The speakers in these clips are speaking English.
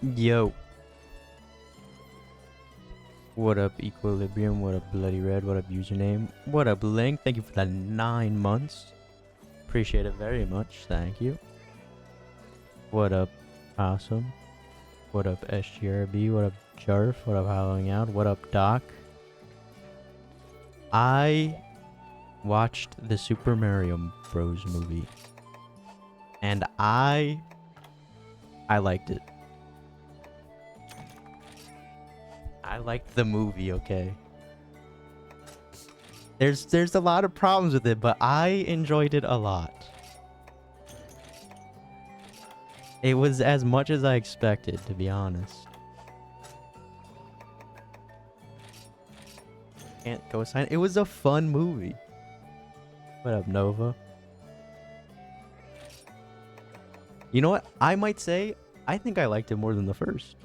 Yo, what up, Equilibrium? What up, Bloody Red? What up, username? What up, Link? Thank you for the 9 months. Appreciate it very much. Thank you. What up, Awesome? What up, SGRB? What up, Jarf? What up, Howling Out? What up, Doc? I watched the Super Mario Bros. Movie, and I liked it. I liked the movie, okay? There's a lot of problems with it, but I enjoyed it a lot. It was as much as I expected, to be honest. Can't go sign. It was a fun movie. What up, Nova? You know what? I might say I think I liked it more than the first.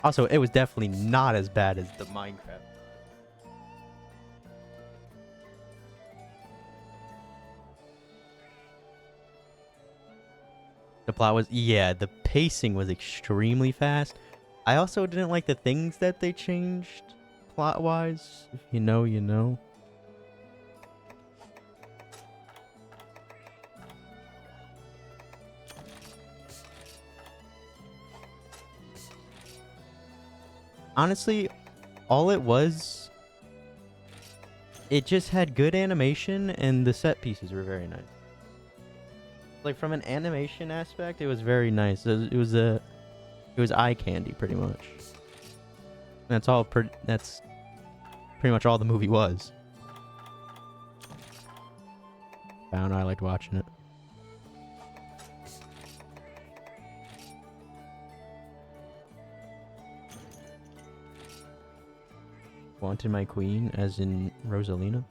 Also, it was definitely not as bad as the Minecraft. The plot was, yeah, the pacing was extremely fast. I also didn't like the things that they changed plot-wise. If you know, you know. Honestly, all it was, it just had good animation and the set pieces were very nice. Like from an animation aspect, it was very nice. It was eye candy pretty much. That's all. That's pretty much all the movie was. I don't know. I liked watching it. Wanted my queen, as in Rosalina.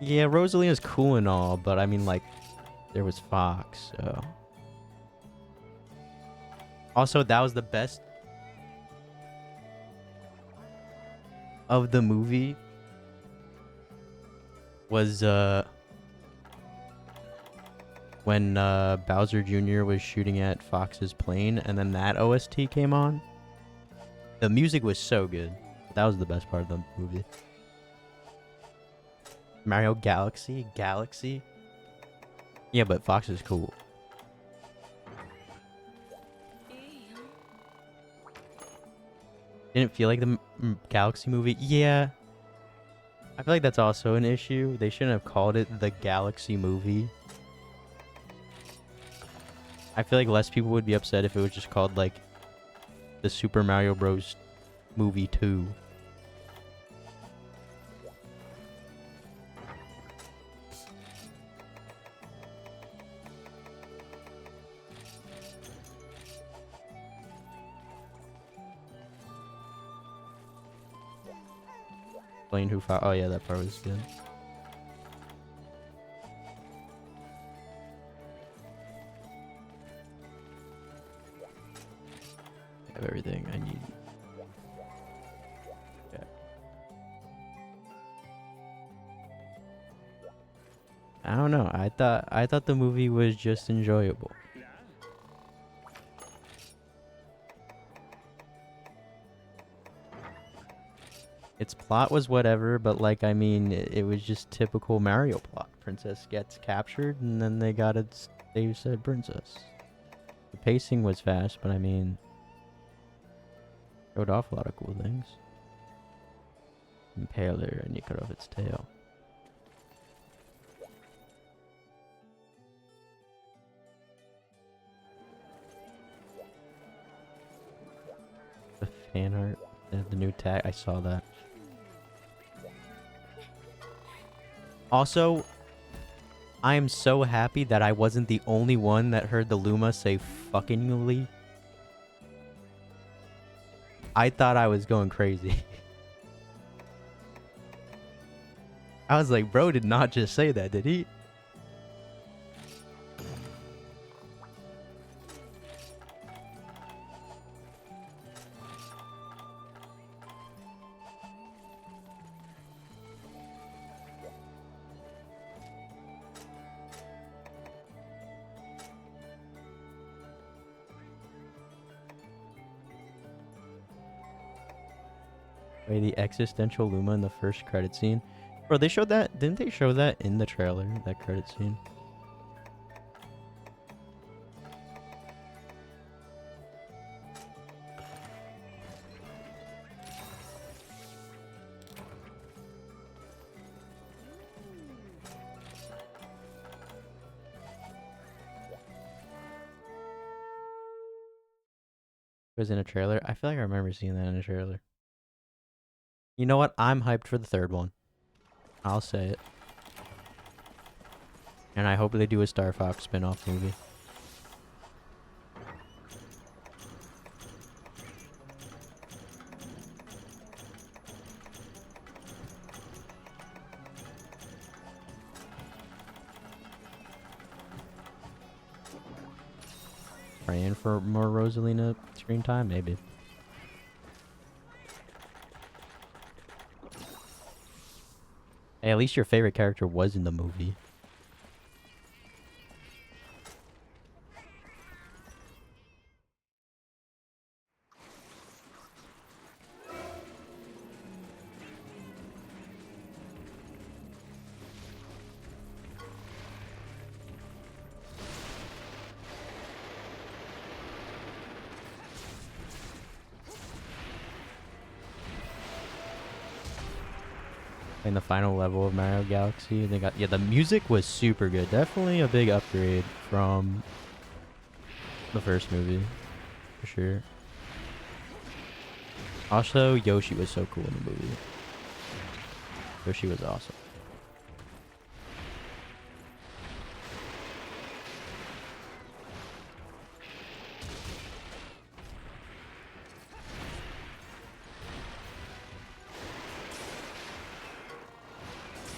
Yeah, Rosalina's cool and all, but I mean, like, there was Fox, so. Also, that was the best of the movie. Was, when, Bowser Jr. was shooting at Fox's plane, and then that OST came on. The music was so good. That was the best part of the movie. Mario Galaxy? Galaxy? Yeah, but Fox is cool. Didn't feel like the Galaxy movie? Yeah. I feel like that's also an issue. They shouldn't have called it the Galaxy movie. I feel like less people would be upset if it was just called, like, the Super Mario Bros. Movie 2. Explain who fought. Oh, yeah, that part was good. I have everything I need. Yeah. I don't know. I thought the movie was just enjoyable. Its plot was whatever, but like I mean, it was just typical Mario plot. Princess gets captured, and then they gotta save said princess. The pacing was fast, but I mean, showed off a lot of cool things. Impale her, and you cut off its tail. The fan art, the new tag, I saw that. Also, I am so happy that I wasn't the only one that heard the Luma say fuckingly. I thought I was going crazy. I was like, bro did not just say that, did he? Wait, the existential Luma in the first credit scene. Bro, they showed that. Didn't they show that in the trailer? That credit scene. It was in a trailer. I feel like I remember seeing that in a trailer. You know what? I'm hyped for the third one. I'll say it. And I hope they do a Star Fox spin-off movie. Praying for more Rosalina screen time, maybe. Hey, at least your favorite character was in the movie. In the final level of Mario Galaxy, they got the music was super good. Definitely a big upgrade from the first movie, for sure. Also, Yoshi was so cool in the movie. Yoshi was awesome.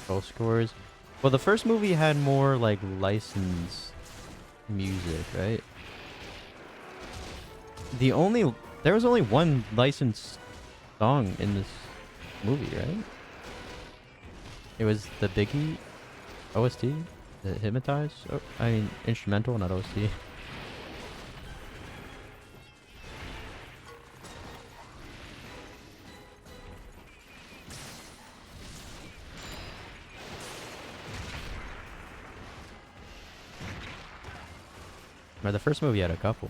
Both scores. Well, the first movie had more like licensed music, right? There was only one licensed song in this movie, right? It was the Biggie OST, the Hypnotize. Oh, I mean instrumental, not OST. Or the first movie had a couple.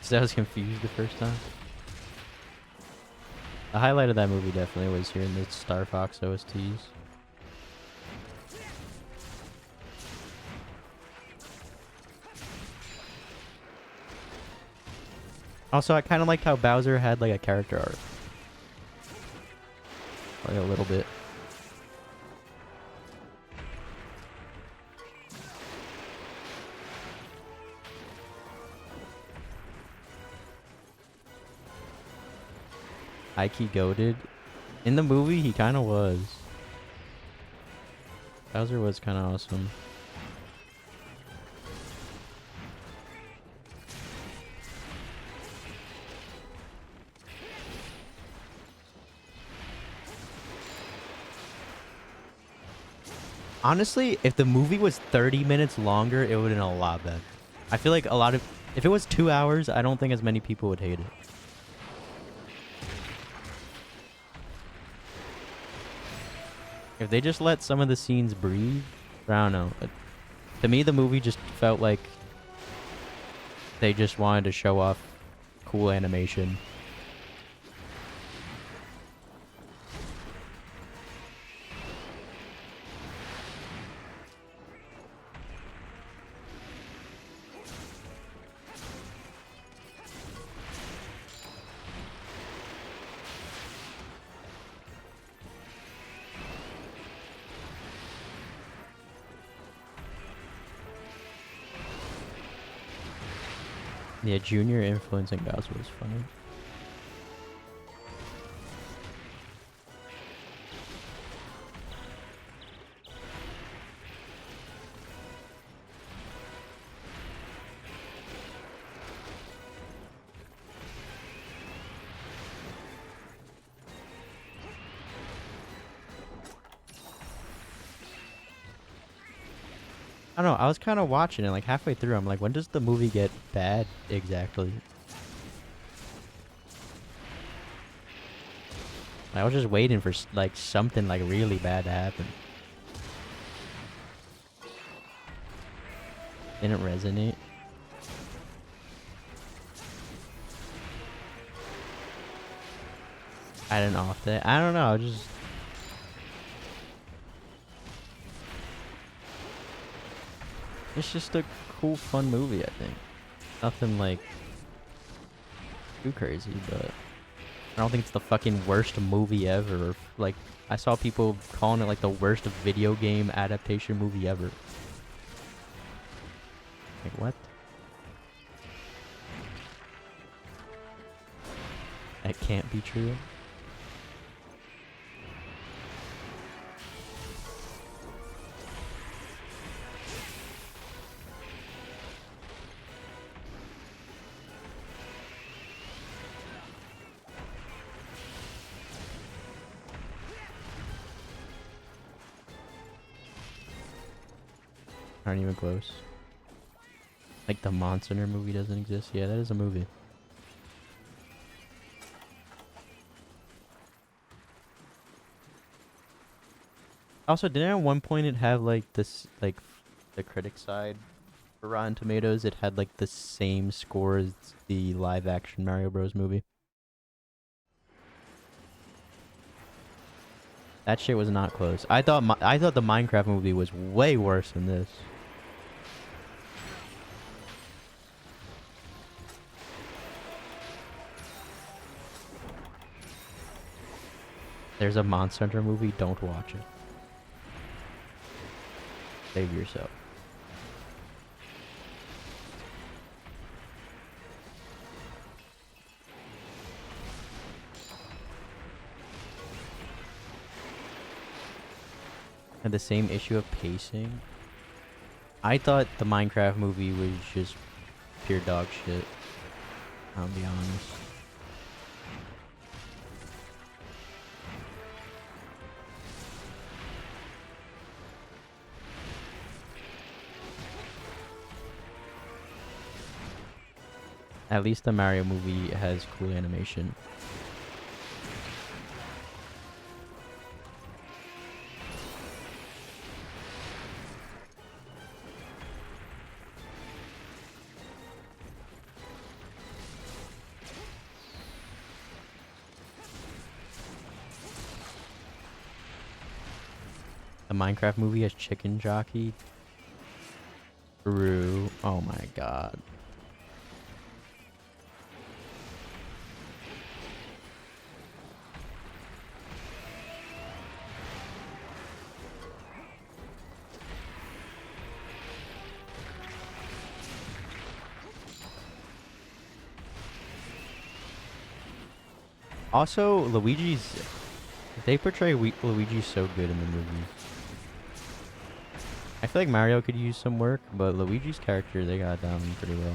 So I was confused the first time. The highlight of that movie definitely was hearing the Star Fox OSTs. Also, I kind of liked how Bowser had like a character arc. Like a little bit. High-key goated. In the movie, he kind of was. Bowser was kind of awesome. Honestly, if the movie was 30 minutes longer, it would have been a lot better. I feel like if it was 2 hours, I don't think as many people would hate it. If they just let some of the scenes breathe, I don't know. To me, the movie just felt like they just wanted to show off cool animation. Yeah, Junior influencing Bowser was funny. I don't know. I was kind of watching it like halfway through. I'm like, when does the movie get bad exactly? I was just waiting for like something like really bad to happen. Didn't resonate. I didn't off that. I don't know. Just it's just a cool, fun movie. I think nothing like too crazy, but I don't think it's the fucking worst movie ever. Like I saw people calling it like the worst video game adaptation movie ever. Like what? That can't be true. Aren't even close. Like the Monster movie doesn't exist. Yeah, that is a movie. Also, didn't at one point it have like this, like the critic side for Rotten Tomatoes? It had like the same score as the live action Mario Bros. Movie. That shit was not close. I thought the Minecraft movie was way worse than this. There's a Monster Hunter movie. Don't watch it. Save yourself. Had the same issue of pacing. I thought the Minecraft movie was just pure dog shit. I'll be honest. At least the Mario movie has cool animation. The Minecraft movie has Chicken Jockey. True. Oh my god. Also, they portray Luigi so good in the movie. I feel like Mario could use some work, but Luigi's character, they got down pretty well.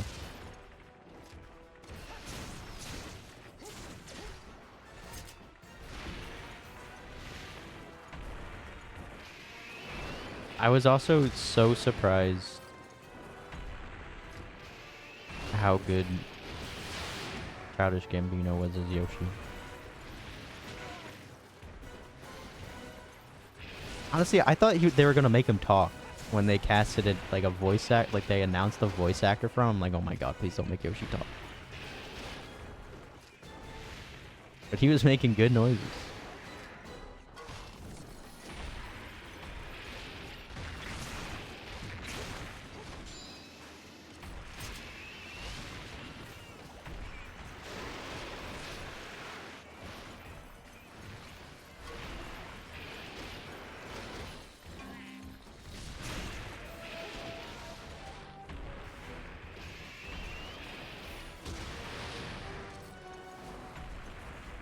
I was also so surprised how good Childish Gambino was as Yoshi. Honestly, I thought they were gonna make him talk when they casted it like a voice act, like they announced the voice actor from. I'm like, oh my god, please don't make Yoshi talk. But he was making good noises.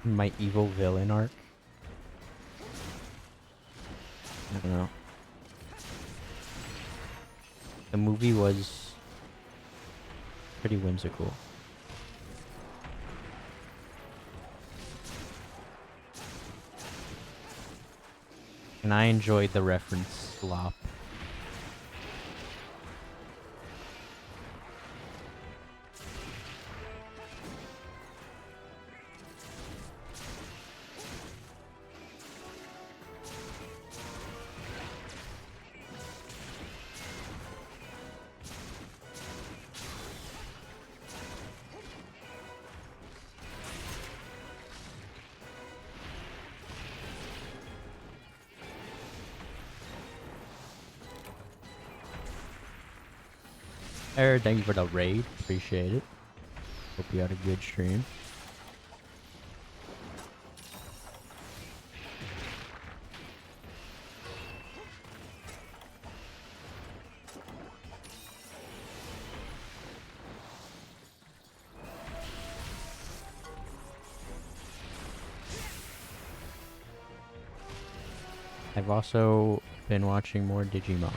My evil villain arc. I don't know. The movie was pretty whimsical. And I enjoyed the reference slop. Eric, thank you for the raid. Appreciate it. Hope you had a good stream. I've also been watching more Digimon.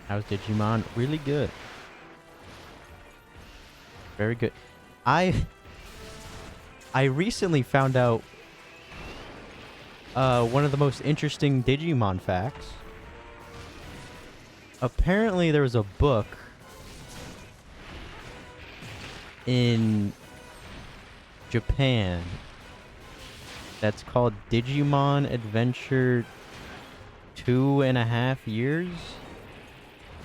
How's Digimon? Really good. Very good. I recently found out one of the most interesting Digimon facts. Apparently there was a book in Japan that's called Digimon Adventure 2.5 Years.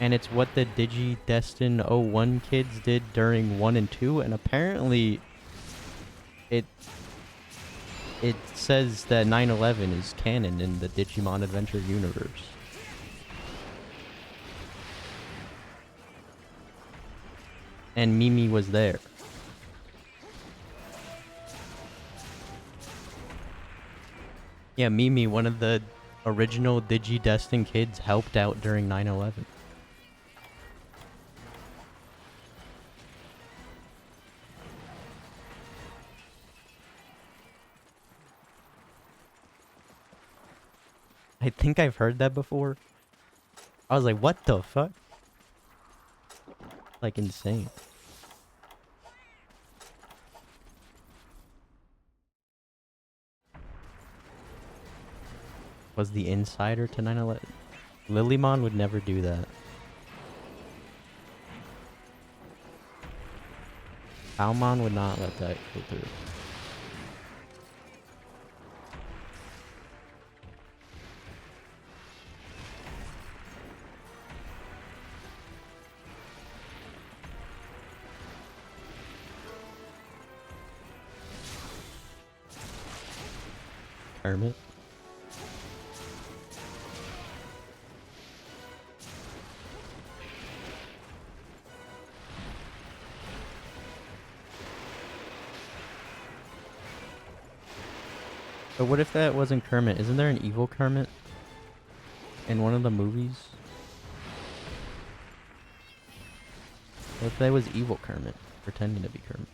And it's what the Digidestin 01 kids did during 1 and 2. And apparently it says that 9/11 is canon in the Digimon Adventure universe. And Mimi was there. Yeah, Mimi, one of the original Digidestin kids, helped out during 9/11. I think I've heard that before. I was like, what the fuck? Like, insane. Was the insider to 9/11? Lilymon would never do that. Palmon would not let that go through. Hermit. But what if that wasn't Kermit? Isn't there an evil Kermit in one of the movies? What if that was evil Kermit, pretending to be Kermit?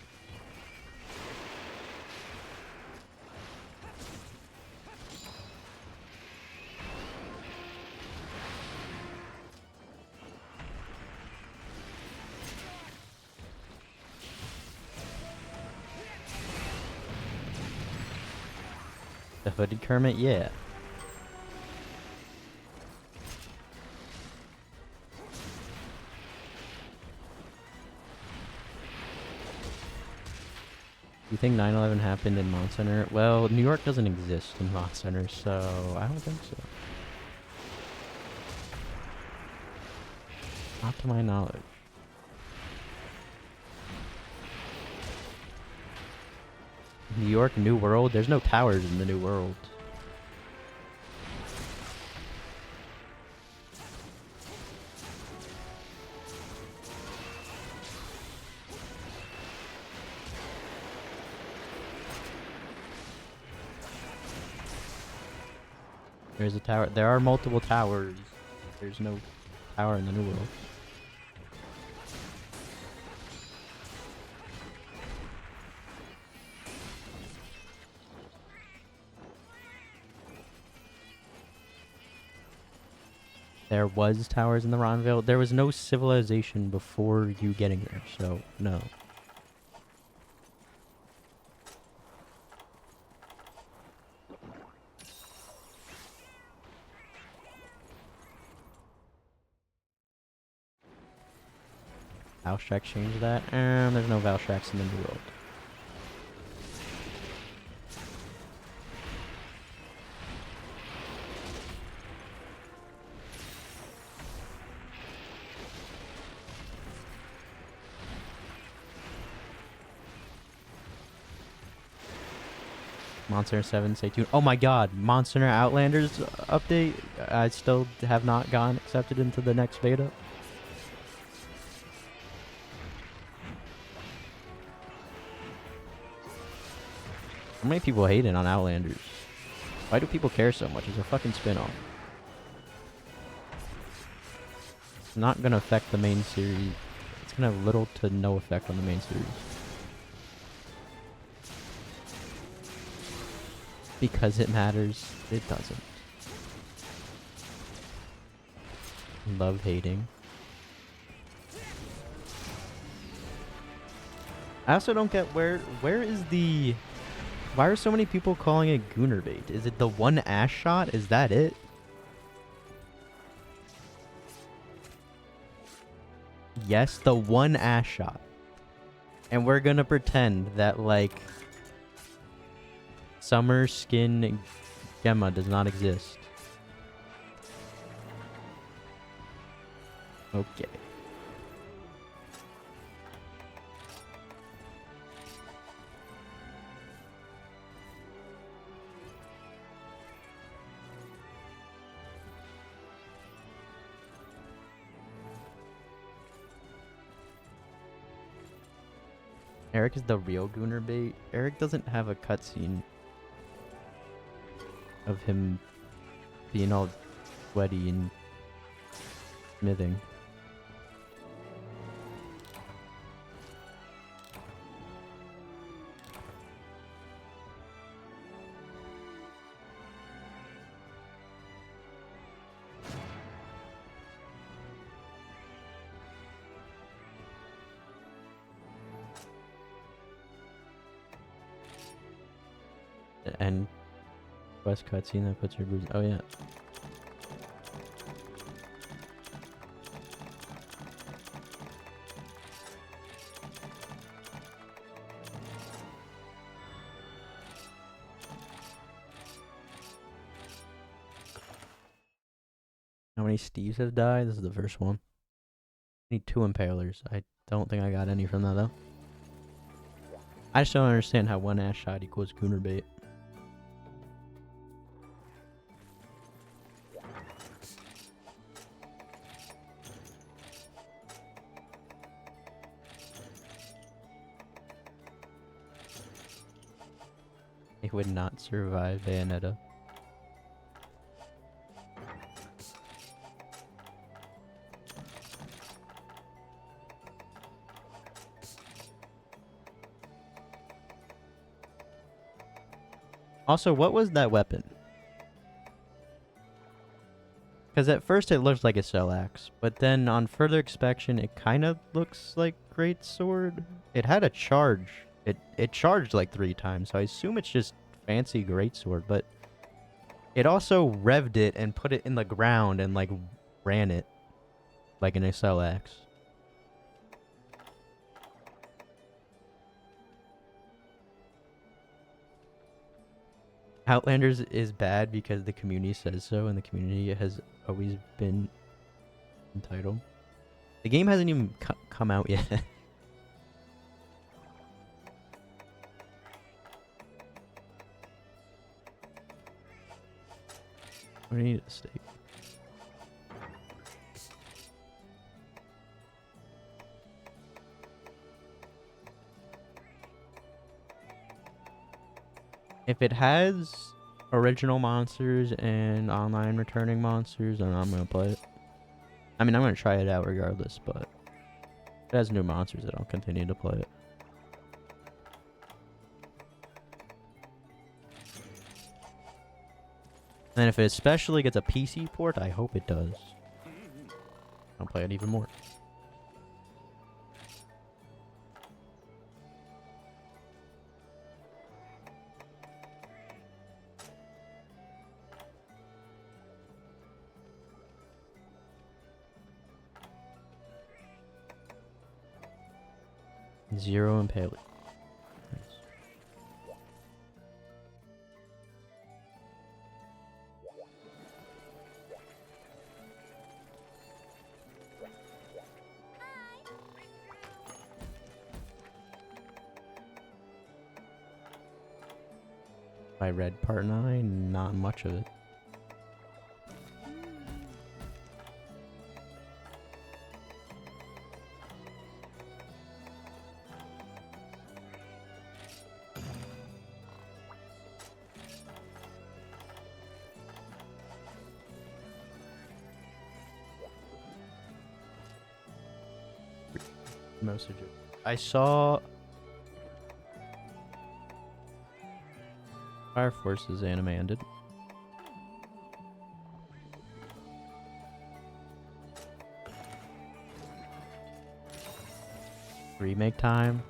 The hooded Kermit? Yeah. You think 9/11 happened in Mont Center? Well, New York doesn't exist in Mont Center, so I don't think so. Not to my knowledge. New York, New World? There's no towers in the New World. There's a tower. There are multiple towers. There's no tower in the New World. There was towers in the Ronville. There was no civilization before you getting there, so no. Valstrax changed that? There's no Valstrax in the New World. Monster 7, stay tuned. Oh my god, Monster Hunter Outlanders update. I still have not gotten accepted into the next beta. How many people hate it on Outlanders? Why do people care so much? It's a fucking spin-off. It's not gonna affect the main series. It's gonna have little to no effect on the main series. Because it matters, it doesn't. Love hating. I also don't get where is the... Why are so many people calling it Gooner bait? Is it the one ash shot? Is that it? Yes, the one ash shot. And we're gonna pretend that, like, Summer Skin Gemma does not exist. Okay. Eric is the real Gooner bait. Eric doesn't have a cutscene of him being all sweaty and smithing. And quest cutscene that puts your bruise. Oh yeah. How many Steves have died? This is the first one. I need 2 impalers. I don't think I got any from that though. I just don't understand how one ash shot equals Gooner bait. It would not survive Bayonetta. Also, what was that weapon? Because at first it looked like a cell axe, but then on further inspection it kind of looks like great sword. It had a charge. It charged like 3 times, so I assume it's just fancy greatsword, but it also revved it and put it in the ground and like ran it like an SL axe. Outlanders is bad because the community says so, and the community has always been entitled. The game hasn't even come out yet. I need a steak. If it has original monsters and online returning monsters, then I'm gonna play it. I mean, I'm gonna try it out regardless, but if it has new monsters, then I'll continue to play it. And if it especially gets a PC port, I hope it does. I'll play it even more. Zero impaling. Nice. I read part 9, not much of it. Most of it. I saw Fire Force's anime ended. Remake time?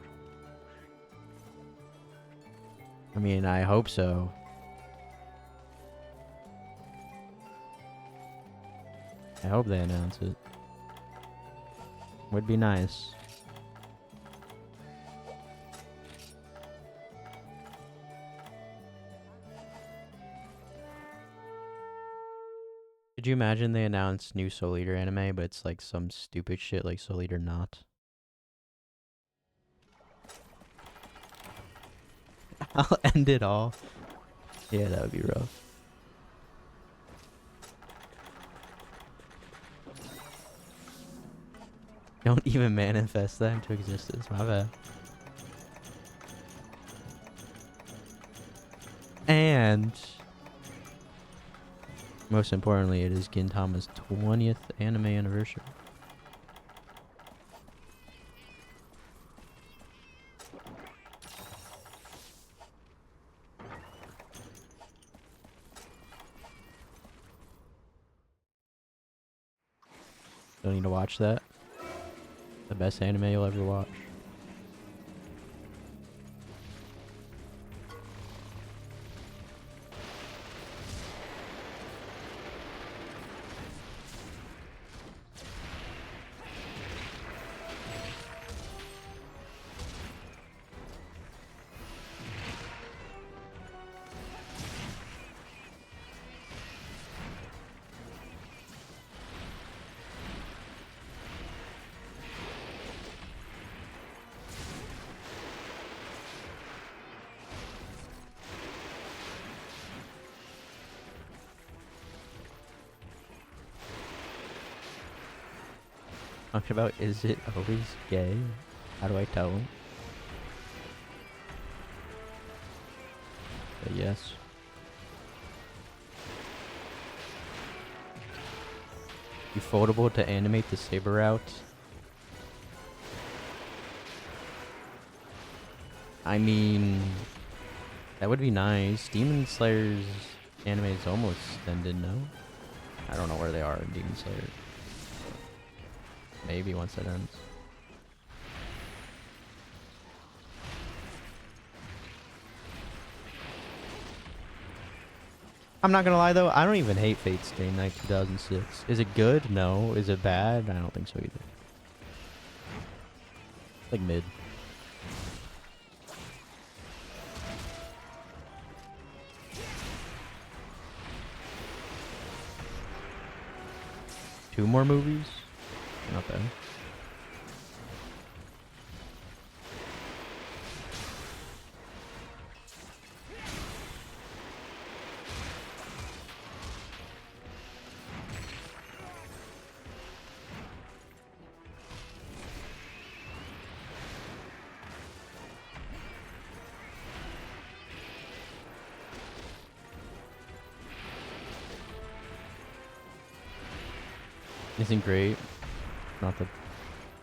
I mean, I hope so. I hope they announce it. Would be nice. Could you imagine they announce new Soul Eater anime, but it's like some stupid shit like Soul Eater not? I'll end it all. Yeah, that would be rough. Don't even manifest that into existence, my bad. And most importantly, it is Gintama's 20th anime anniversary. Don't need to watch that. The best anime you'll ever watch. Talking about, is it always gay? How do I tell him? But yes. You foldable to animate the saber out? I mean, that would be nice. Demon Slayer's anime is almost ended, no? I don't know where they are in Demon Slayer. Maybe once it ends. I'm not gonna lie though, I don't even hate Fate Stay Night 2006. Is it good? No. Is it bad? I don't think so either. Like mid. Two more movies? Not bad. Isn't great. Not the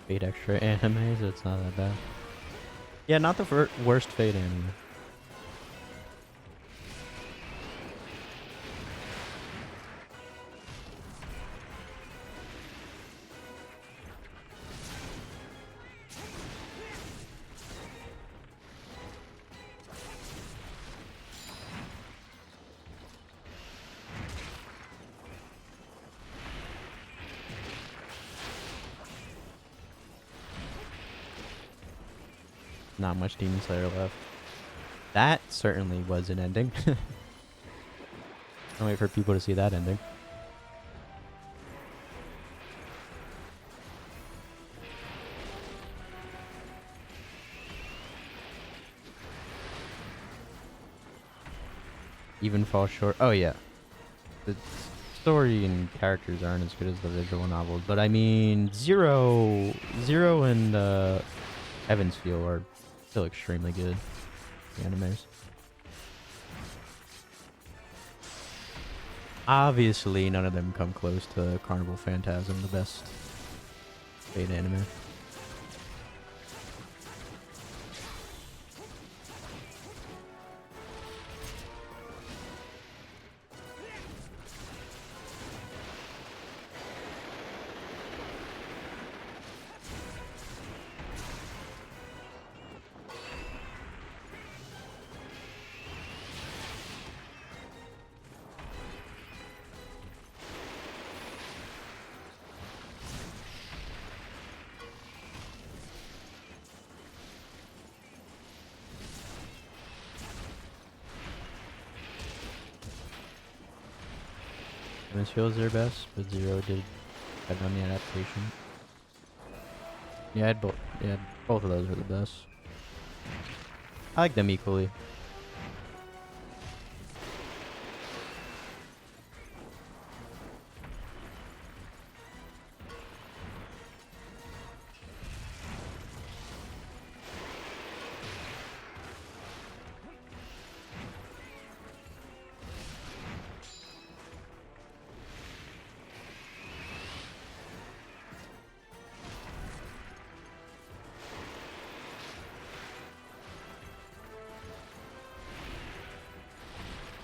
Fate Extra anime, so it's not that bad. Yeah, not the worst Fate anime. Not much Demon Slayer left. That certainly was an ending. Can't wait for people to see that ending. even fall short. Oh yeah, the story and characters aren't as good as the visual novels, but I mean, Zero, and Evansville are still extremely good animes. Obviously, none of them come close to Carnival Phantasm, the best Fate anime. Evansville is their best, but Zero did better on the adaptation. Yeah, both of those are the best. I like them equally.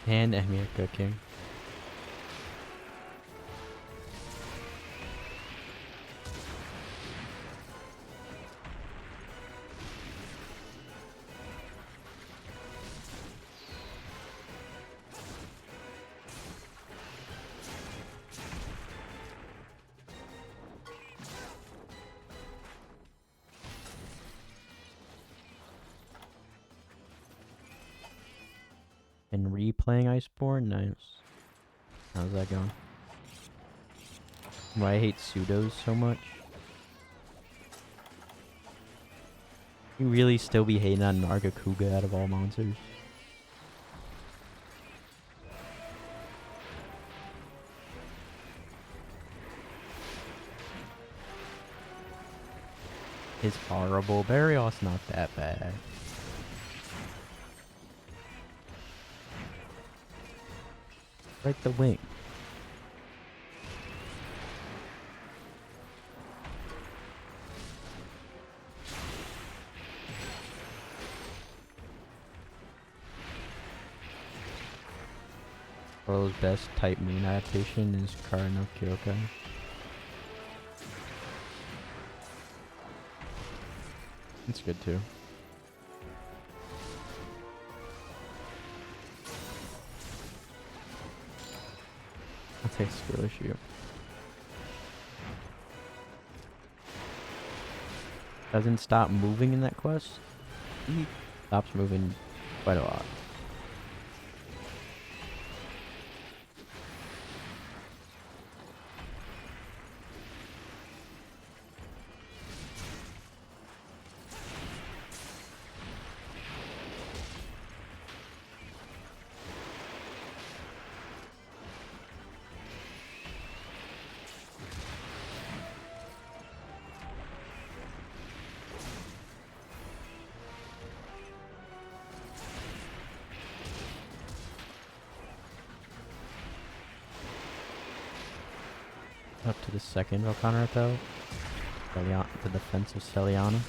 And Emir cooking. And replaying Iceborne? Nice. How's that going? Why I hate pseudos so much? You really still be hating on Nargacuga out of all monsters? It's horrible. Barrios not that bad. Right the wing. World's best type moon adaptation is Kara no Kyokai. It's good too. I'll take skill issue. Doesn't stop moving in that quest. He stops moving quite a lot. Up to the second Volcano Repel. The defense of Celiana.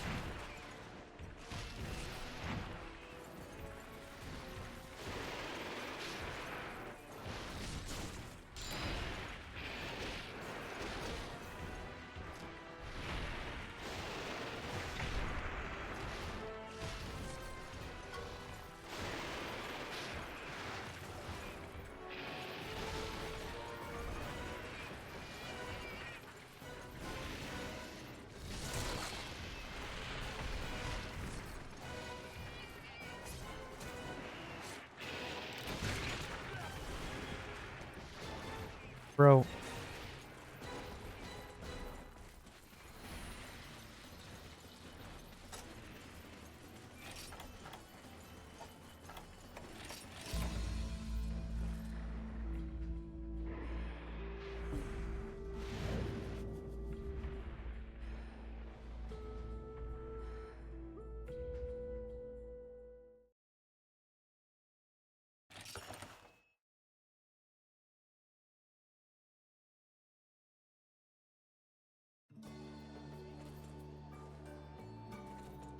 Bro.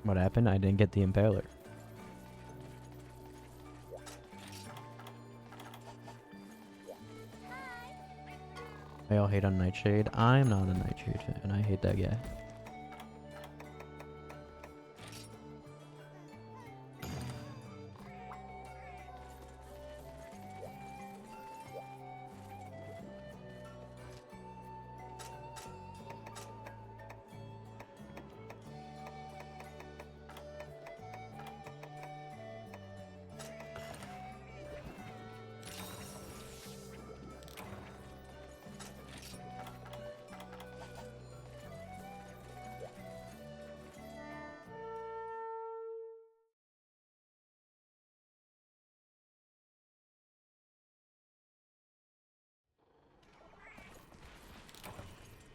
What happened? I didn't get the impaler. They all hate on Nightshade. I'm not a Nightshade fan. I hate that guy.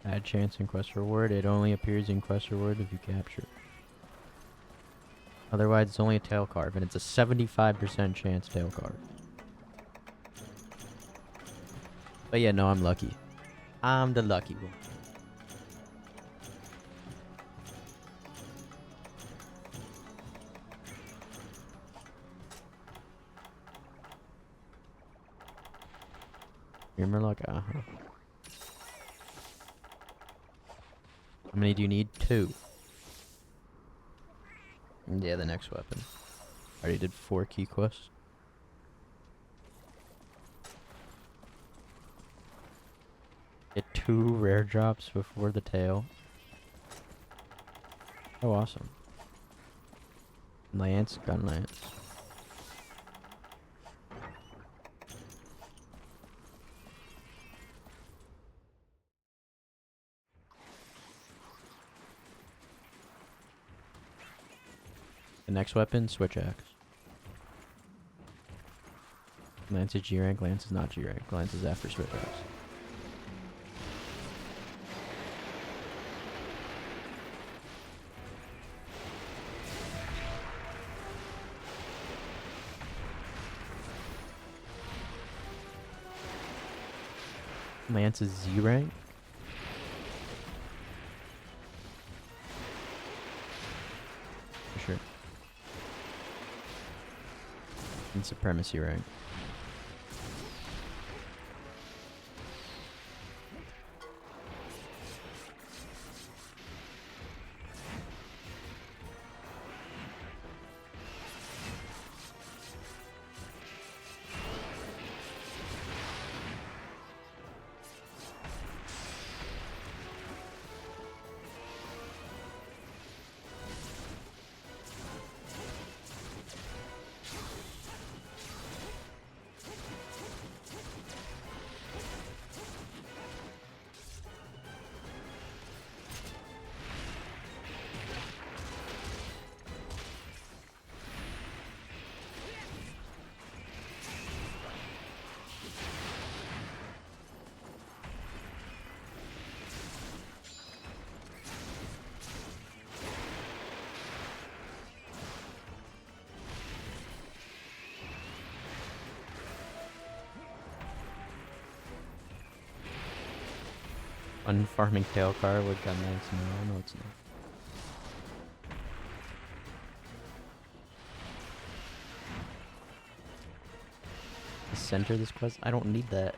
Add chance in quest reward. It only appears in quest reward if you capture it. Otherwise, it's only a tail carve, and it's a 75% chance tail carve. But yeah, no, I'm lucky. I'm the lucky one. You're luck? Uh-huh. How many do you need? 2. Yeah, the next weapon. Already did 4 key quests. Get 2 rare drops before the tail. Oh, awesome. Lance, gun lance. The next weapon, switch axe. Lance is G rank, Lance is not G rank. Lance is after switch axe. Lance is Z rank. For sure. And supremacy rank. Unfarming tail car with gun lance? No, it's not. The center of this quest? I don't need that.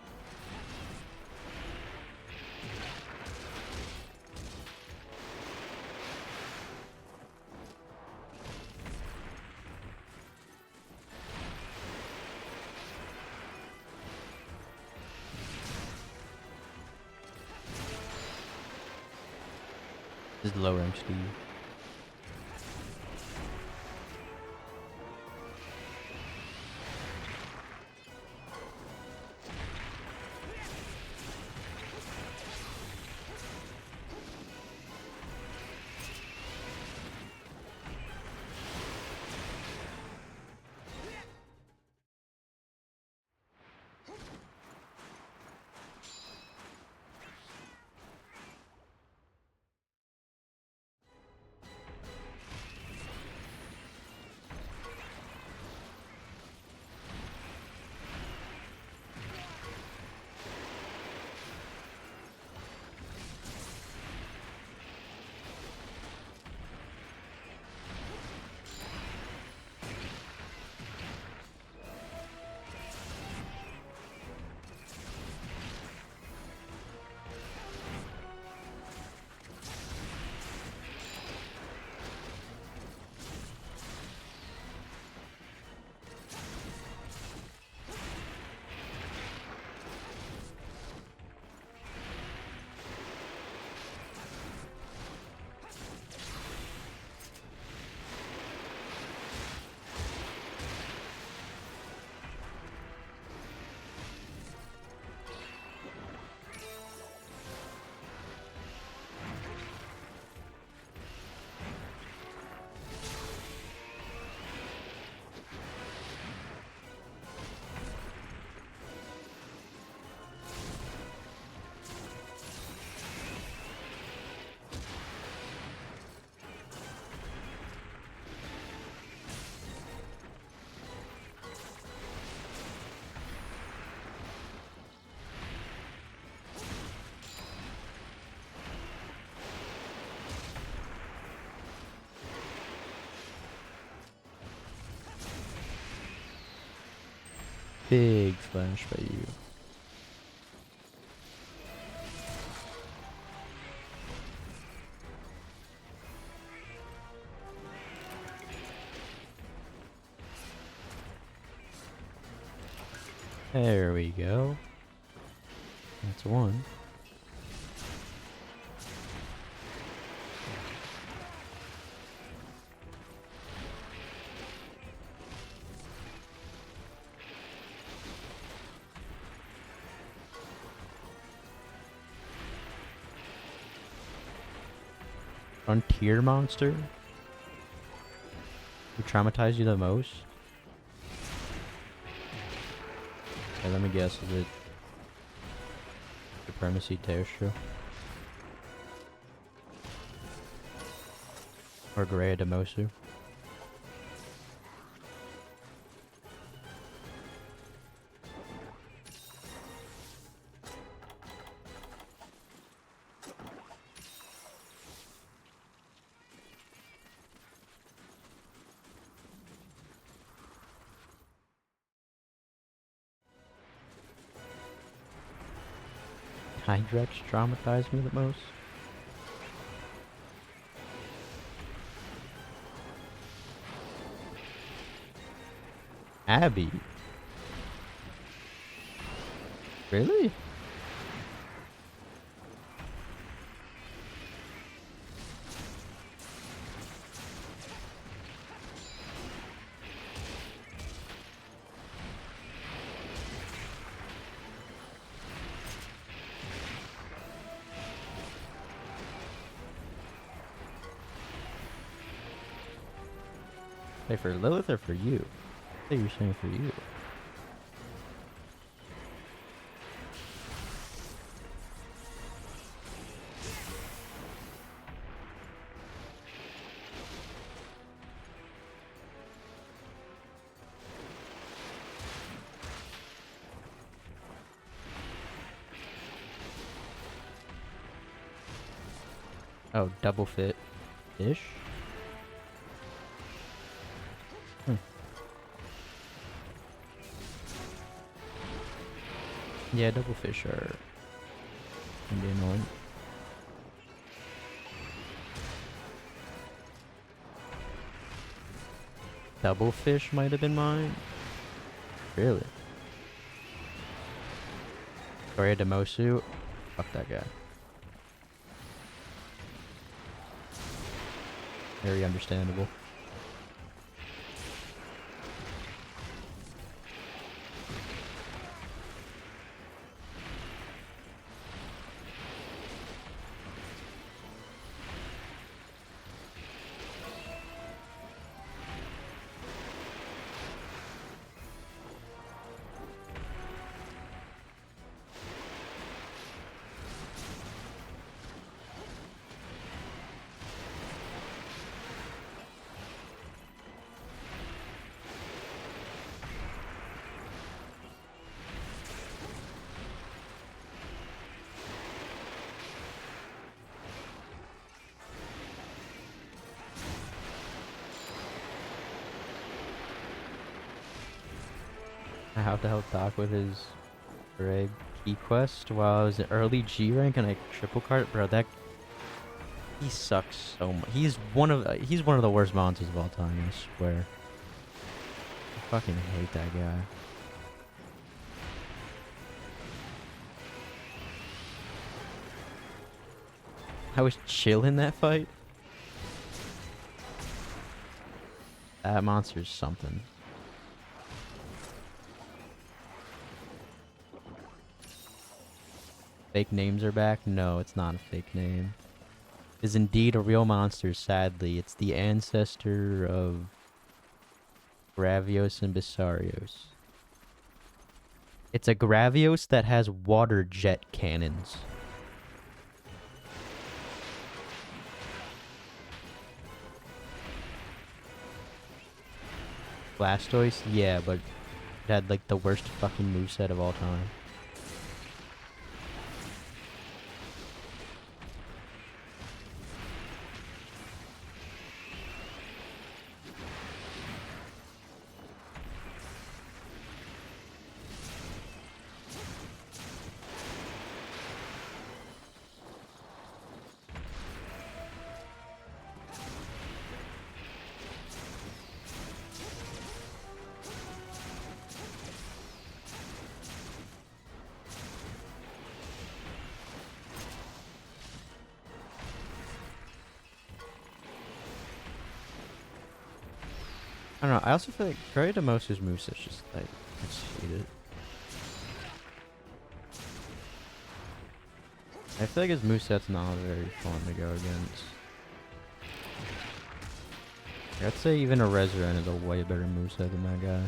This is low rank Steve. Big flash by you. There we go. That's one. Frontier monster? Who traumatized you the most? Okay, let me guess, is it Supremacy Terrestrial? Or Greya Demosu? Hydrex traumatized me the most? Abby? Really? Hey, for Lilith or for you? I think you're saying for you. Oh, double fit ish? Yeah, double fish are can be annoying. Double fish might have been mine. Really? Greya Demosu? Fuck that guy. Very understandable. I have to help Doc with his Greg key quest while I was in early G rank and I triple card. Bro, that he sucks so much. He's one of the worst monsters of all time. I swear. I fucking hate that guy. I was chilling that fight. That monster's something. Fake names are back? No, it's not a fake name. It is indeed a real monster, sadly. It's the ancestor of Gravios and Bissarios. It's a Gravios that has water jet cannons. Blastoise? Yeah, but it had like the worst fucking moveset of all time. I don't know. I also feel like Kratos' moveset's just like I just hate it. I feel like his moveset's not very fun to go against. I'd say even a Resurrect is a way better moveset than that guy.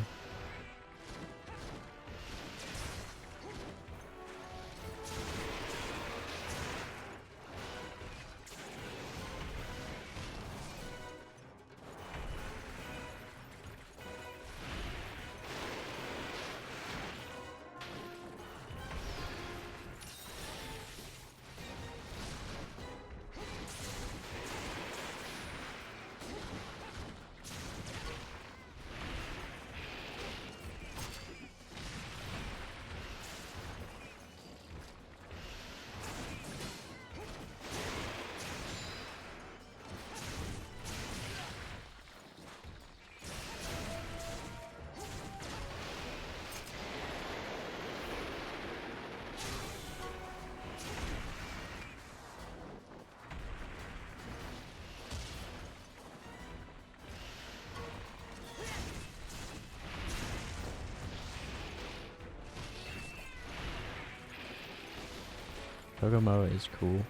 Kokomo is cool.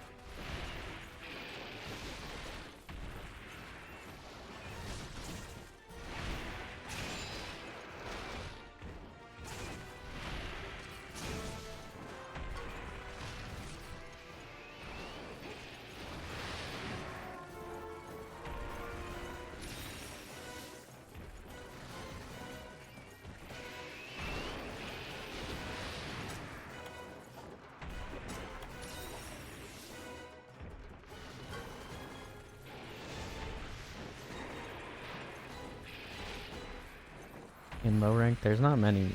In low rank, there's not many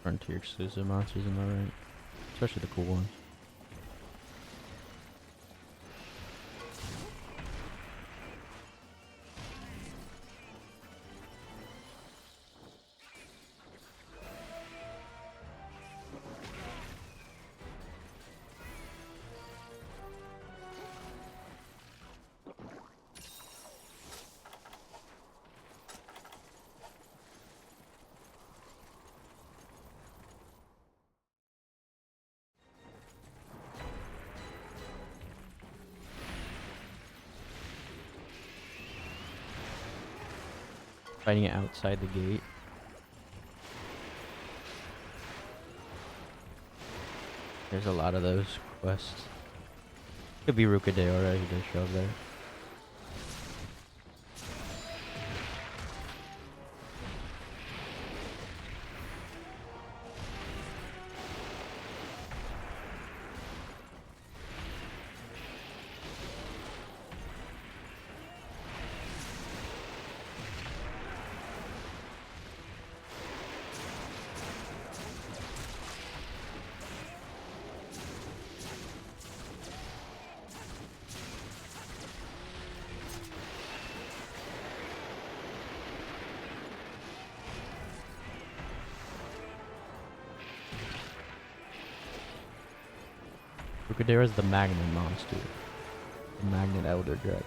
frontier exclusive monsters in low rank, especially the cool ones. Fighting it outside the gate. There's a lot of those quests. Could be Rukade already to show up there. Rukadera is the magnet monster. The magnet elder dragon.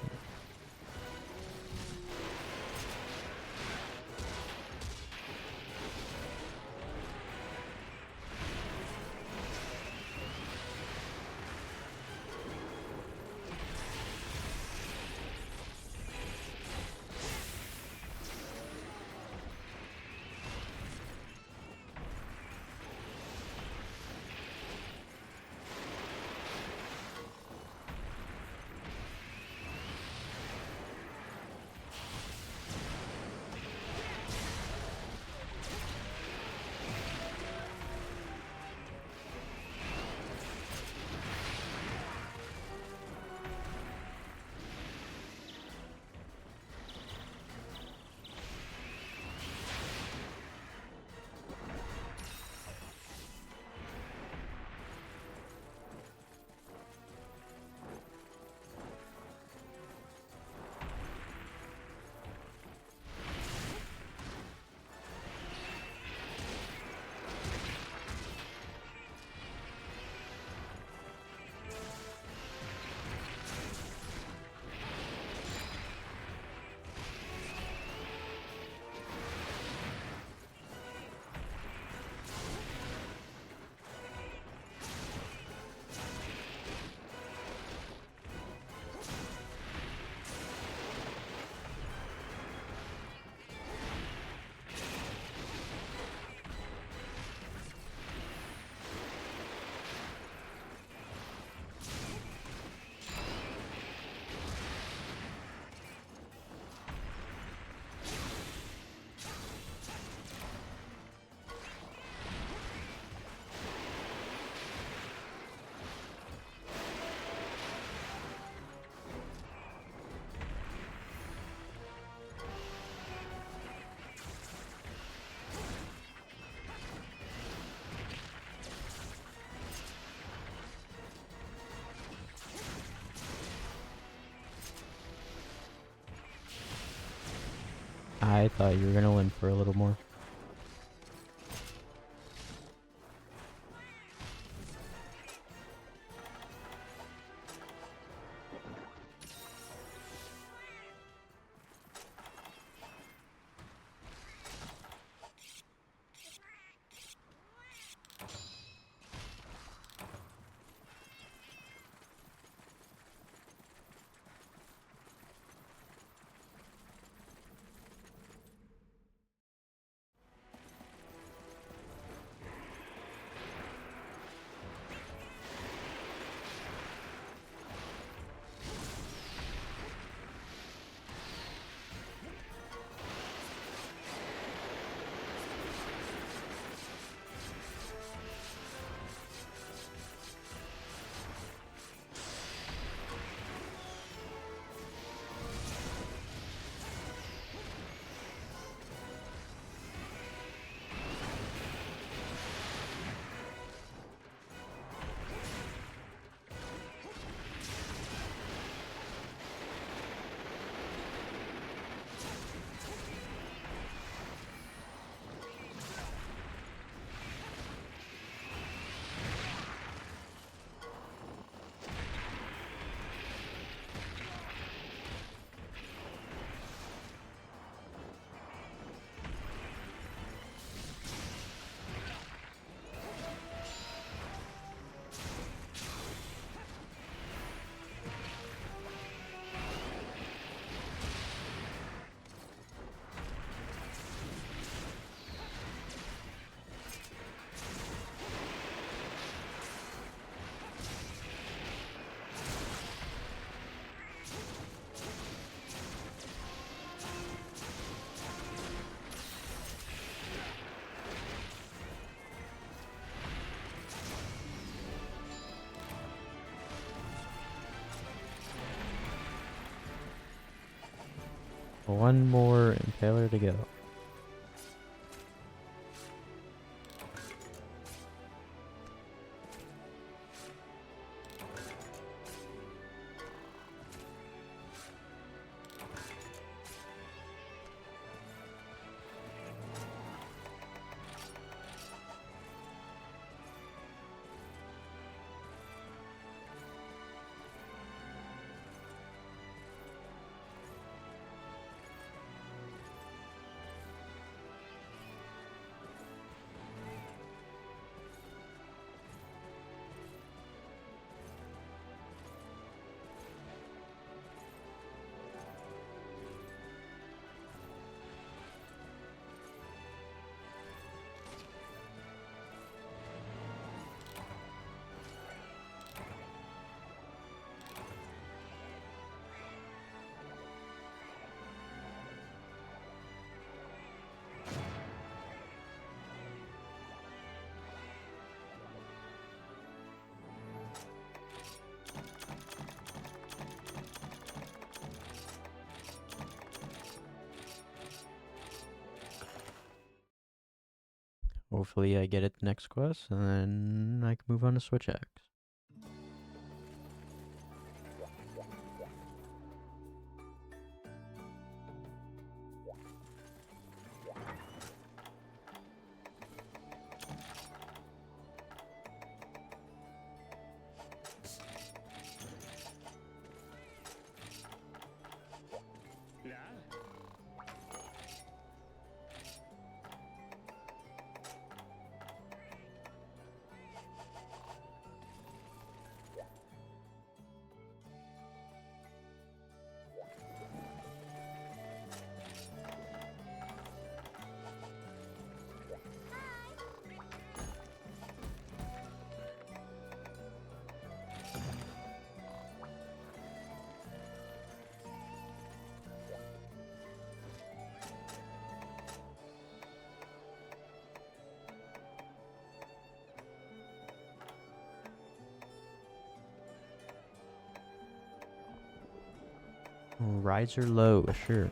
I thought you were gonna win for a little more. One more impaler to go. Hopefully I get it the next quest, and then I can move on to Switch X. Riser low, sure.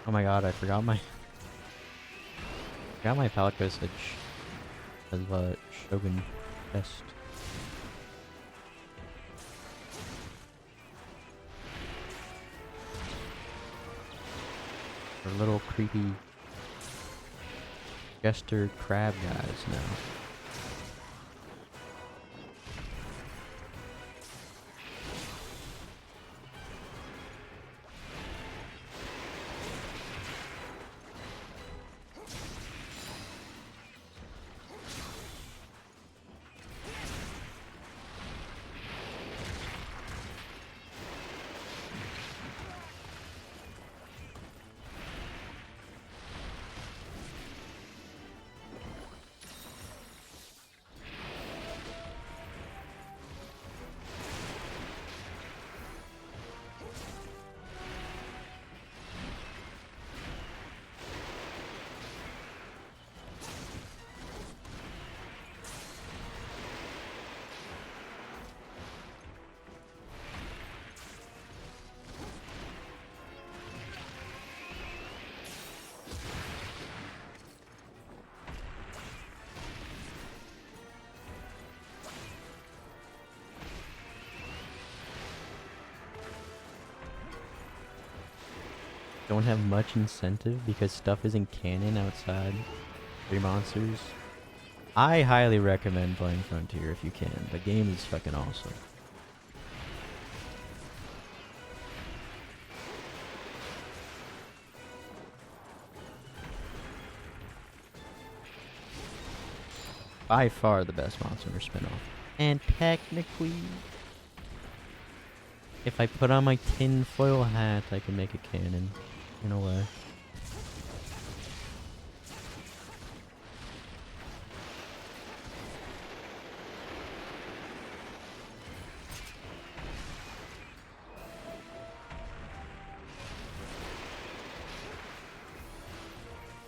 Oh my god, I forgot my palette dosage as Shogun chest. For little creepy jester crab guys now. Don't have much incentive because stuff isn't canon outside your monsters. I highly recommend playing Frontier if you can. The game is fucking awesome. By far the best Monster Hunter spinoff. And technically, if I put on my tinfoil hat, I can make a cannon. In a way.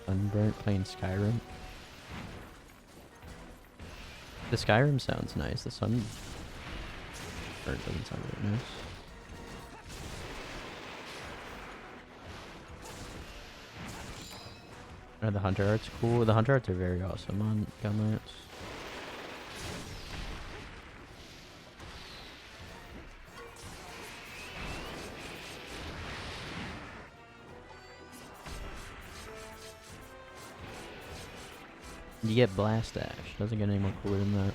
Sunburnt playing Skyrim. The Skyrim sounds nice. The Sunburnt doesn't sound very nice. The Hunter Art's cool. The Hunter Arts are very awesome on Gunlance. You get Blast Ash. Doesn't get any more cooler than that.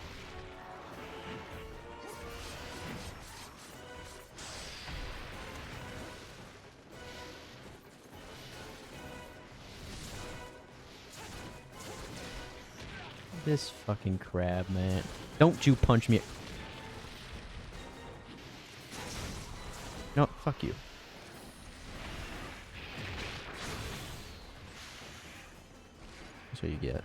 This fucking crab, man. Don't you punch me. No, fuck you. That's what you get.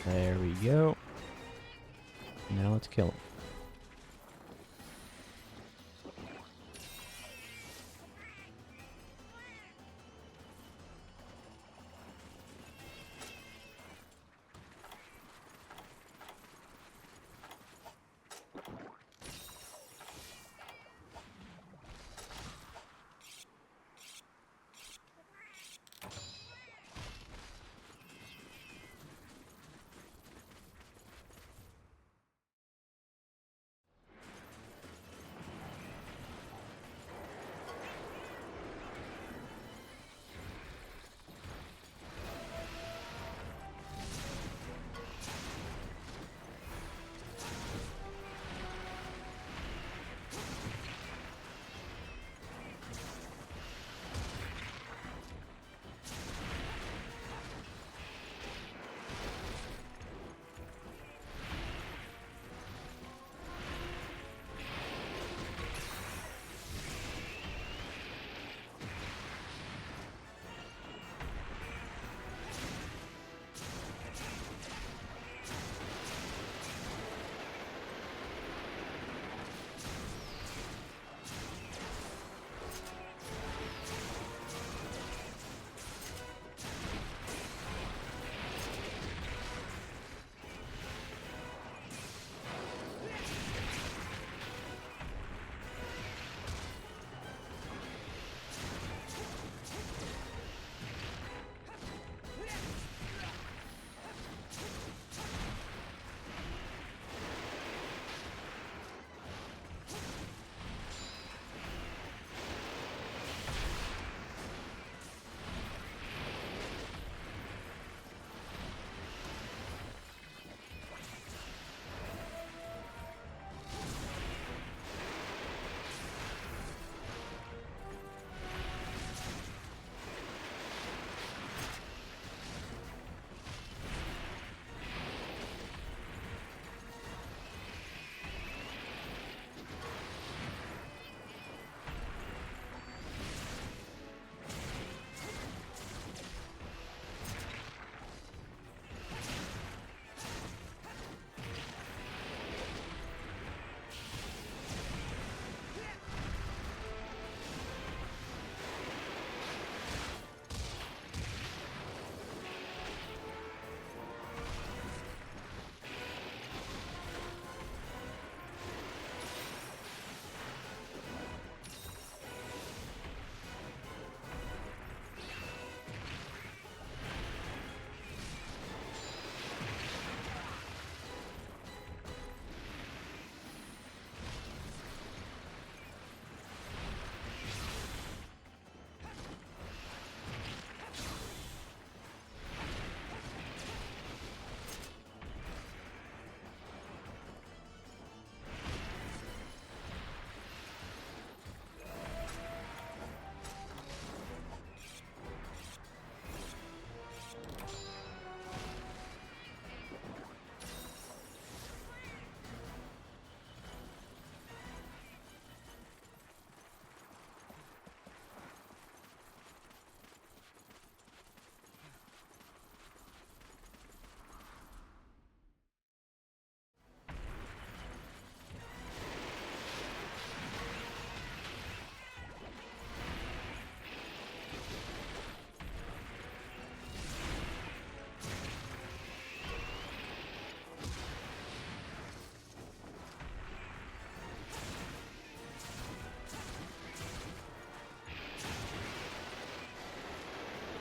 There we go. Now let's kill him.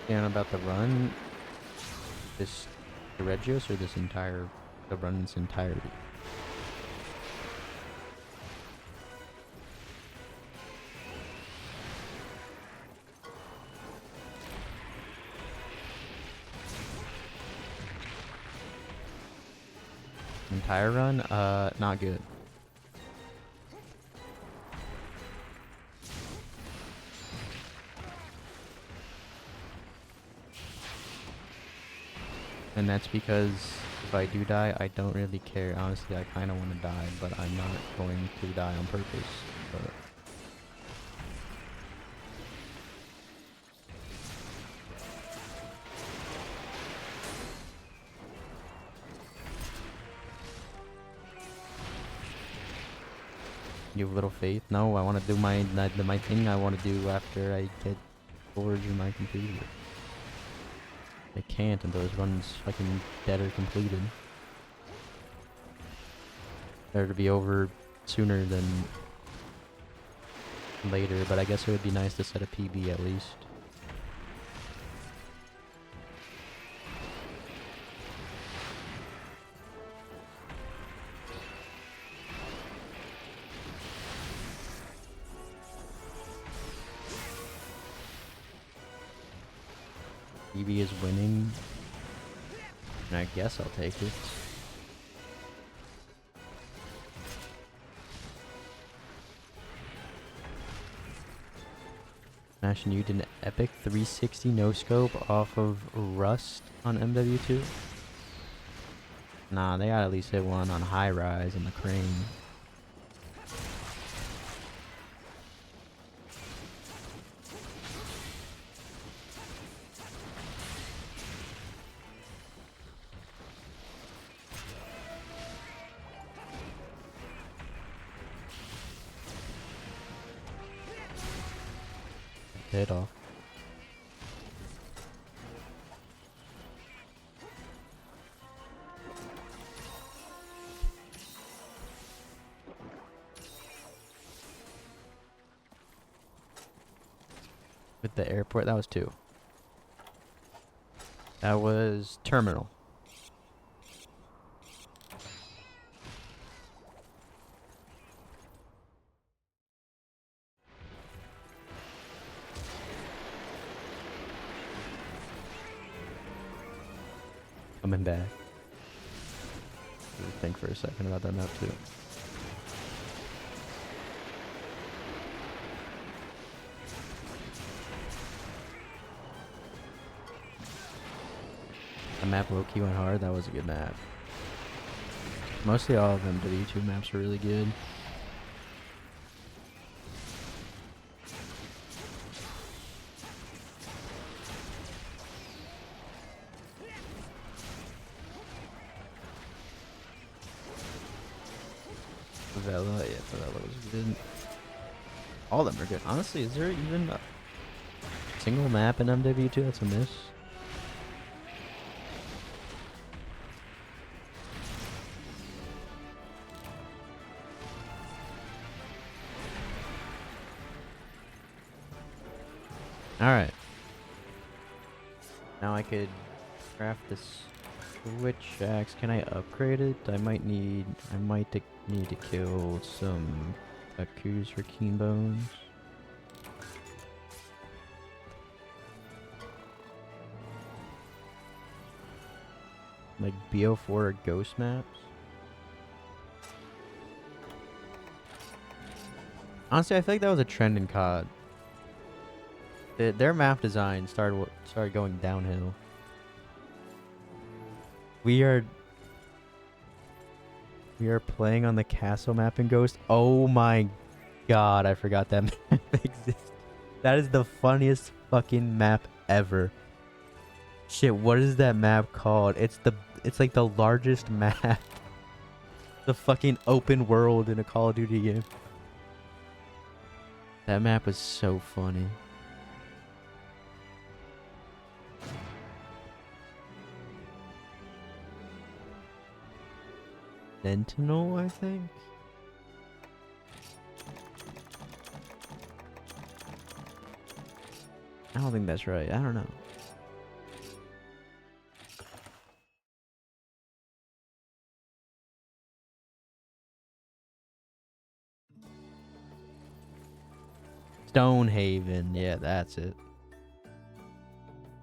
And about the run, this Deviljho or this entire, the run in its entirety? Entire run? Not good. And that's because if I do die, I don't really care. Honestly, I kind of want to die, but I'm not going to die on purpose. But you have little faith? No, I want to do my thing I want to do after I get forged in my computer. I can't, and those runs fucking dead or completed. They're to be over sooner than later, but I guess it would be nice to set a PB at least. PB is winning, and I guess I'll take it. Smashing you did an epic 360 no scope off of Rust on MW2. Nah, they gotta at least hit one on high rise and the crane. Hit off. With the airport, that was 2. That was terminal. Coming back. Really think for a second about that map too. The map low-key went hard. That was a good map. Mostly all of them W2 maps were really good. Favela, yeah, Favela was good. All of them are good. Honestly, is there even a single map in MW2 that's a miss? Alright. Now I could craft this switch axe. Can I upgrade it? I might need to kill some Akus for keen bones. Like BO4 or ghost maps. Honestly, I feel like that was a trend in COD. Their map design started going downhill. We are playing on the castle map in Ghost. Oh my god, I forgot that map exists. That is the funniest fucking map ever. Shit, what is that map called? It's like the largest map. The fucking open world in a Call of Duty game. That map is so funny. Sentinel, I think? I don't think that's right. I don't know. Stonehaven. Yeah, that's it.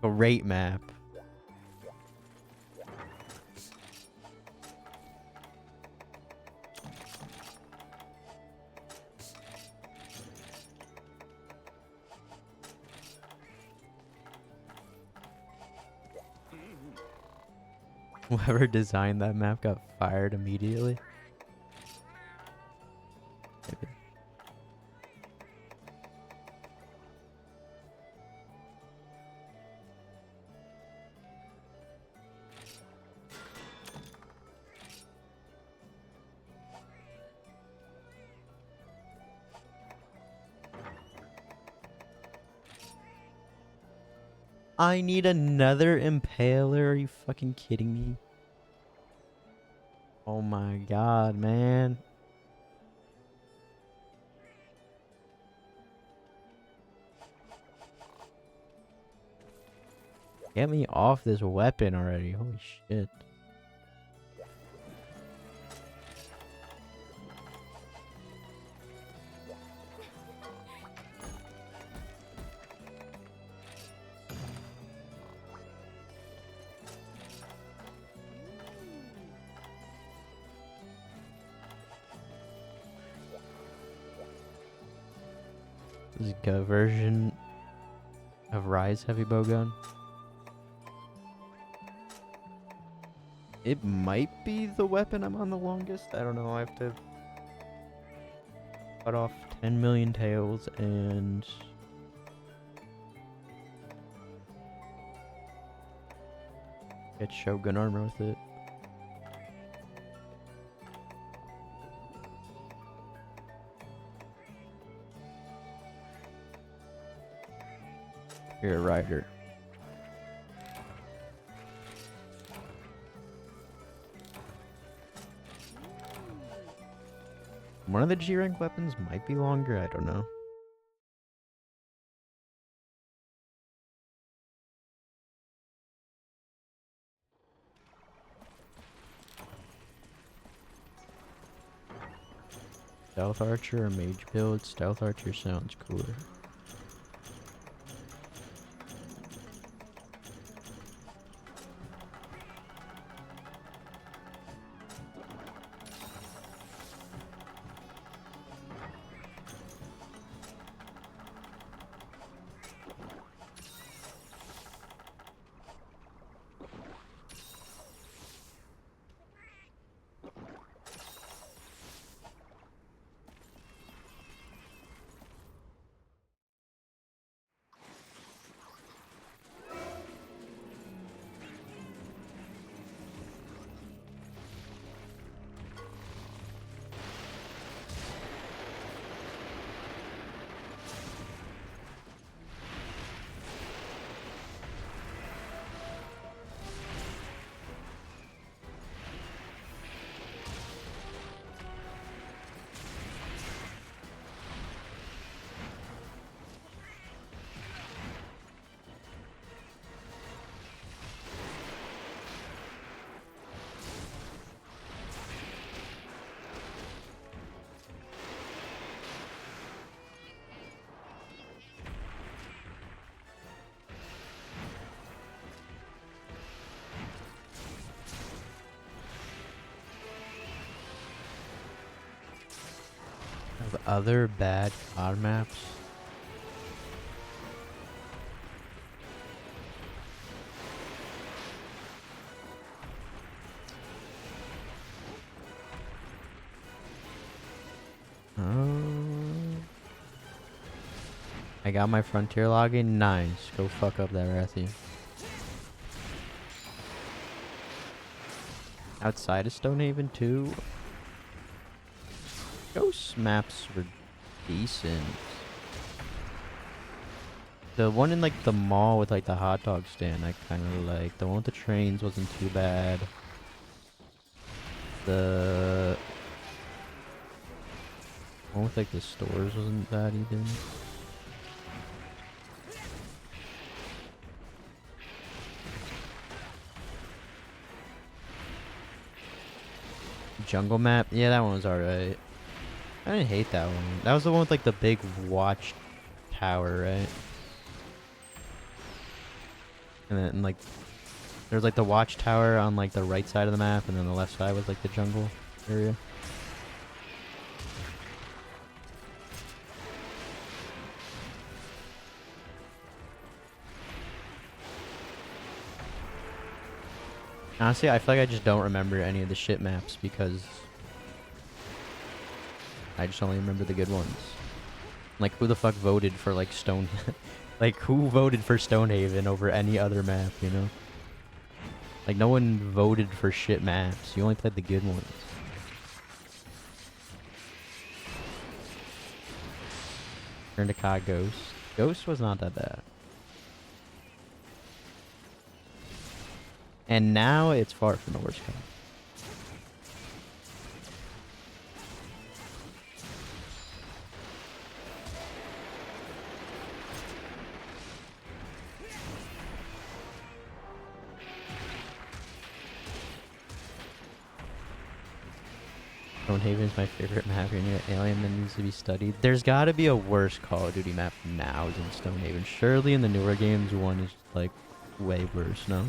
Great map. Whoever designed that map got fired immediately. Maybe. I need another impaler. Are you fucking kidding me? Oh my god, man. Get me off this weapon already. Holy shit. This is a version of Rise heavy bowgun. It might be the weapon I'm on the longest. I don't know. I have to cut off 10 million tails and get Shogun armor with it. You're a rider. One of the G rank weapons might be longer. I don't know. Stealth Archer or Mage build? Stealth Archer sounds cooler. Of other bad COD maps. I got my frontier login. Nice. Go fuck up that Rathy. Outside of Stonehaven too. Ghost maps were decent. The one in like the mall with like the hot dog stand I kind of like. The one with the trains wasn't too bad. The one with like the stores wasn't bad either. Jungle map? Yeah, that one was alright. I didn't hate that one. That was the one with like the big watch tower, right? And then like there's like the watchtower on like the right side of the map, and then the left side was like the jungle area. Honestly, I feel like I just don't remember any of the shit maps because I just only remember the good ones. Like, who the fuck voted for, like, like, who voted for Stonehaven over any other map, you know? Like, no one voted for shit maps. You only played the good ones. Turn to COD Ghost. Ghost was not that bad. And now it's far from the worst COD. Stonehaven is my favorite map. You're near Alien that needs to be studied. There's got to be a worse Call of Duty map now than Stonehaven. Surely in the newer games, one is like way worse, no?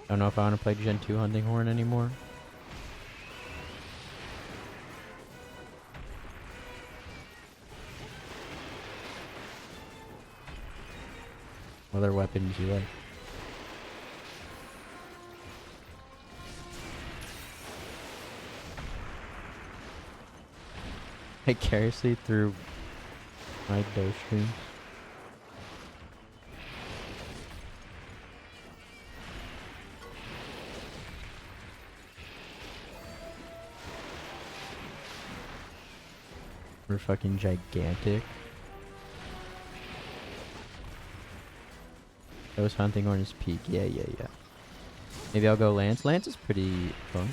I don't know if I want to play Gen 2 Hunting Horn anymore. What other weapons you like? Vicariously through my dose streams. We're fucking gigantic. Those Hunting Horn is peak. Yeah. Maybe I'll go Lance. Lance is pretty fun.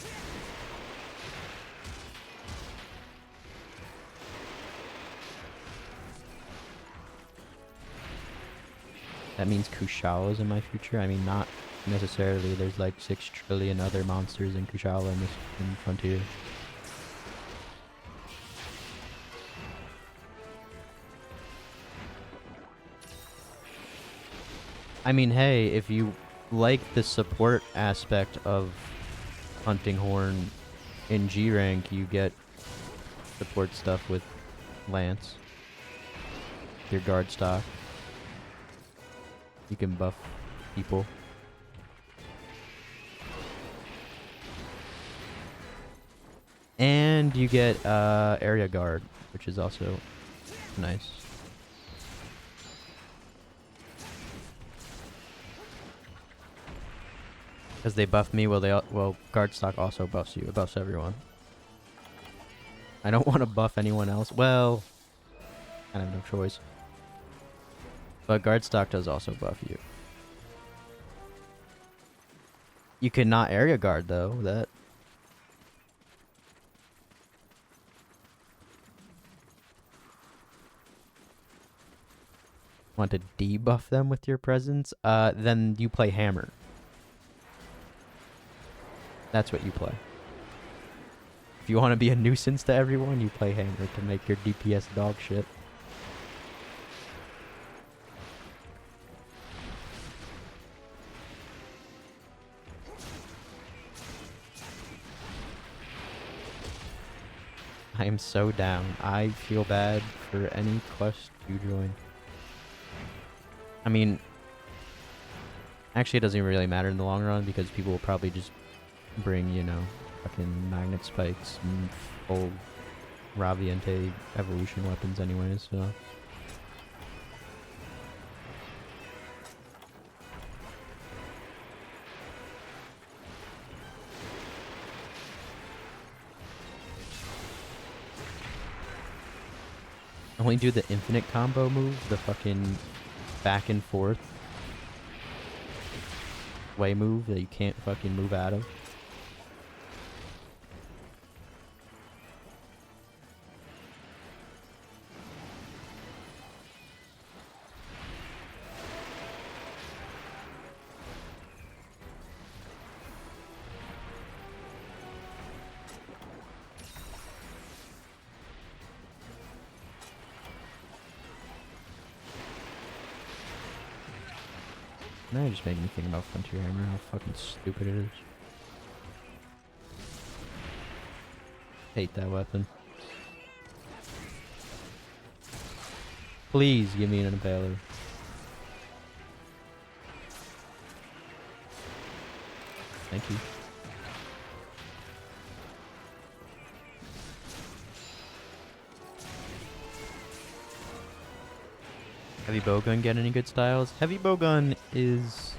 That means Kushala is in my future. I mean, not necessarily. There's like 6 trillion other monsters in Kushala in Frontier. I mean, hey, if you like the support aspect of Hunting Horn in G rank, you get support stuff with Lance. Your guard stock. You can buff people. And you get area guard, which is also nice. Because they buff me, well, guard stock also buffs you. It buffs everyone. I don't want to buff anyone else. Well, I have no choice. But guard stock does also buff you. You cannot area guard though. That. Want to debuff them with your presence? Then you play hammer. That's what you play. If you want to be a nuisance to everyone, you play hammer to make your DPS dog shit. I am so down. I feel bad for any quest you join. I mean, actually it doesn't even really matter in the long run because people will probably just bring, you know, fucking magnet spikes and full Raviente evolution weapons anyways, so. Only do the infinite combo move, the fucking back and forth. sway move that you can't fucking move out of. Now you just made me think about Frontier Hammer, how fucking stupid it is. Hate that weapon. Please give me an impaler. Thank you. Heavy bowgun get any good styles? Heavy bowgun is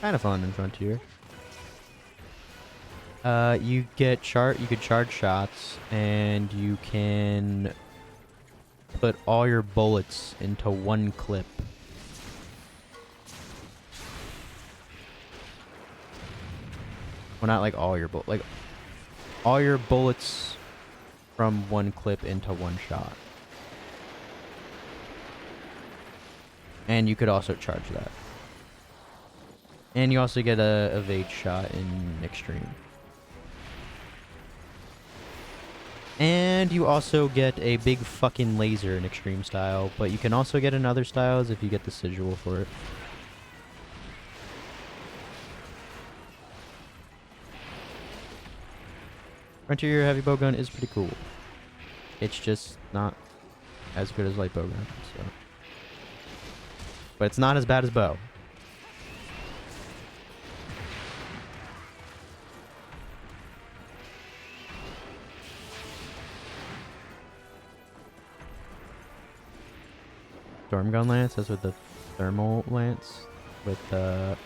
kind of fun in Frontier. You could charge shots, and you can put all your bullets into one clip. Well, not like all your like all your bullets from one clip into one shot. And you could also charge that. And you also get a evade shot in extreme. And you also get a big fucking laser in extreme style, but you can also get in other styles if you get the sigil for it. Frontier heavy bowgun is pretty cool. It's just not as good as light bowgun, so. But it's not as bad as bow. Storm gun lance, that's with the thermal lance. With the...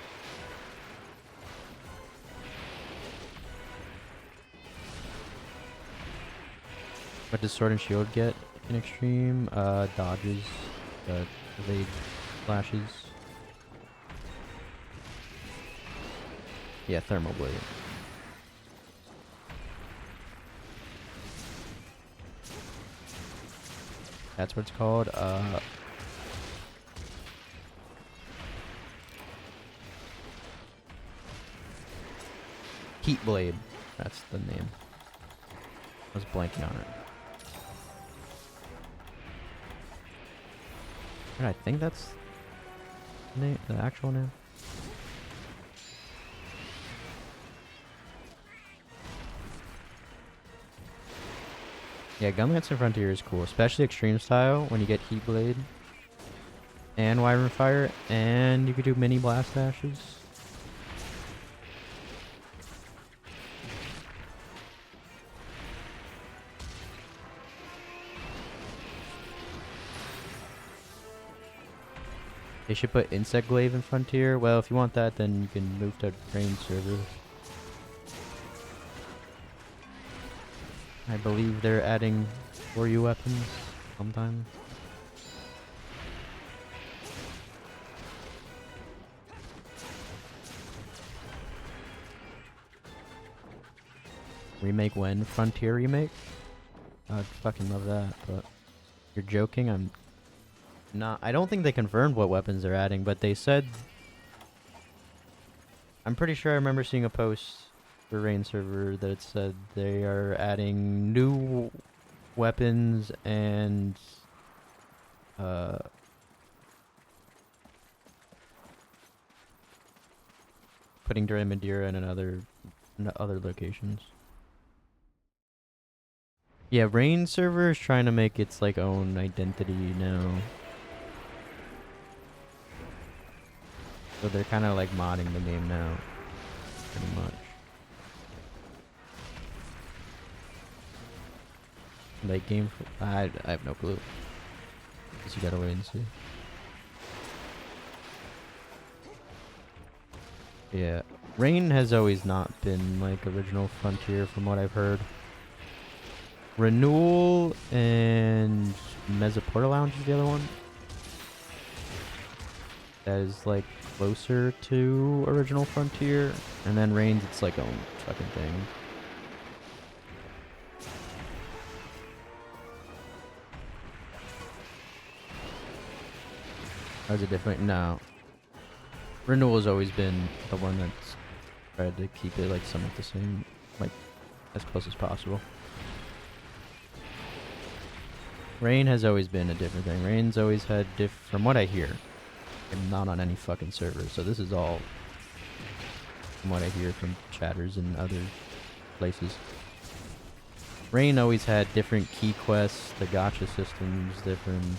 What does sword and shield get in extreme? Dodges, evade flashes. Yeah, thermal blade. That's what it's called. Heat blade. That's the name. I was blanking on it. I think that's the actual name. Yeah, Gunlance in Frontier is cool, especially extreme style when you get Heat Blade and Wyvern Fire, and you could do mini blast dashes. They should put Insect Glaive in Frontier. Well, if you want that, then you can move to Rain server. I believe they're adding 4U weapons sometime. Remake when? Frontier remake? I'd fucking love that, but you're joking? I'm not. I don't think they confirmed what weapons they're adding, but they said... I'm pretty sure I remember seeing a post for Rain server that it said they are adding new weapons and putting Dura Madeira in other locations. Yeah, Rain server is trying to make its like own identity now. So they're kind of like modding the game now, pretty much. Late game, I have no clue. Guess you gotta wait and see. Yeah, Rain has always not been like original Frontier from what I've heard. Renewal and Mesoporta Lounge is the other one. That is like closer to Original Frontier, and then Reigns, it's like own fucking thing. How's it different? No. Renewal has always been the one that's tried to keep it like somewhat the same, like as close as possible. Rain has always been a different thing. Rain's always had from what I hear. I'm not on any fucking server, so this is all from what I hear from chatters and other places. Rain always had different key quests, the gacha systems, different,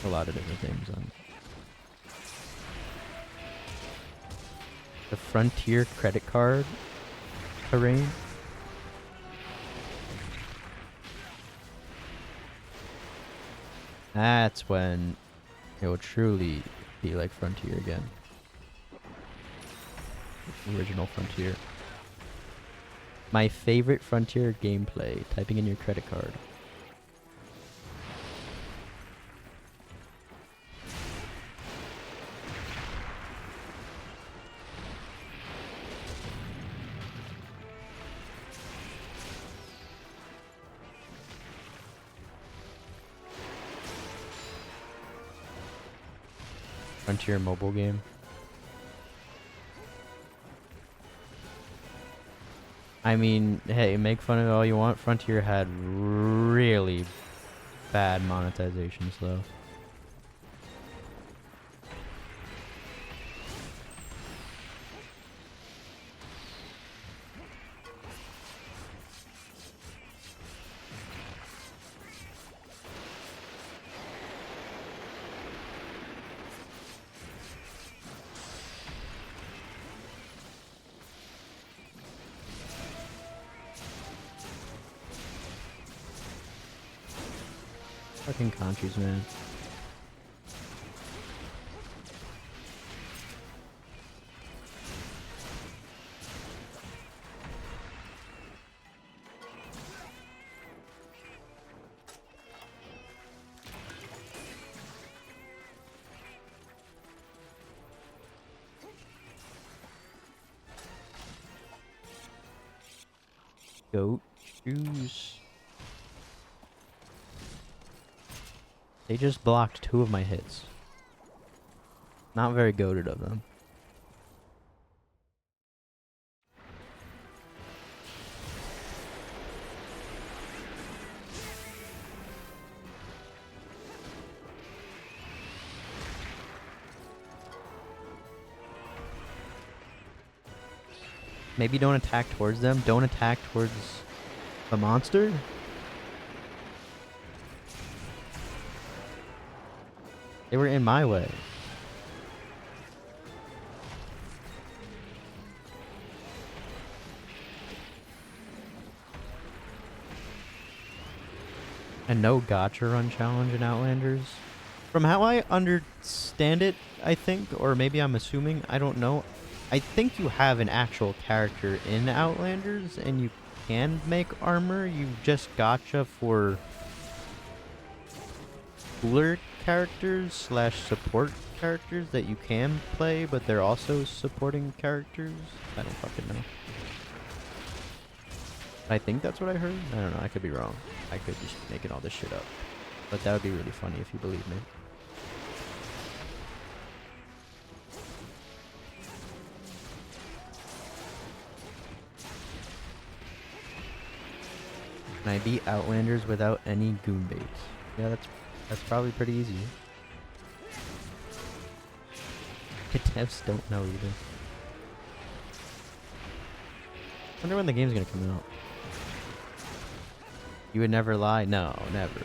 a lot of different things on it. The Frontier credit card for Rain. That's when it will truly be like Frontier again. Original Frontier. My favorite Frontier gameplay, typing in your credit card. Frontier mobile game. I mean, hey, make fun of it all you want. Frontier had really bad monetizations, though. Fucking countries, man. Goat shoes. They just blocked 2 of my hits. Not very goated of them. Maybe don't attack towards them. Don't attack towards the monster. They were in my way. And no gacha run challenge in Outlanders. From how I understand it, I think, or maybe I'm assuming, I don't know. I think you have an actual character in Outlanders and you can make armor. You just gacha for cooler characters slash support characters that you can play, but they're also supporting characters. I don't fucking know. I think that's what I heard. I don't know. I could be wrong. I could just be making all this shit up. But that would be really funny if you believe me. Can I beat Outlanders without any goon baits? Yeah, that's probably pretty easy. The devs don't know either. Wonder when the game's gonna come out. You would never lie? No, never.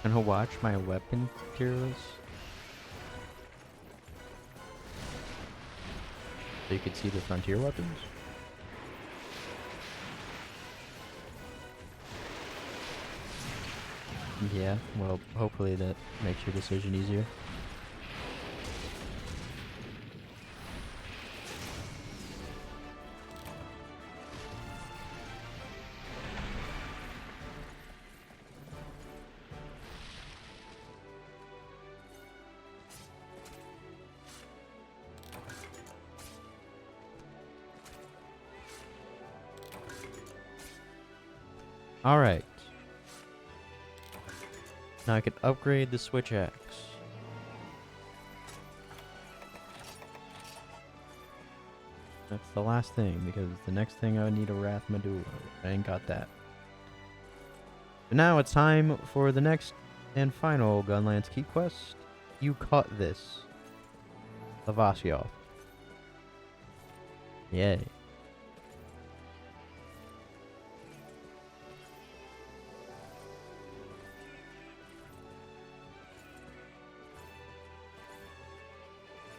Wanna watch my weapon tier list? So you can see the frontier weapons? Yeah, well, hopefully that makes your decision easier. Alright. Now I can upgrade the switch axe. That's the last thing, because the next thing I would need a Wrath Medulla. I ain't got that. But now it's time for the next and final Gunlance key quest. You caught this. Lavasioth. Yay.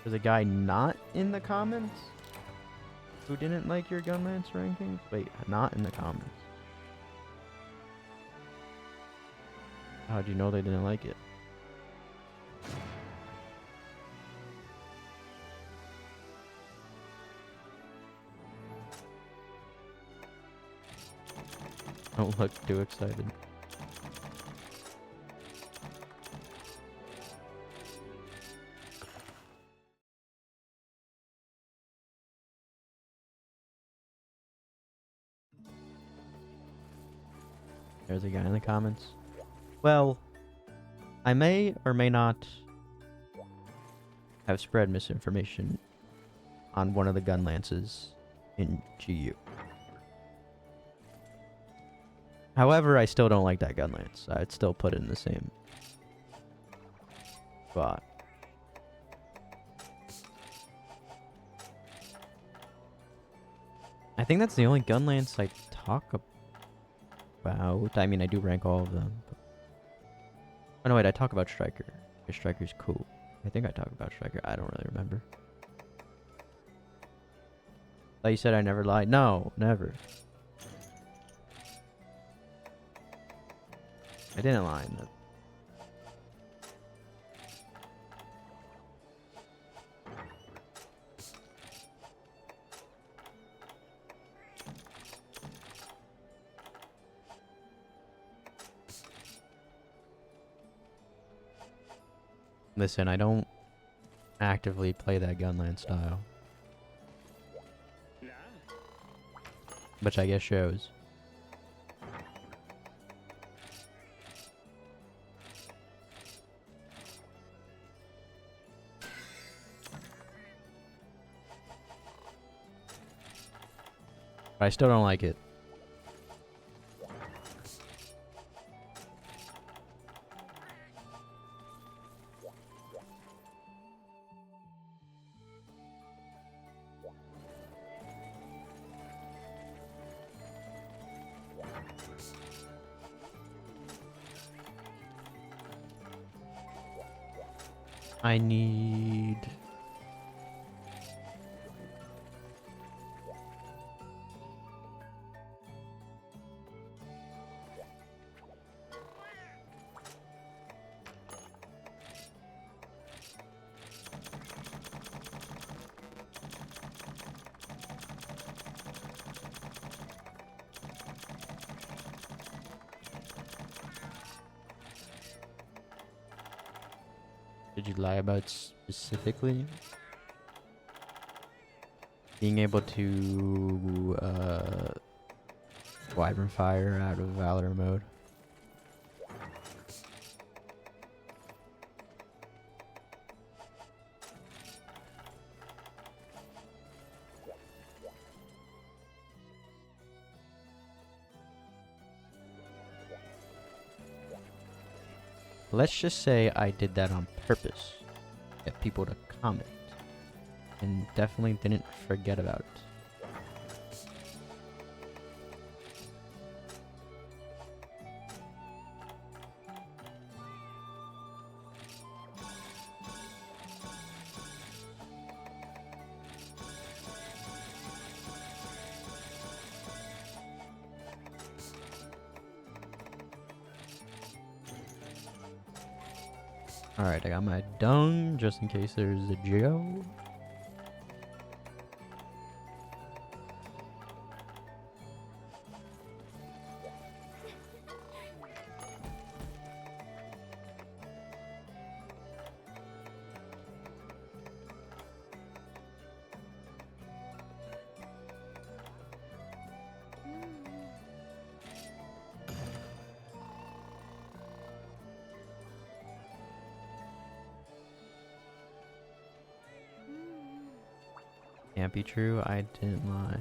There's a guy not in the comments who didn't like your Gunlance rankings? Wait, not in the comments. How'd you know they didn't like it? Don't look too excited. There's a guy in the comments. Well, I may or may not have spread misinformation on one of the Gunlances in GU. However, I still don't like that Gunlance. I'd still put it in the same spot. I think that's the only Gunlance I talk about. I mean, I do rank all of them. But... oh, no, wait, I talk about Striker. Because Striker's cool. I think I talk about Striker. I don't really remember. Like you said, I never lied. No, never. I didn't lie. No. Listen, I don't actively play that Gunlance style. Which I guess shows. But I still don't like it. I need... Did you lie about specifically? Being able to Wyvern Fire out of Valor mode. Let's just say I did that on purpose. Get people to comment. And definitely didn't forget about it. Alright, I got my dung just in case there's a Joe. Can't be true. I didn't lie.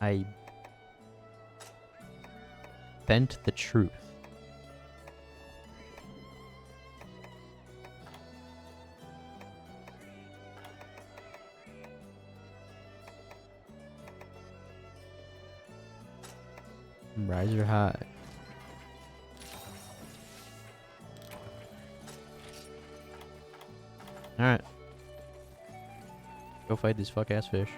I bent the truth. Rise or high. Alright. Go fight these fuck ass fish.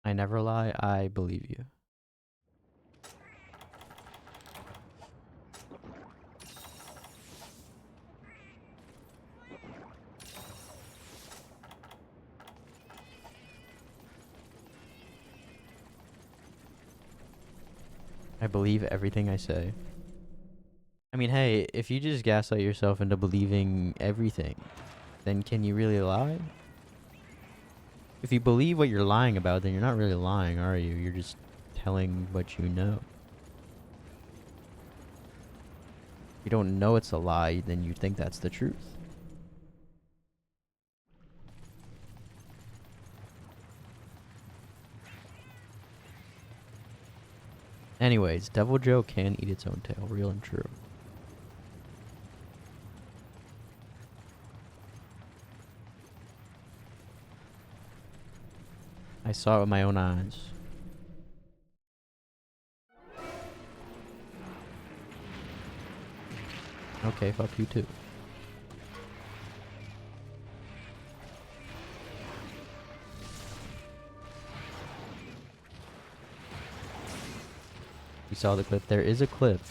I never lie, I believe you. I believe everything I say. I mean, hey, if you just gaslight yourself into believing everything, then can you really lie? If you believe what you're lying about, then you're not really lying, are you? You're just telling what you know. If you don't know it's a lie, then you think that's the truth. Anyways, Deviljho can eat its own tail, real and true. I saw it with my own eyes. Okay, fuck you too. You saw the clip. There is a clip.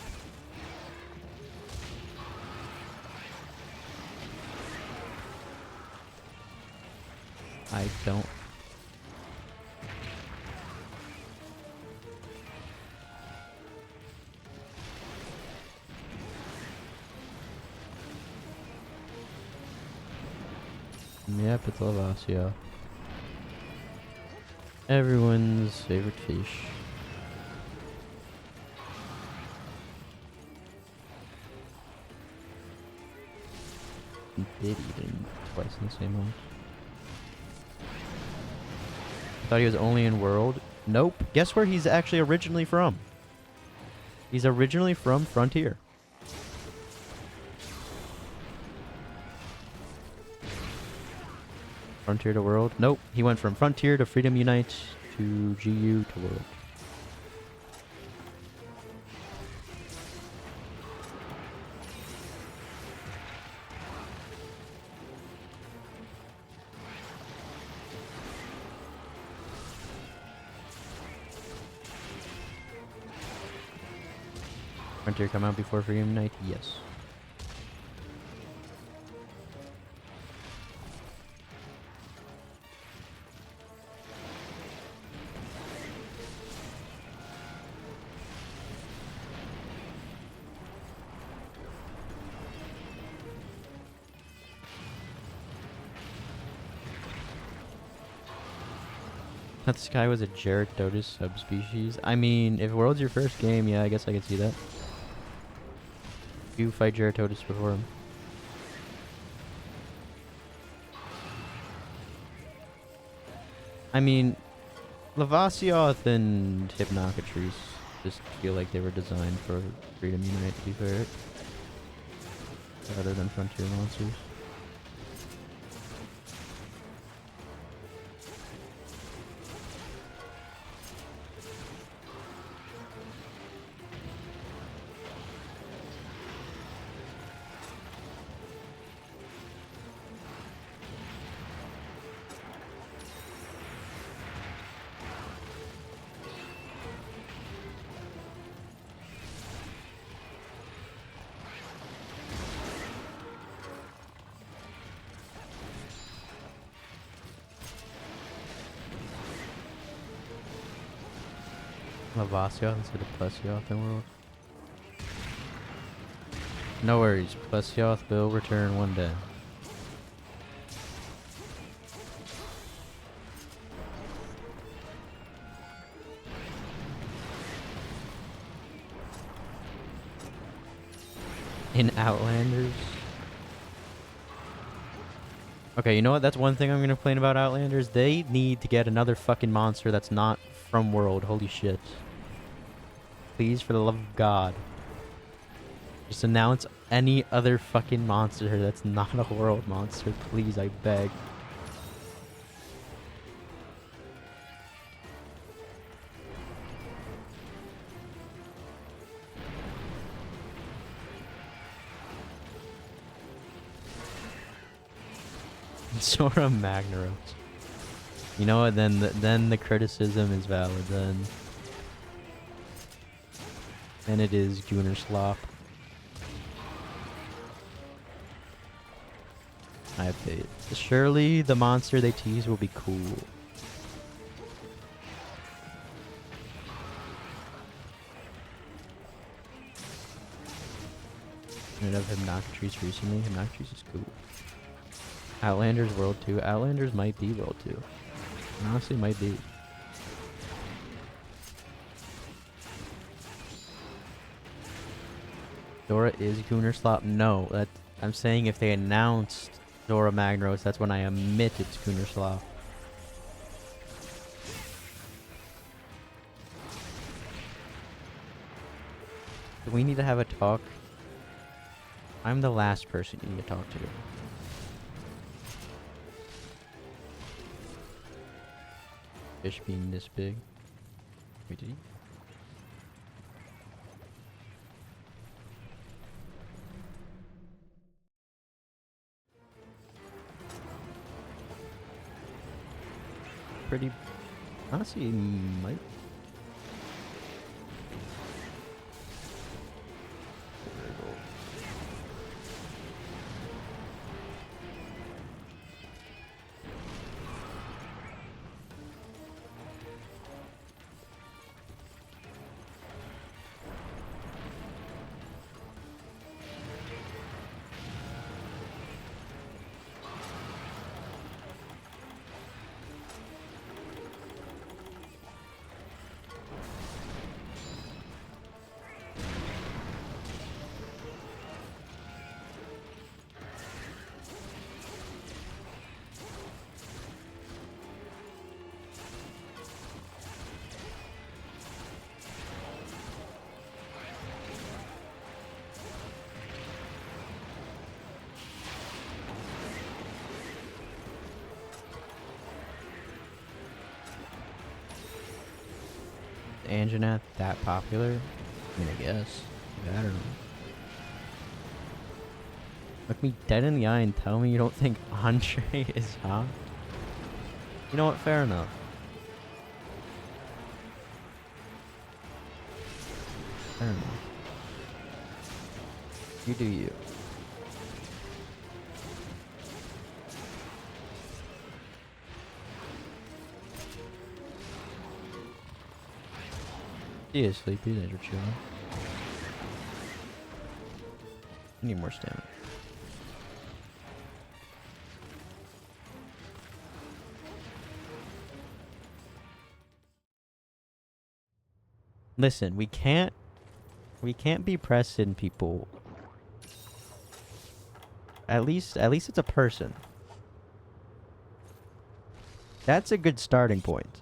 I don't. Yep, it's Lavasia. Everyone's favorite fish. Did eat him twice in the same house. I thought he was only in World. Nope. Guess where he's actually originally from? He's originally from Frontier. Frontier to World? Nope. He went from Frontier to Freedom Unite to GU to World. Frontier come out before Freedom Unite? Yes. That Sky was a Gyarados subspecies. I mean, if World's your first game, yeah, I guess I could see that. You fight Gyarados before him. I mean, Lavasioth and Hypnocatrice just feel like they were designed for Freedom Unite, to be fair. Rather than Frontier monsters. Lavassioth instead of Plesioth in World. No worries, Plesioth will return one day. In Outlanders. Okay, you know what? That's one thing I'm gonna complain about Outlanders. They need to get another fucking monster that's not from World. Holy shit. Please, for the love of God. Just announce any other fucking monster that's not a World monster. Please, I beg. Sora Magnaros. You know what? Then the criticism is valid. Then it is Gunnerslop. I have faith. Surely the monster they tease will be cool. Ended up Hypnocrates recently. Hypnocrates is cool. Outlanders World 2. Outlanders might be World 2. Honestly, might be. Dora is Gunnerslop. No, I'm saying if they announced Dora Magnaros, that's when I admit it's Gunnerslop. We need to have a talk. I'm the last person you need to talk to. Fish being this big. Wait, did he? Pretty. Honestly, he might. Anjanath that popular? I mean, I guess. I don't know. Look me dead in the eye and tell me you don't think Andre is hot? You know what? Fair enough. Fair enough. You do you. He is sleepy, these are chilling. I need more stamina. Listen, we can't be pressing people. At least it's a person. That's a good starting point.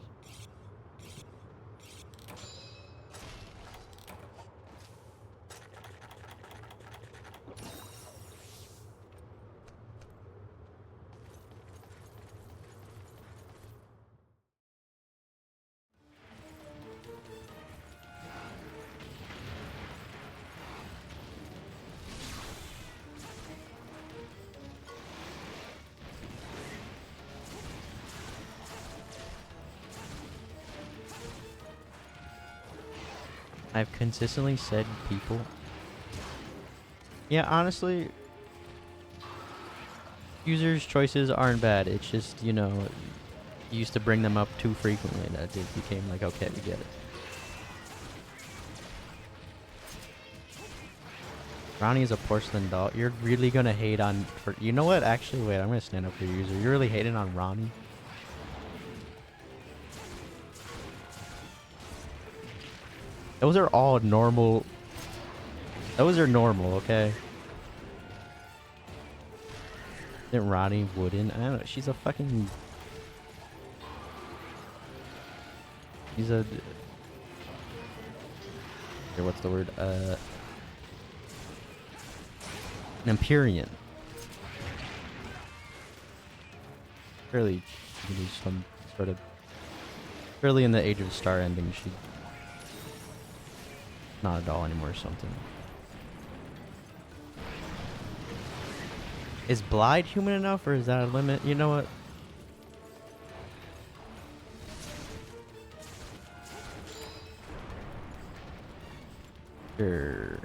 I've consistently said people. Yeah, honestly, users' choices aren't bad. It's just, you know, you used to bring them up too frequently that it became like, okay, we get it. Ronnie is a porcelain doll. You're really gonna hate on... You know what? Actually, wait. I'm gonna stand up for your user. You're really hating on Ronnie? Those are all normal. Those are normal, okay? Isn't Ronnie wooden? I don't know. She's a fucking... She's a... Here, what's the word? An Empyrean. Fairly, some sort of... Fairly in the Age of Star ending, she... Not a doll anymore or something. Is Blide human enough, or is that a limit? You know what? Sure.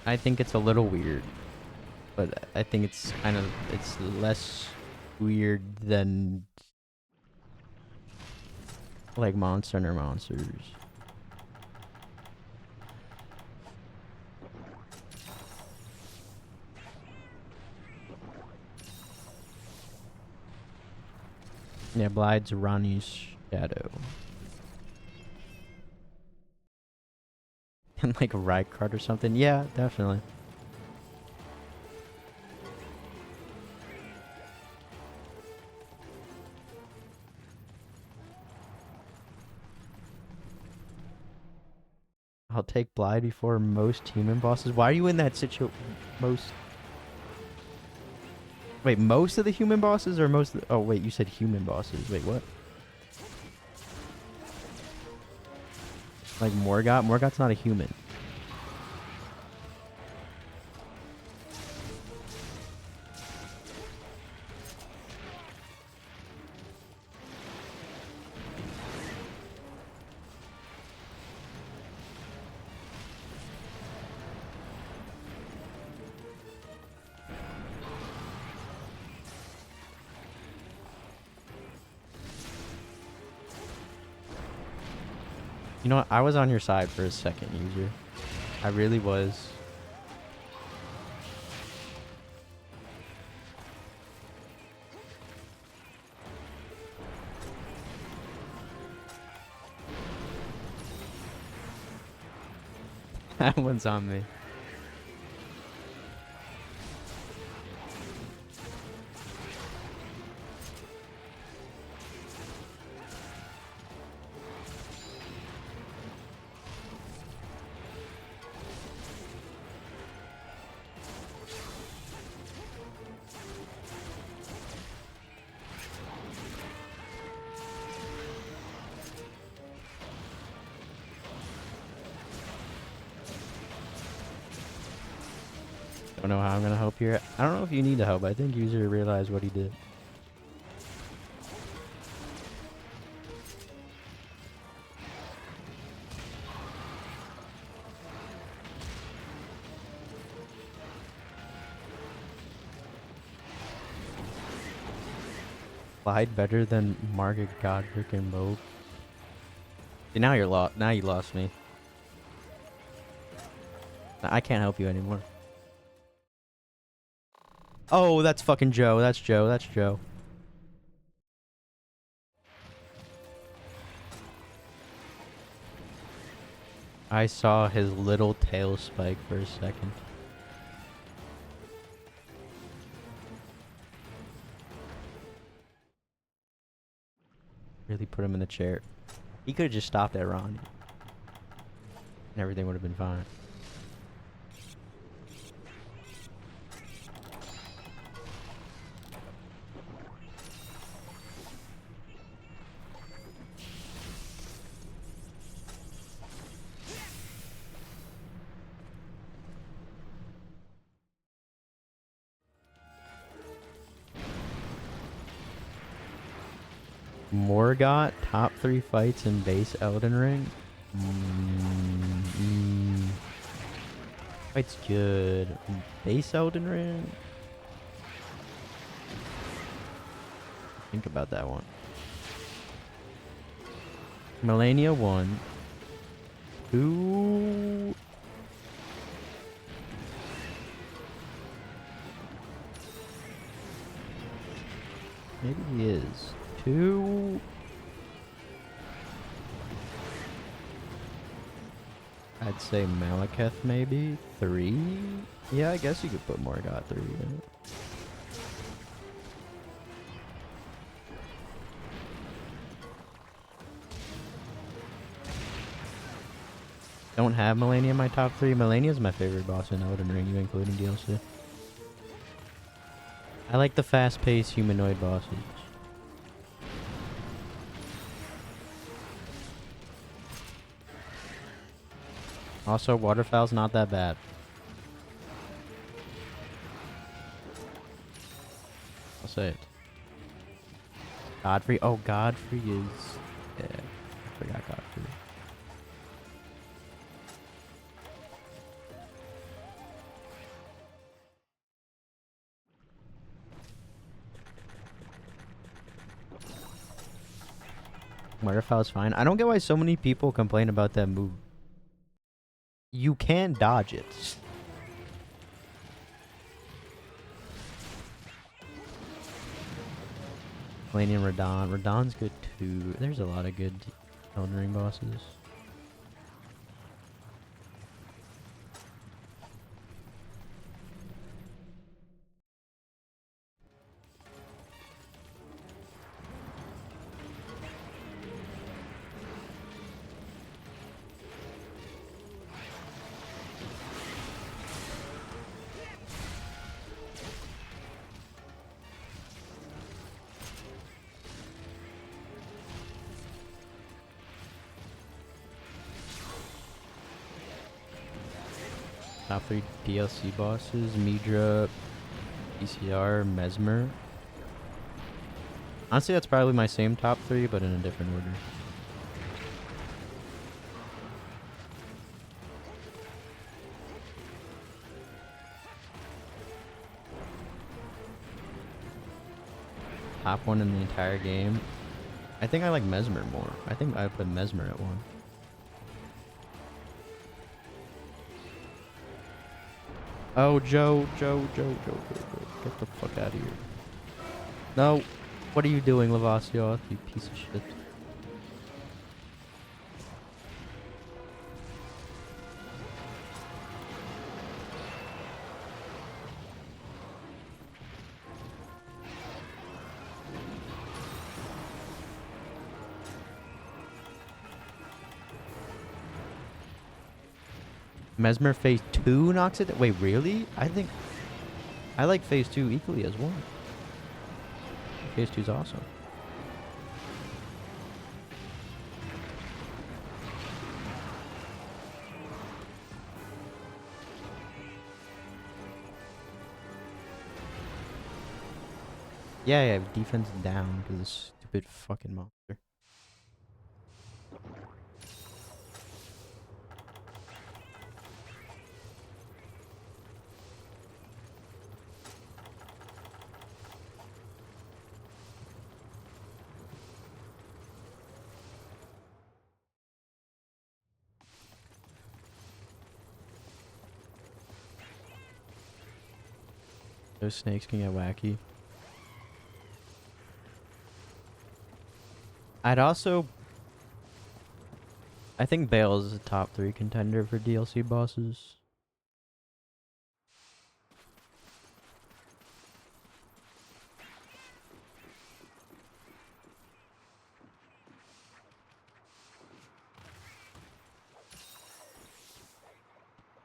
I think it's a little weird, but I think it's kind of, it's less weird than like Monster Hunter Monsters. Yeah, Blide's Ronnie's shadow. And like a ride card or something. Yeah, definitely. I'll take Blide before most human bosses. Why are you in that most... Wait, most of the human bosses or most of the... Oh, wait, you said human bosses. Wait, what? Like Morgott? Morgott's not a human. You know what? I was on your side for a second, user. I really was. That one's on me. Don't know how I'm gonna help here. I don't know if you need to help. I think user realized what he did. Slide better than Margaret Godric and Moog. See, now you're lost. Now you lost me. I can't help you anymore. Oh, that's fucking Joe. That's Joe. That's Joe. I saw his little tail spike for a second. Really put him in the chair. He could have just stopped at Ronnie. And everything would have been fine. Morgott, top 3 fights in base Elden Ring. Fight's good. Base Elden Ring. think about that one. Melania 1. 2. Maybe he is. 2. I'd say Malekith maybe. 3. Yeah, I guess you could put Morgoth 3 in it. Don't have Melania in my top 3. Melania is my favorite boss in Elden Ring, even including DLC. I like the fast-paced humanoid bosses. Also, Waterfowl's not that bad. I'll say it. Godfrey. Oh, Godfrey is... Yeah, I forgot Godfrey. Waterfowl's fine. I don't get why so many people complain about that move. You can dodge it. Melania and Radahn. Radahn's good too. There's a lot of good Elden Ring bosses. Top 3 DLC bosses: Midra, PCR, Mesmer. Honestly, that's probably my same top 3, but in a different order. Top 1 in the entire game. I think I like Mesmer more. I think I put Mesmer at 1. Oh, Joe. Get the fuck out of here. No. What are you doing, Lavasioth, you piece of shit? Mesmer phase 2 knocks it? Wait, really? I think I like phase 2 equally as 1. Phase 2's awesome. Yeah, defense down because this stupid fucking monster. Those snakes can get wacky. I think Bale is a top 3 contender for DLC bosses.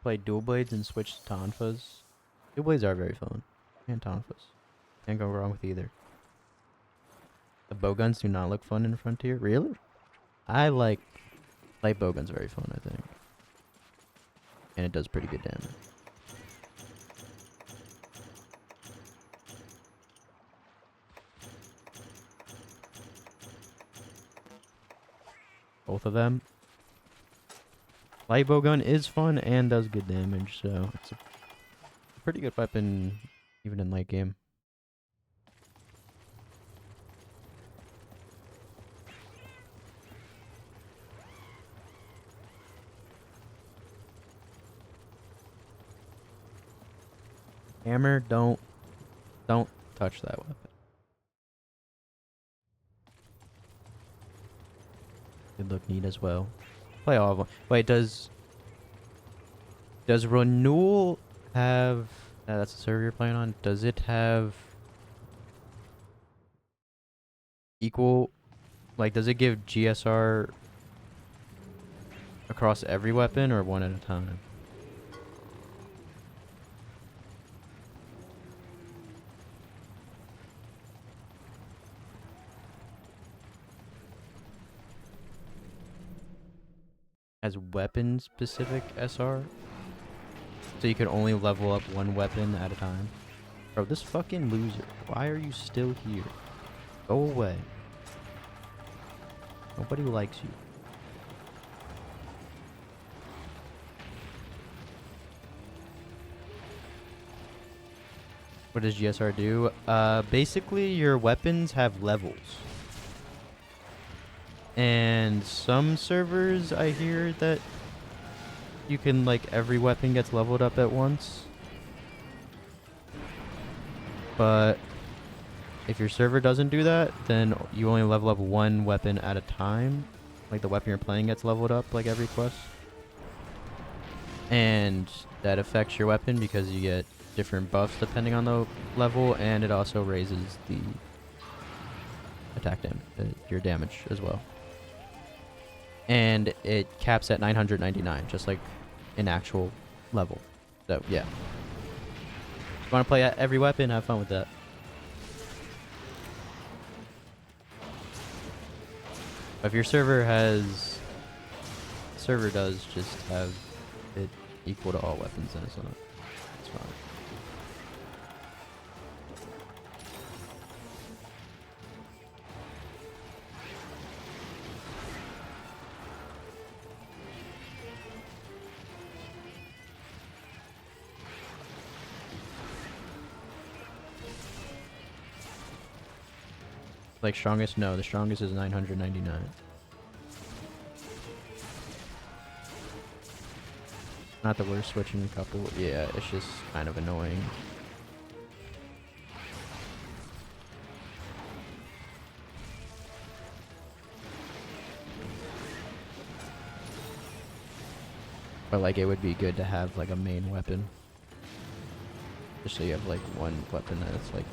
Play dual blades and switch to Tonfas. Dual blades are very fun. And Tonfas. Can't go wrong with either. The bowguns do not look fun in Frontier. Really? I like light bowguns very fun, I think. And it does pretty good damage. Both of them. Light bowgun is fun and does good damage, so it's a pretty good weapon even in late game. Hammer, don't touch that weapon. They look neat as well. Play all of them. Wait, does Renewal have... that's the server you're playing on. Does it have equal... like, does it give GSR across every weapon or one at a time? Has weapon-specific SR? So you can only level up one weapon at a time? Bro, this fucking loser. Why are you still here? Go away. Nobody likes you. What does GSR do? Basically your weapons have levels. And some servers, I hear that you can, like, every weapon gets leveled up at once. But if your server doesn't do that, then you only level up one weapon at a time. Like, the weapon you're playing gets leveled up, like, every quest. And that affects your weapon because you get different buffs depending on the level, and it also raises the attack your damage as well. And it caps at 999, just like an actual level. So, yeah. If you want to play every weapon, have fun with that. If your server does just have it equal to all weapons, then it's fine. Like strongest? No, the strongest is 999. Not that we're switching a couple. Yeah, it's just kind of annoying. But like it would be good to have like a main weapon. Just so you have like one weapon that's like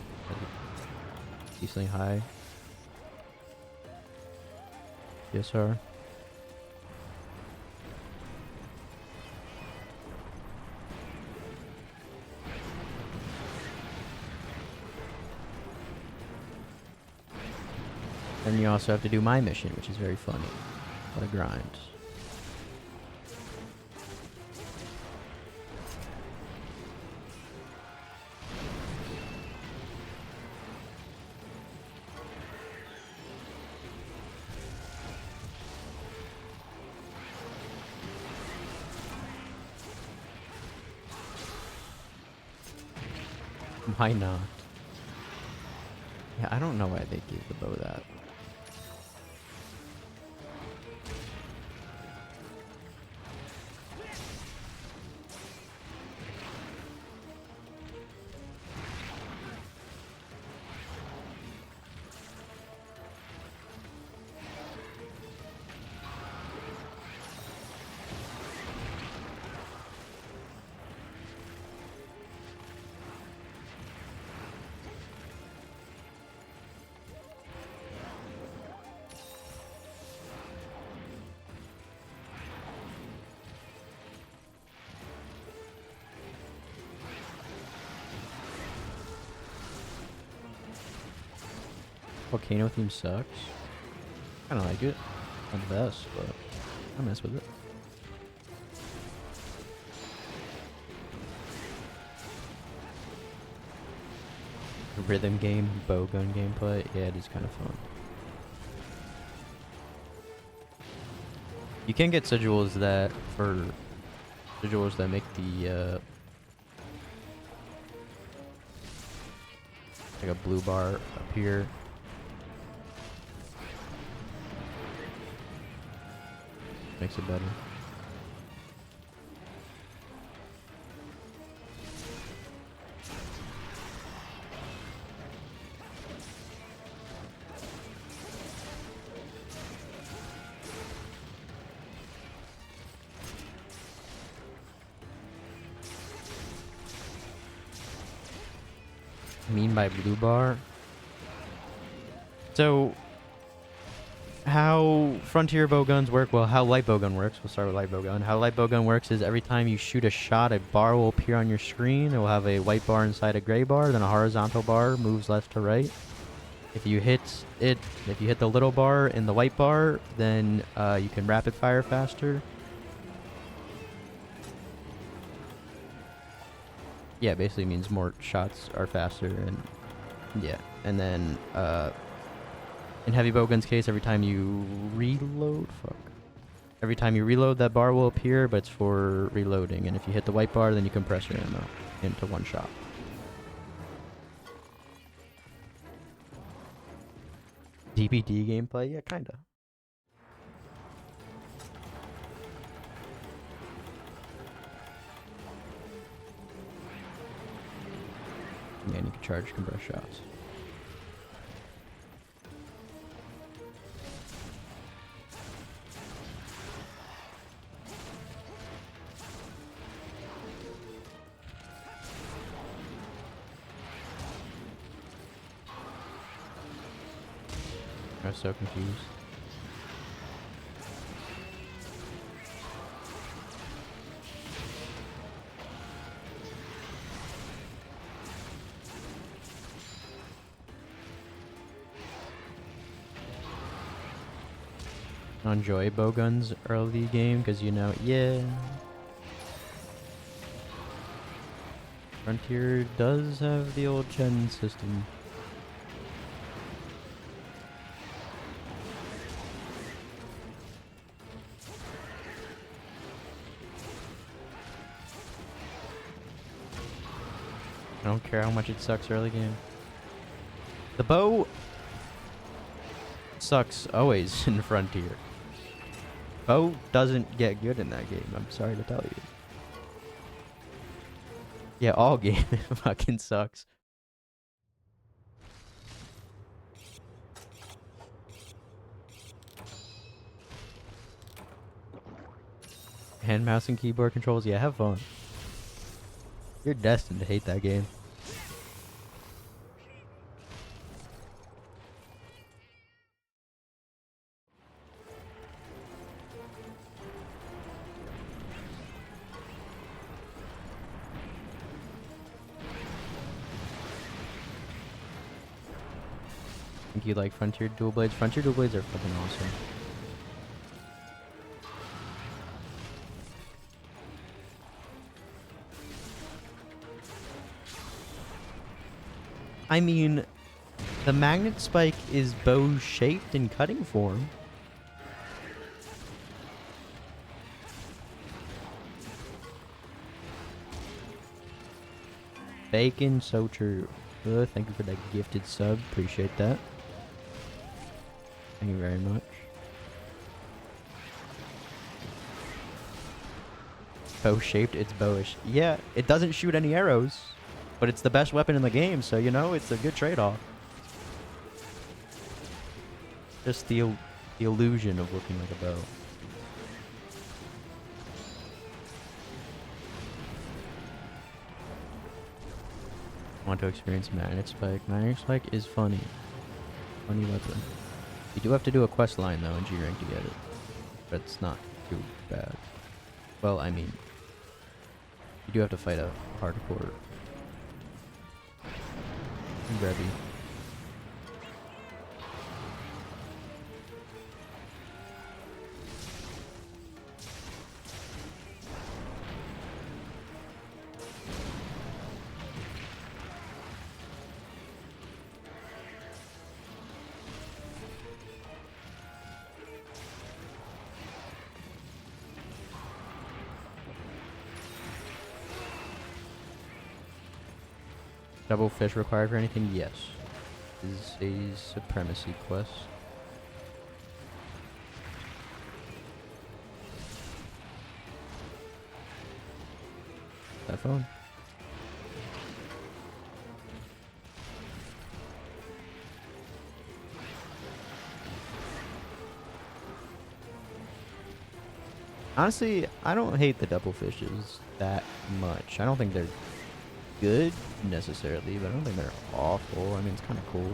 decently high. PSR. And you also have to do my mission, which is very funny. What a grind. Why not? Yeah, I don't know why they gave the bow that. Volcano theme sucks. I don't like it. Not the best, but I mess with it. Rhythm game, bowgun gameplay. Yeah, it is kind of fun. You can get sigils that make the like a blue bar appear. Makes it better. mean by blue bar? So, how frontier bowguns work, well, how light bowgun works, we'll start with light bowgun. How light bowgun works is every time you shoot a shot, a bar will appear on your screen. It will have a white bar inside a gray bar, then a horizontal bar moves left to right. If you hit the little bar in the white bar, then you can rapid fire faster. Yeah, basically means more shots are faster, and yeah. And then in heavy bowgun's case, every time you reload, every time you reload, that bar will appear, but it's for reloading. And if you hit the white bar, then you compress your ammo into one shot. DBD gameplay? Yeah, kinda. Yeah, and you can charge compressed shots. I was so confused. Enjoy bowguns early game because you know, yeah. Frontier does have the old gen system. I don't care how much it sucks early game. The bow sucks always in Frontier. Bow doesn't get good in that game, I'm sorry to tell you. Yeah, all game fucking sucks. Hand, mouse, and keyboard controls, yeah, have fun. You're destined to hate that game. Think you like Frontier dual blades? Frontier dual blades are fucking awesome. I mean, the magnet spike is bow shaped in cutting form. Bacon, so true. Thank you for that gifted sub. Appreciate that. Thank you very much. Bow shaped, it's bowish. Yeah, it doesn't shoot any arrows, but it's the best weapon in the game, so you know it's a good trade-off. Just the illusion of looking like a bow. Want to experience Magnet Spike? Magnet Spike is funny. Funny weapon. You do have to do a quest line though in G rank to get it, but it's not too bad. Well, I mean, you do have to fight a hardcore Grevy. Double fish required for anything? Yes. This is a supremacy quest. That phone. Honestly, I don't hate the double fishes that much. I don't think they're good necessarily, but I don't think they're awful. I mean, it's kind of cool.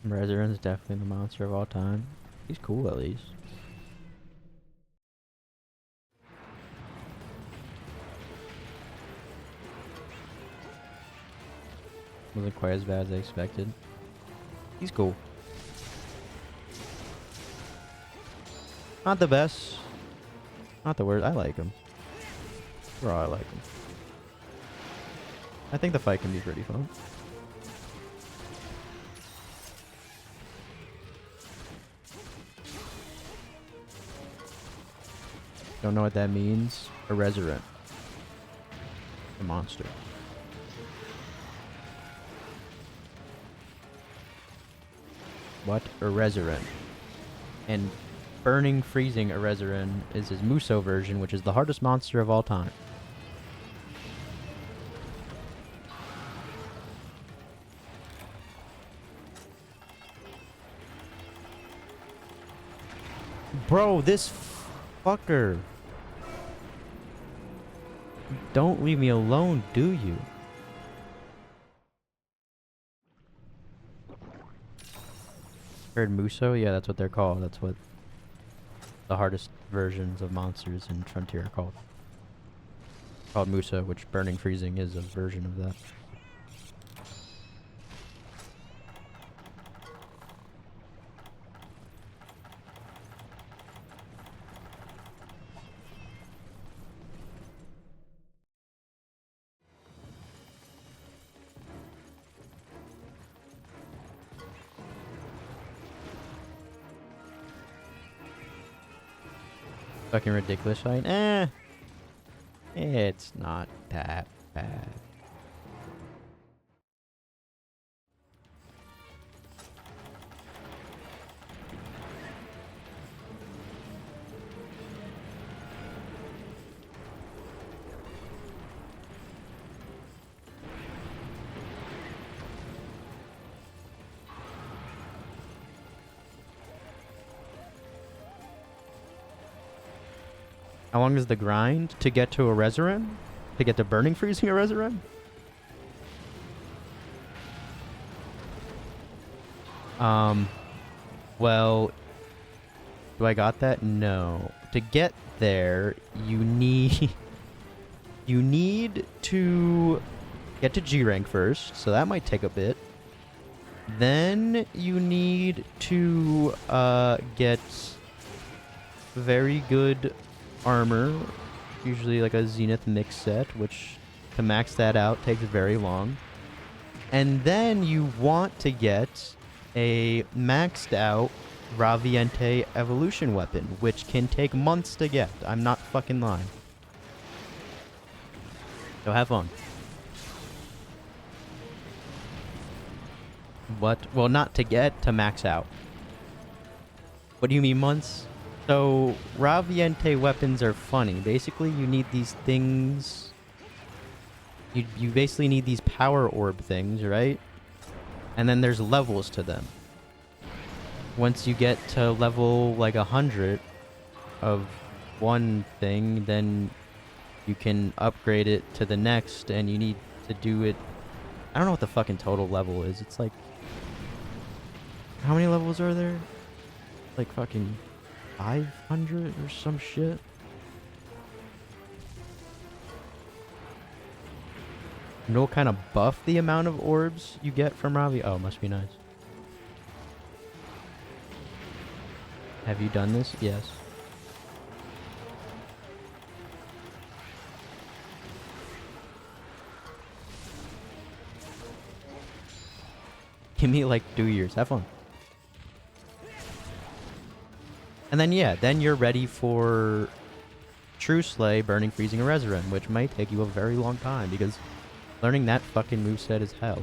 Resurrect's definitely the monster of all time. He's cool at least. Wasn't quite as bad as I expected. He's cool. Not the best. Not the worst. I like him. Overall, I like him. I think the fight can be pretty fun. Don't know what that means. A resurrect. A monster. What? A resurrect. And burning, freezing a resurrect is his Muso version, which is the hardest monster of all time. Bro, this fucker. Don't leave me alone, do you? Heard Muso? Yeah, that's what they're called. That's what the hardest versions of monsters in Frontier are called. Called Muso, which Burning Freezing is a version of that. Fucking ridiculous fight. It's not that bad. How long is the grind to get to a Resurrect? To get to Burning Freezing a Resurrect? Well, do I got that? No. To get there, you need you need to get to G rank first, so that might take a bit. Then you need to get very good armor, usually like a Zenith mix set, which to max that out takes very long. And then you want to get a maxed out Raviente evolution weapon, which can take months to get. I'm not fucking lying. So have fun. What? Well, not to get, to max out. What do you mean months? So, Raviente weapons are funny. Basically, you need these things... You basically need these power orb things, right? And then there's levels to them. Once you get to level, like, 100 of one thing, then you can upgrade it to the next, and you need to do it... I don't know what the fucking total level is. It's like... How many levels are there? Like, fucking... 500 or some shit. You know what kind of buff the amount of orbs you get from Ravi? Oh, must be nice. Have you done this? Yes. Give me like 2 years. Have fun. And then yeah, then you're ready for True Slay, Burning, Freezing, or Resurrect, which might take you a very long time because learning that fucking moveset is hell.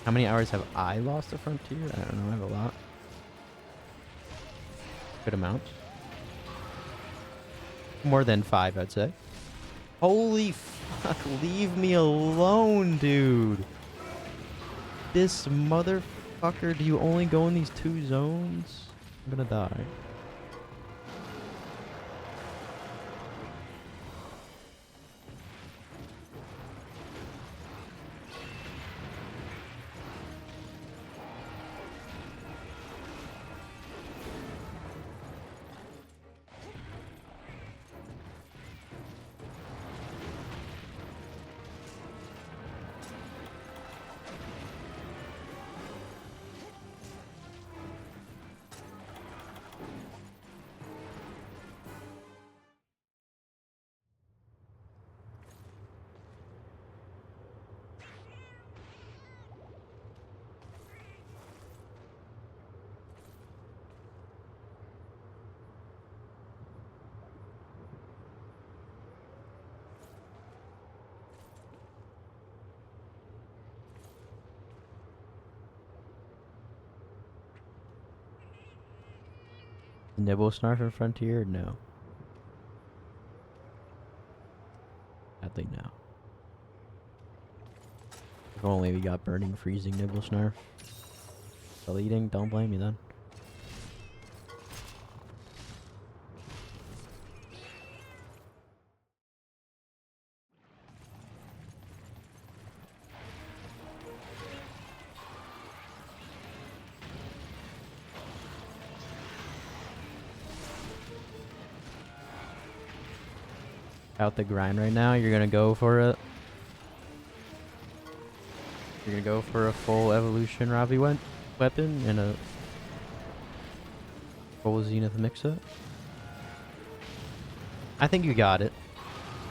How many hours have I lost to Frontier? I don't know, I have a lot. Good amount. More than 5, I'd say. Holy fuck, leave me alone, dude. This motherfucker, do you only go in these 2 zones? I'm gonna die. Nibble Snarf in Frontier? No. Sadly, no. If only we got Burning, Freezing, Nibble Snarf. Deleting? Don't blame me then. Out the grind right now, you're gonna go for it. You're gonna go for a full evolution Ravi weapon and a full Zenith mix-up. I think you got it.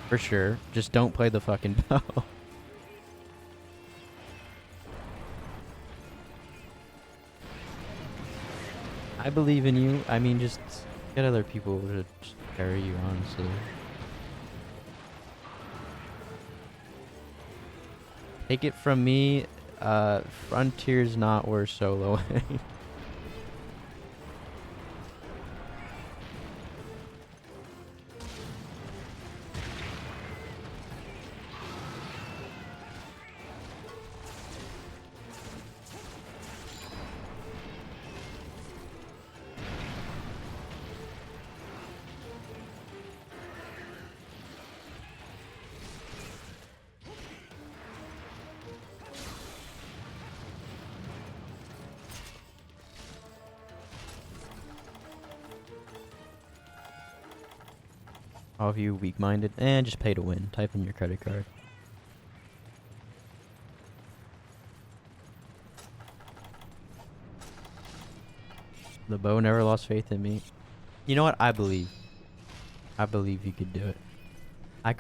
For sure. Just don't play the fucking bow. I believe in you. I mean, just get other people to just carry you, honestly. Take it from me, Frontier's not worth soloing. All of you weak-minded, and just pay to win. Type in your credit card. The bow never lost faith in me. You know what? I believe. I believe you could do it. I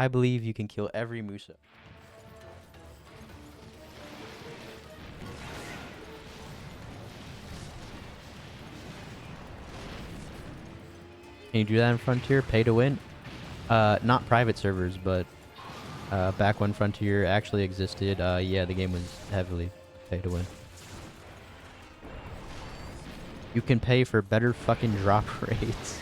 believe you can kill every Musa. Can you do that in Frontier? Pay to win? Not private servers, but back when Frontier actually existed, yeah, the game was heavily pay to win. You can pay for better fucking drop rates.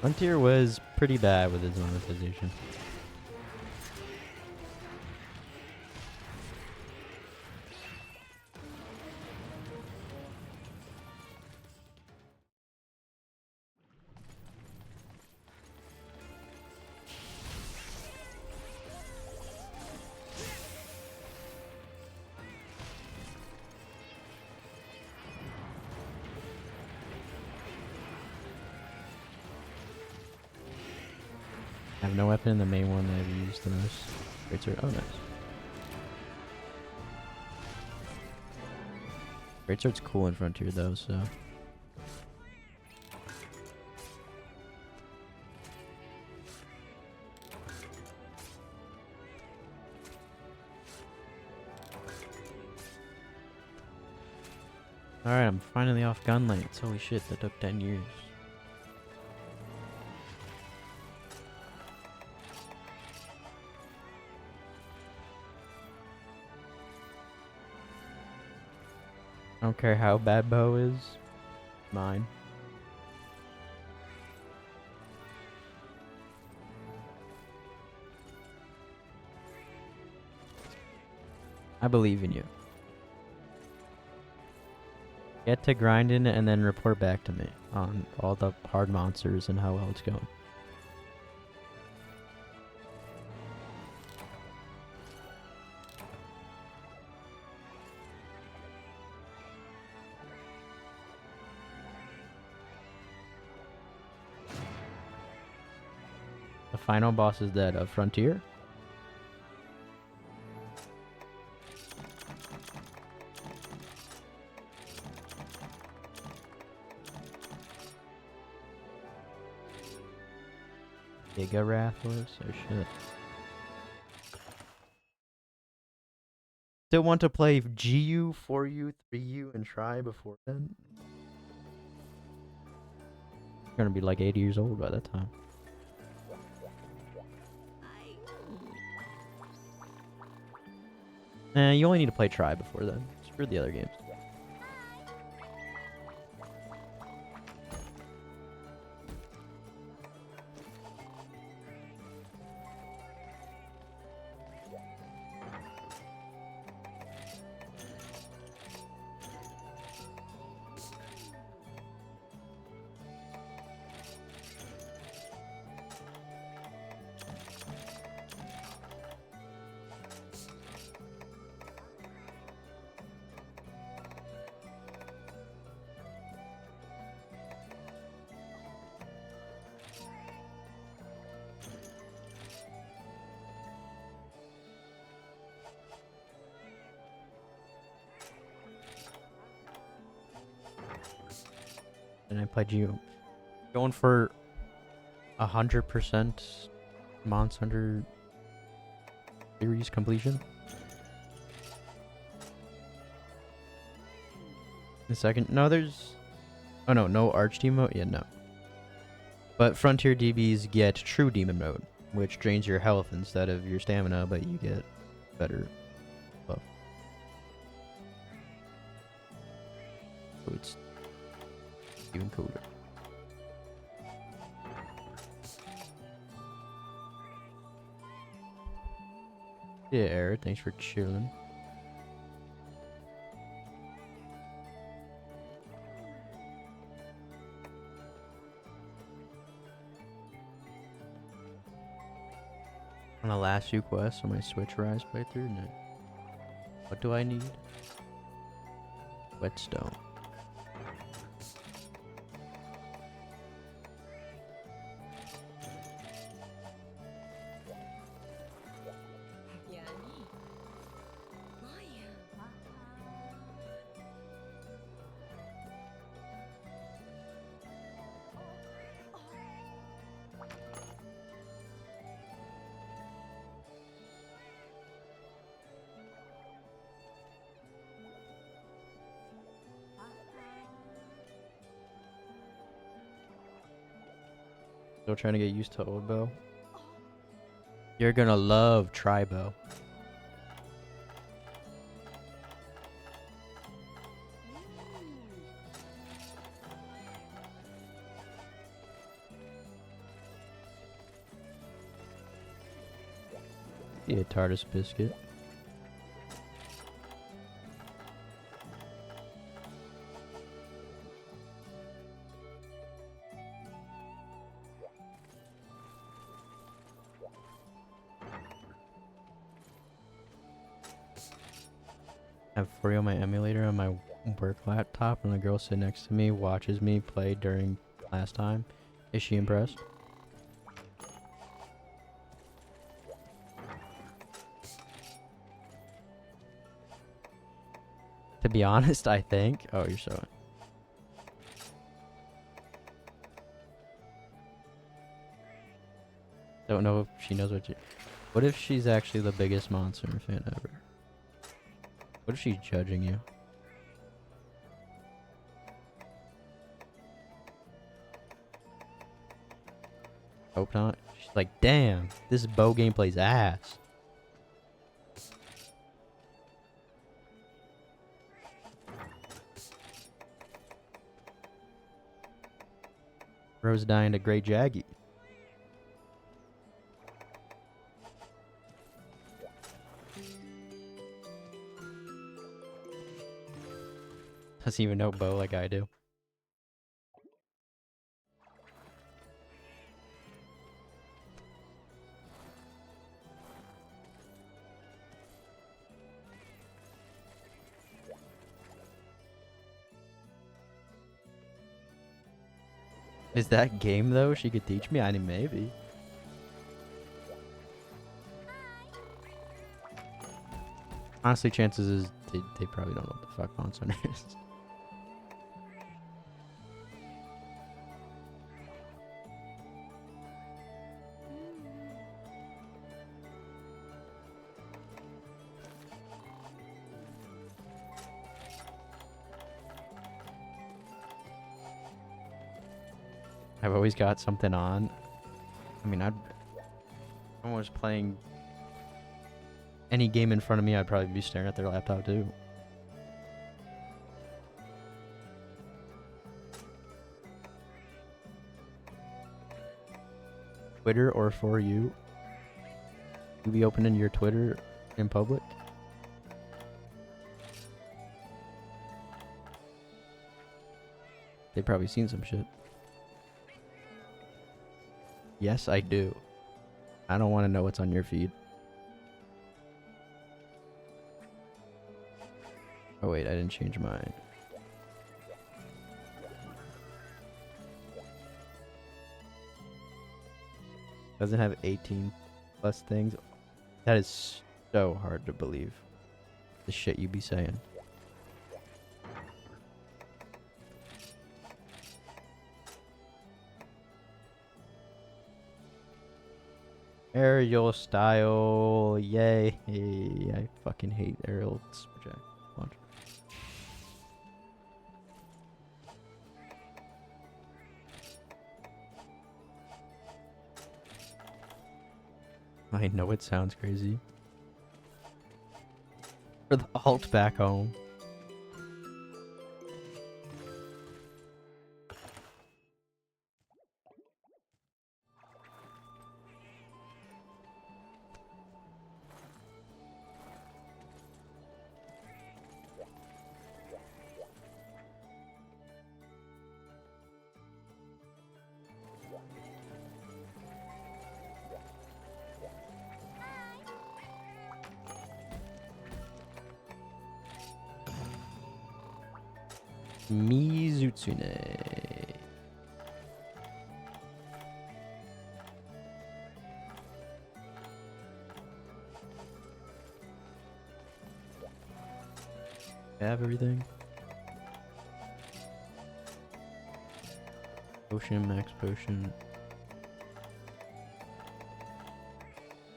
Frontier was pretty bad with its monetization. I have no weapon in the main one that I've used the most. Greatsword. Oh, nice. Greatsword's cool in Frontier though, so. Alright, I'm finally off gun lanes. Holy shit, that took 10 years. I don't care how bad bow is. Mine. I believe in you. Get to grinding and then report back to me on all the hard monsters and how well it's going. The final boss is dead of Frontier. Giga Wrath was? Oh shit. Still want to play GU, 4U, 3U, and try before then? You're gonna be like 80 years old by that time. You only need to play try before then. Screw the other games. And I played you. Going for 100% Monster Hunter series completion. The second, no, there's, oh no, no Archdemon mode. Yeah, no. But Frontier DBs get True Demon mode, which drains your health instead of your stamina, but you get better buff. So it's even cooler. Yeah, Eric, thanks for chilling. On the last few quests on my Switch Rise playthrough, no. What do I need? Whetstone. Still trying to get used to old bow. You're gonna love Tribo. Yeah, TARDIS biscuit. I have Free on my emulator on my work laptop, and the girl sitting next to me watches me play during class time. Is she impressed? To be honest, I think. Oh, you're so. Don't know if she knows what you. What if she's actually the biggest Monster fan ever? What if she's judging you? Hope not. She's like, damn, this bow gameplay's ass. Rose dying to Grey Jaggy. Doesn't even know bow like I do. Is that game though? She could teach me? I mean, maybe. Honestly, chances is they probably don't know what the fuck Monster is. I've always got something on. I mean, I'm almost playing any game in front of me. I'd probably be staring at their laptop too. Twitter or for you? You be opening your Twitter in public? They've probably seen some shit. Yes, I do. I don't want to know what's on your feed. Oh wait, I didn't change mine. Doesn't have 18 plus things. That is so hard to believe. The shit you be saying. Aerial style, yay. I fucking hate aerial project launcher. I know it sounds crazy. For the alt back home. Mizutsune. I have everything. Potion, max potion.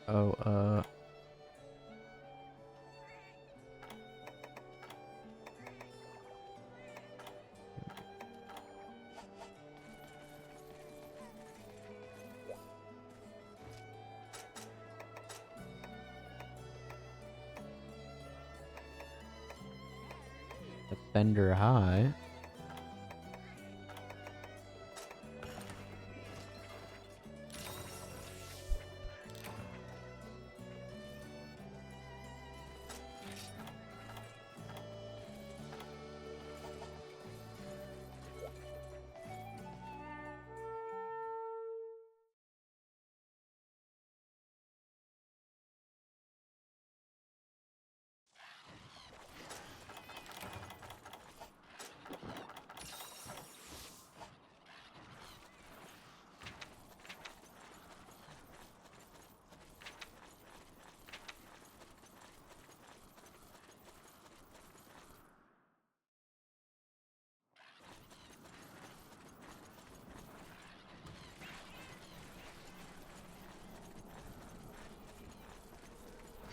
Oh, Defender high.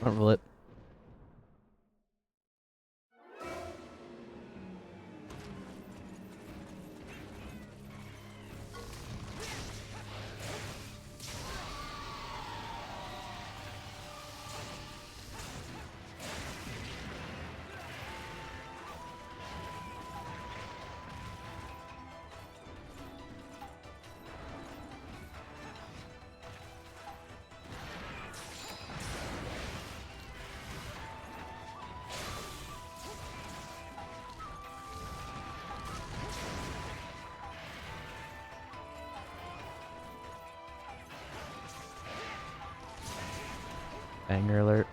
Front flip. Banger alert.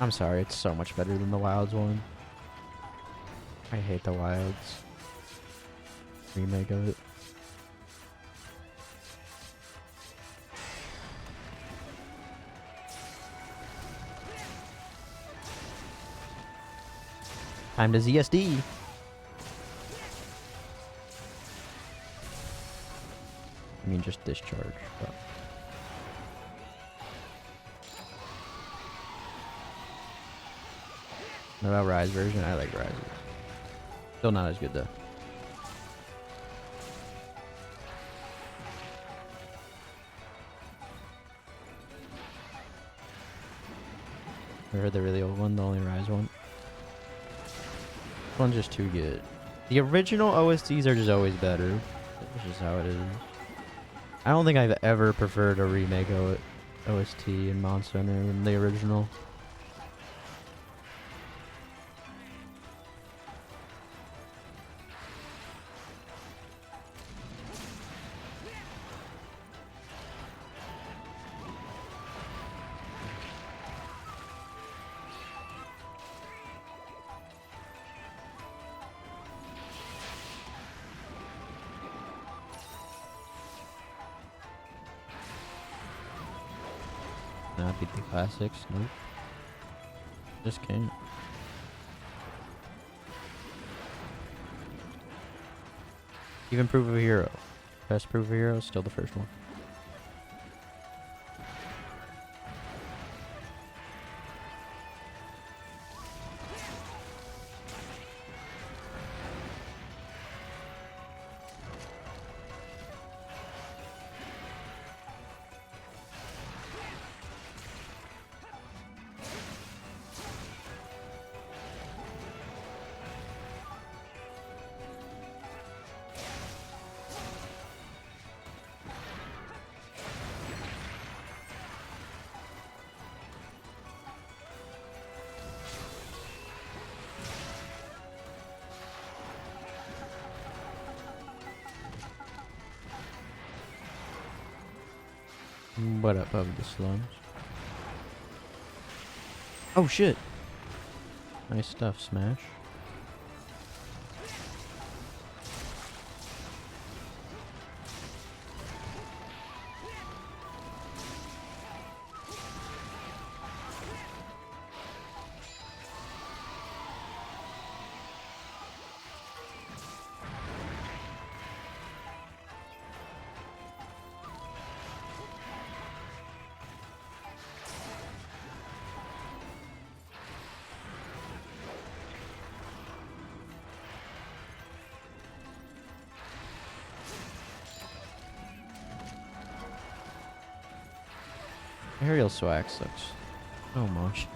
I'm sorry, it's so much better than the Wilds one. I hate the Wilds remake of it. Time to ZSD. I mean, just discharge. But. What about Rise version? I like Rise. Still not as good though. I heard the really old one, the only Rise one. This one's just too good. The original OSTs are just always better. That's just how it is. I don't think I've ever preferred a remake OST in Monster Hunter than the original. Not beat the classics, nope. Just can't. Even proof of a hero. Best proof of a hero is still the first one. What up of the slums? Oh shit! Nice stuff, Smash. Aerial swag sucks so much.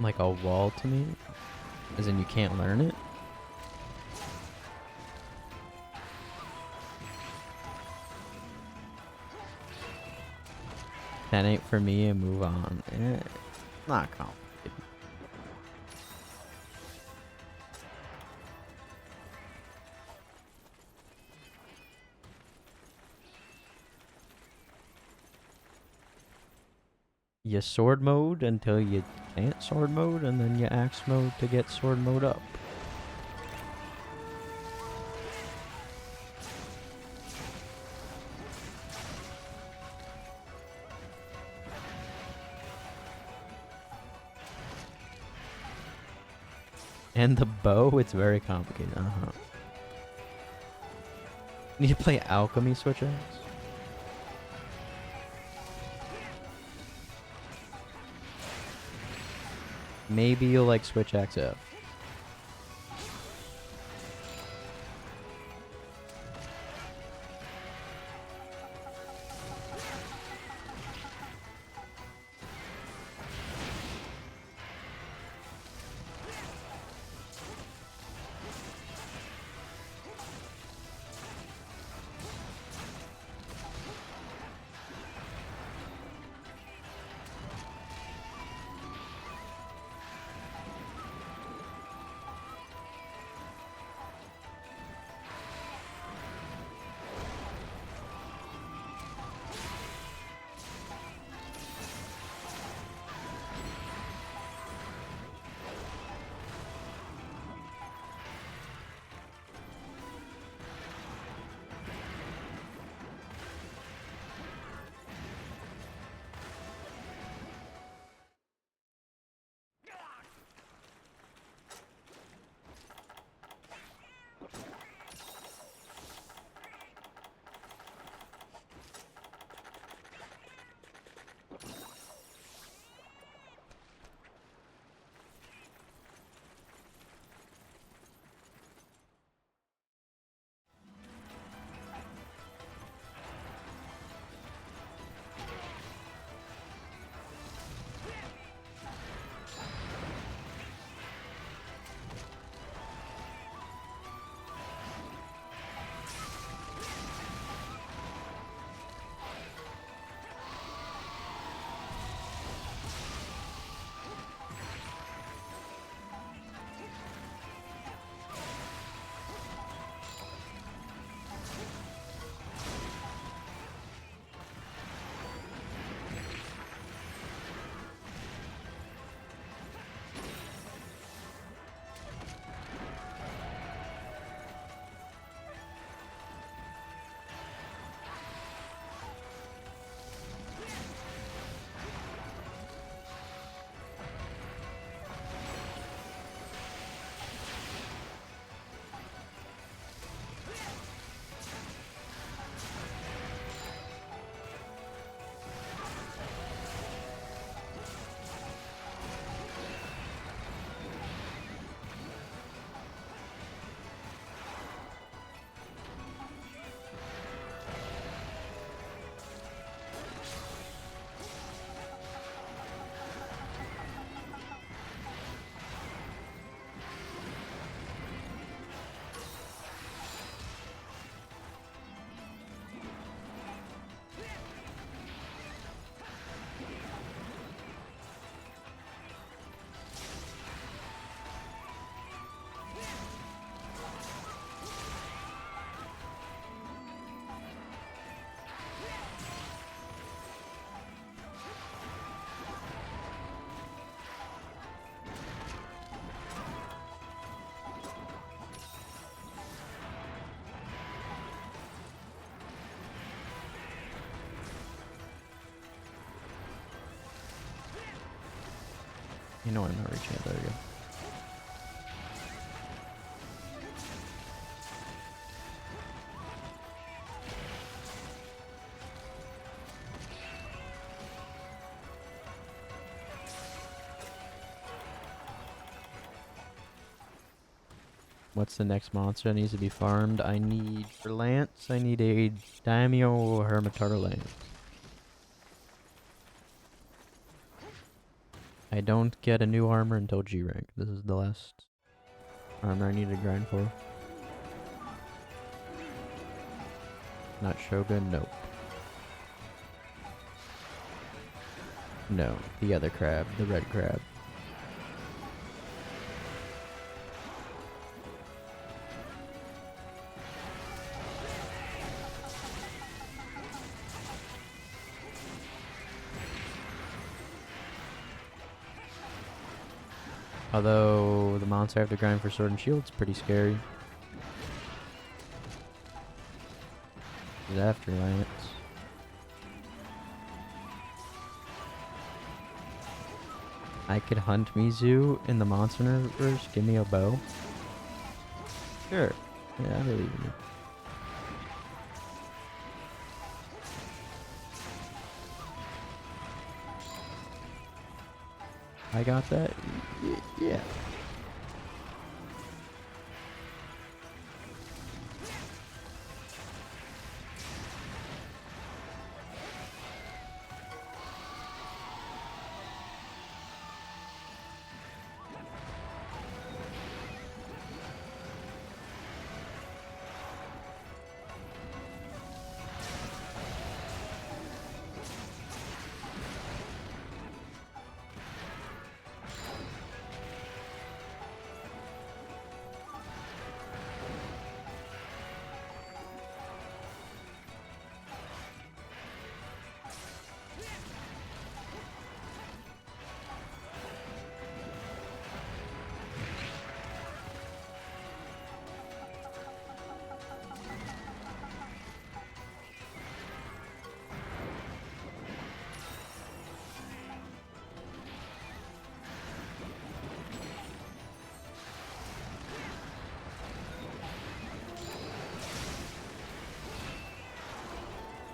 like a wall to me, as in you can't learn it. That ain't for me and move on. Not complicated. You sword mode until you can't sword mode, and then you axe mode to get sword mode up. And the bow, it's very complicated. Need to play alchemy switch axe? Maybe you'll like switch axe F. You know I'm not reaching it. There you go. What's the next monster that needs to be farmed? I need, for Lance, I need a Daimyo Hermitar Lance. I don't get a new armor until G rank. This is the last armor I need to grind for. Not Shogun? Nope. No, the other crab, the red crab. Although the monster I have to grind for sword and shield is pretty scary. It's after Lance. I could hunt Mizu in the monster universe. Give me a bow. Sure. Yeah, I believe in you. I got that? Yeah.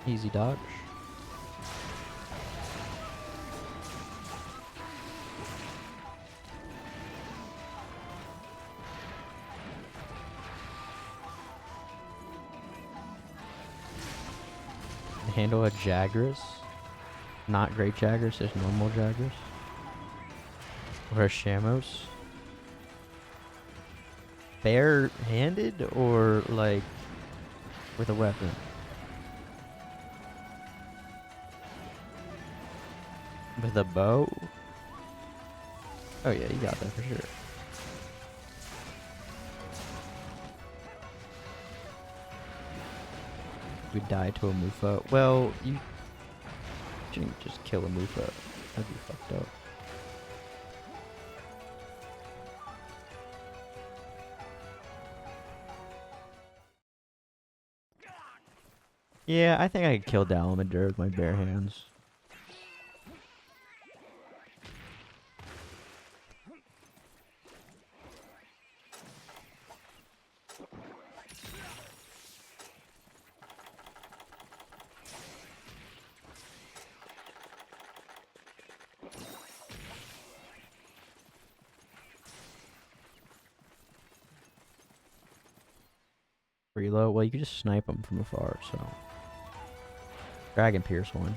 Easy dodge. Handle a Jagras. Not great Jagras, just normal Jagras. Or a Shamos. Bare-handed or like with a weapon? With a bow? Oh yeah, you got that for sure. We die to a Mufa. Well, you shouldn't just kill a Mufa. That'd be fucked up. Yeah, I think I could kill Dalamadur with my bare hands. Reload? Well, you can just snipe them from afar, so. Dragon Pierce one.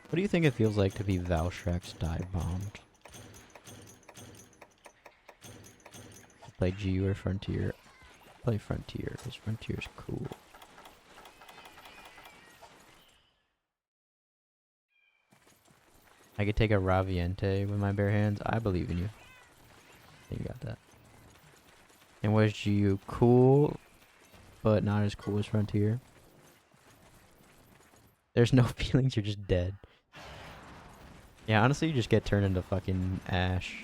What do you think it feels like to be Valshrek's dive bombed? Play GU or Frontier? Play Frontier, because Frontier's cool. I could take a Raviente with my bare hands. I believe in you. I think you got that. And was GU cool, but not as cool as Frontier? There's no feelings, you're just dead. Yeah, honestly, you just get turned into fucking ash.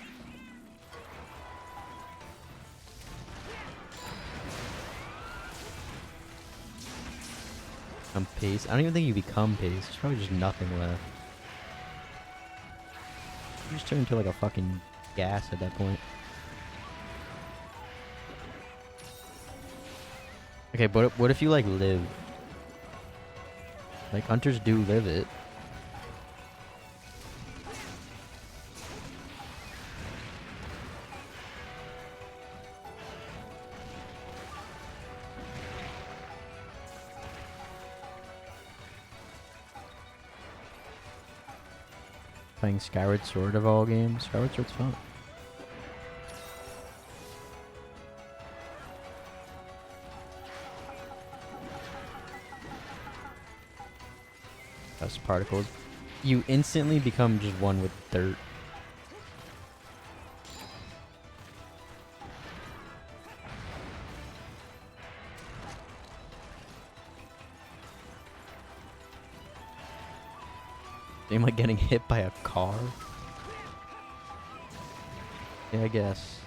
I'm paste. I don't even think you become paste. There's probably just nothing left. You just turn into like a fucking gas at that point. Okay, but what if you like live? Like hunters do live it. Playing Skyward Sword of all games. Skyward Sword's fun. Dust particles. You instantly become just one with dirt. Am I getting hit by a car? Yeah, I guess.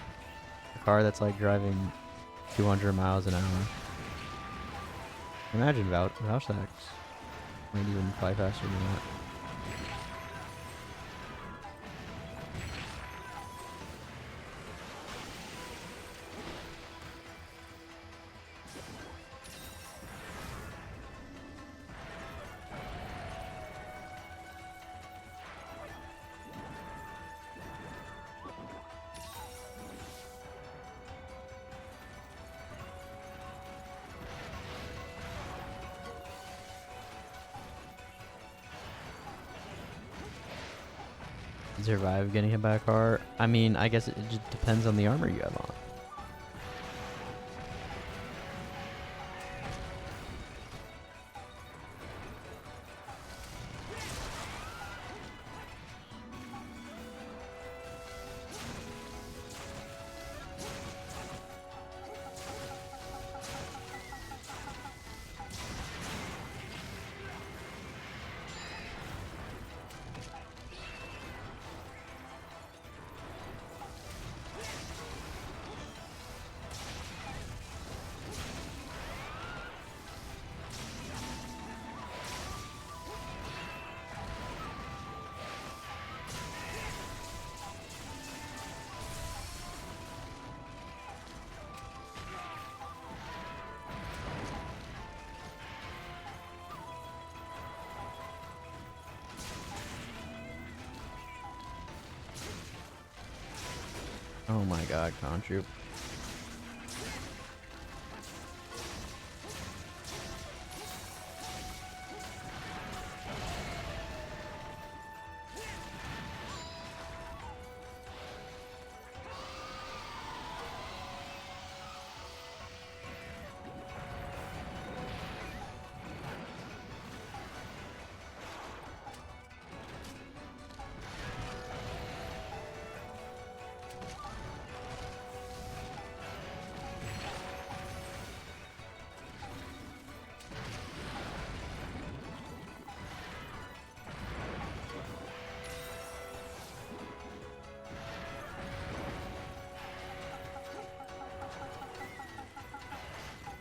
A car that's like driving 200 miles an hour. Imagine Vouchsax. Maybe even fly faster than that. Survive getting hit by a car? I mean, I guess it just depends on the armor you have on. Oh my god, Controop.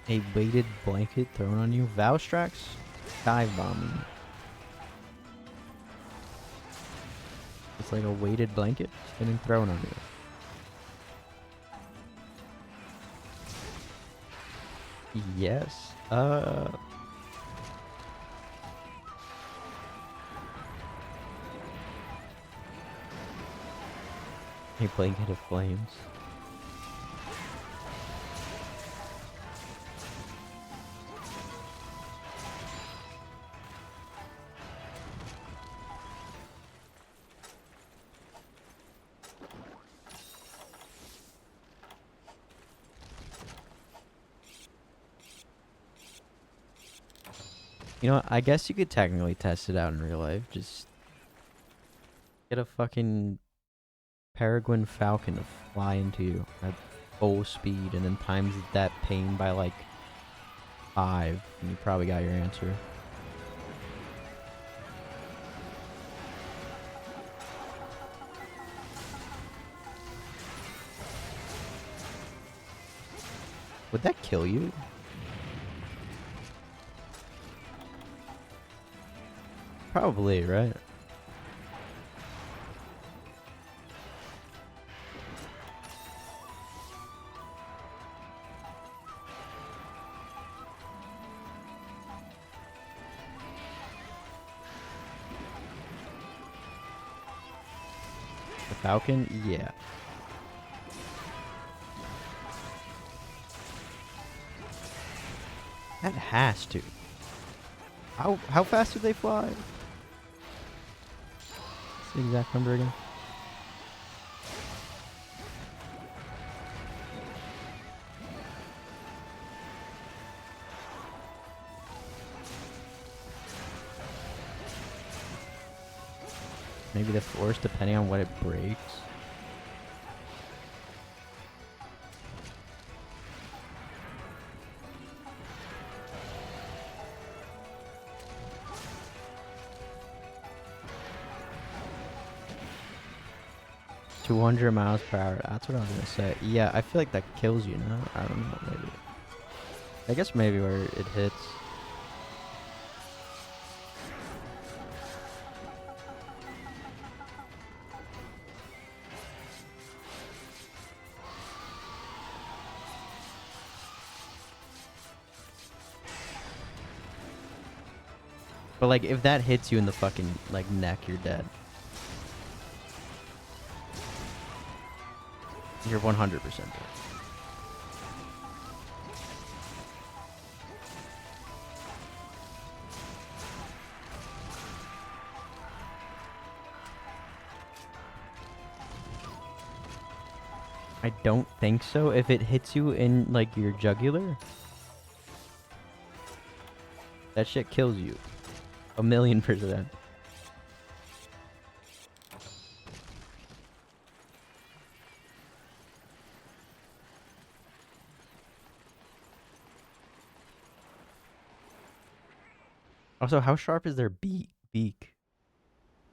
A weighted blanket thrown on you? Valstrax? Dive bombing. It's like a weighted blanket getting thrown on you. Yes. A blanket of flames. You know what? I guess you could technically test it out in real life. Just get a fucking Peregrine Falcon to fly into you at full speed and then times that pain by like 5 and you probably got your answer. Would that kill you? Probably, right? The Falcon? Yeah. That has to. How fast do they fly? What's the exact number again? Maybe the force, depending on what it breaks. $200 miles per hour. That's what I was gonna say. Yeah, I feel like that kills you, no? I don't know, maybe. I guess maybe where it hits. But like, if that hits you in the fucking like neck, you're dead. You're 100% dead. I don't think so. If it hits you in like your jugular, that shit kills you. 1,000,000%. Also, how sharp is their beak?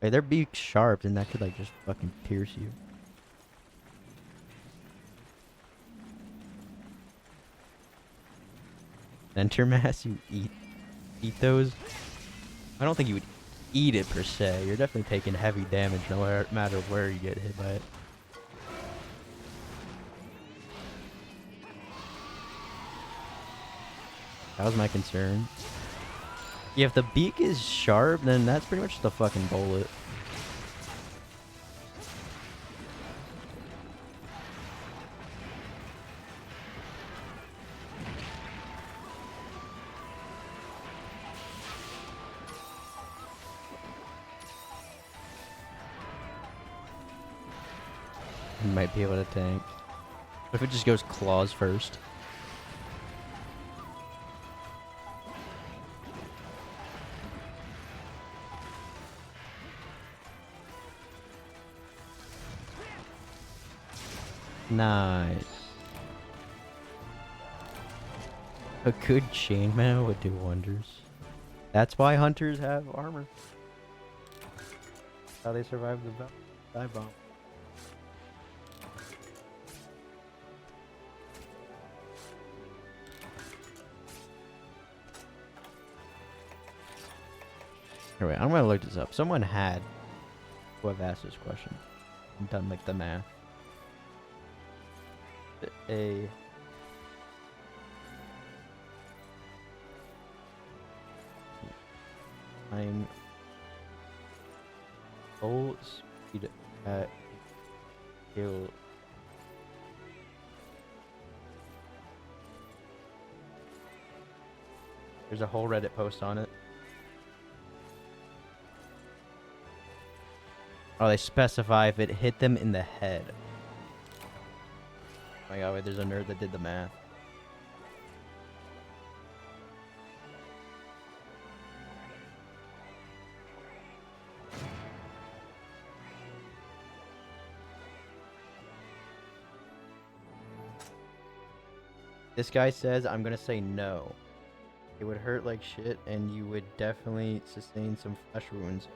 Like, their beak's sharp, and that could like just fucking pierce you. Center mass, you eat those. I don't think you would eat it per se. You're definitely taking heavy damage no matter where you get hit by it. That was my concern. Yeah, if the beak is sharp, then that's pretty much the fucking bullet. You might be able to tank. What if it just goes claws first? Nice. A good chainmail would do wonders. That's why hunters have armor. That's how they survive the dive bomb. Anyway, I'm gonna look this up. Someone had who have asked this question and done like the math. A time full speed at kill. There's a whole Reddit post on it. Oh, they specify if it hit them in the head. Oh my god, wait, there's a nerd that did the math. This guy says, I'm gonna say no. It would hurt like shit, and you would definitely sustain some flesh wounds.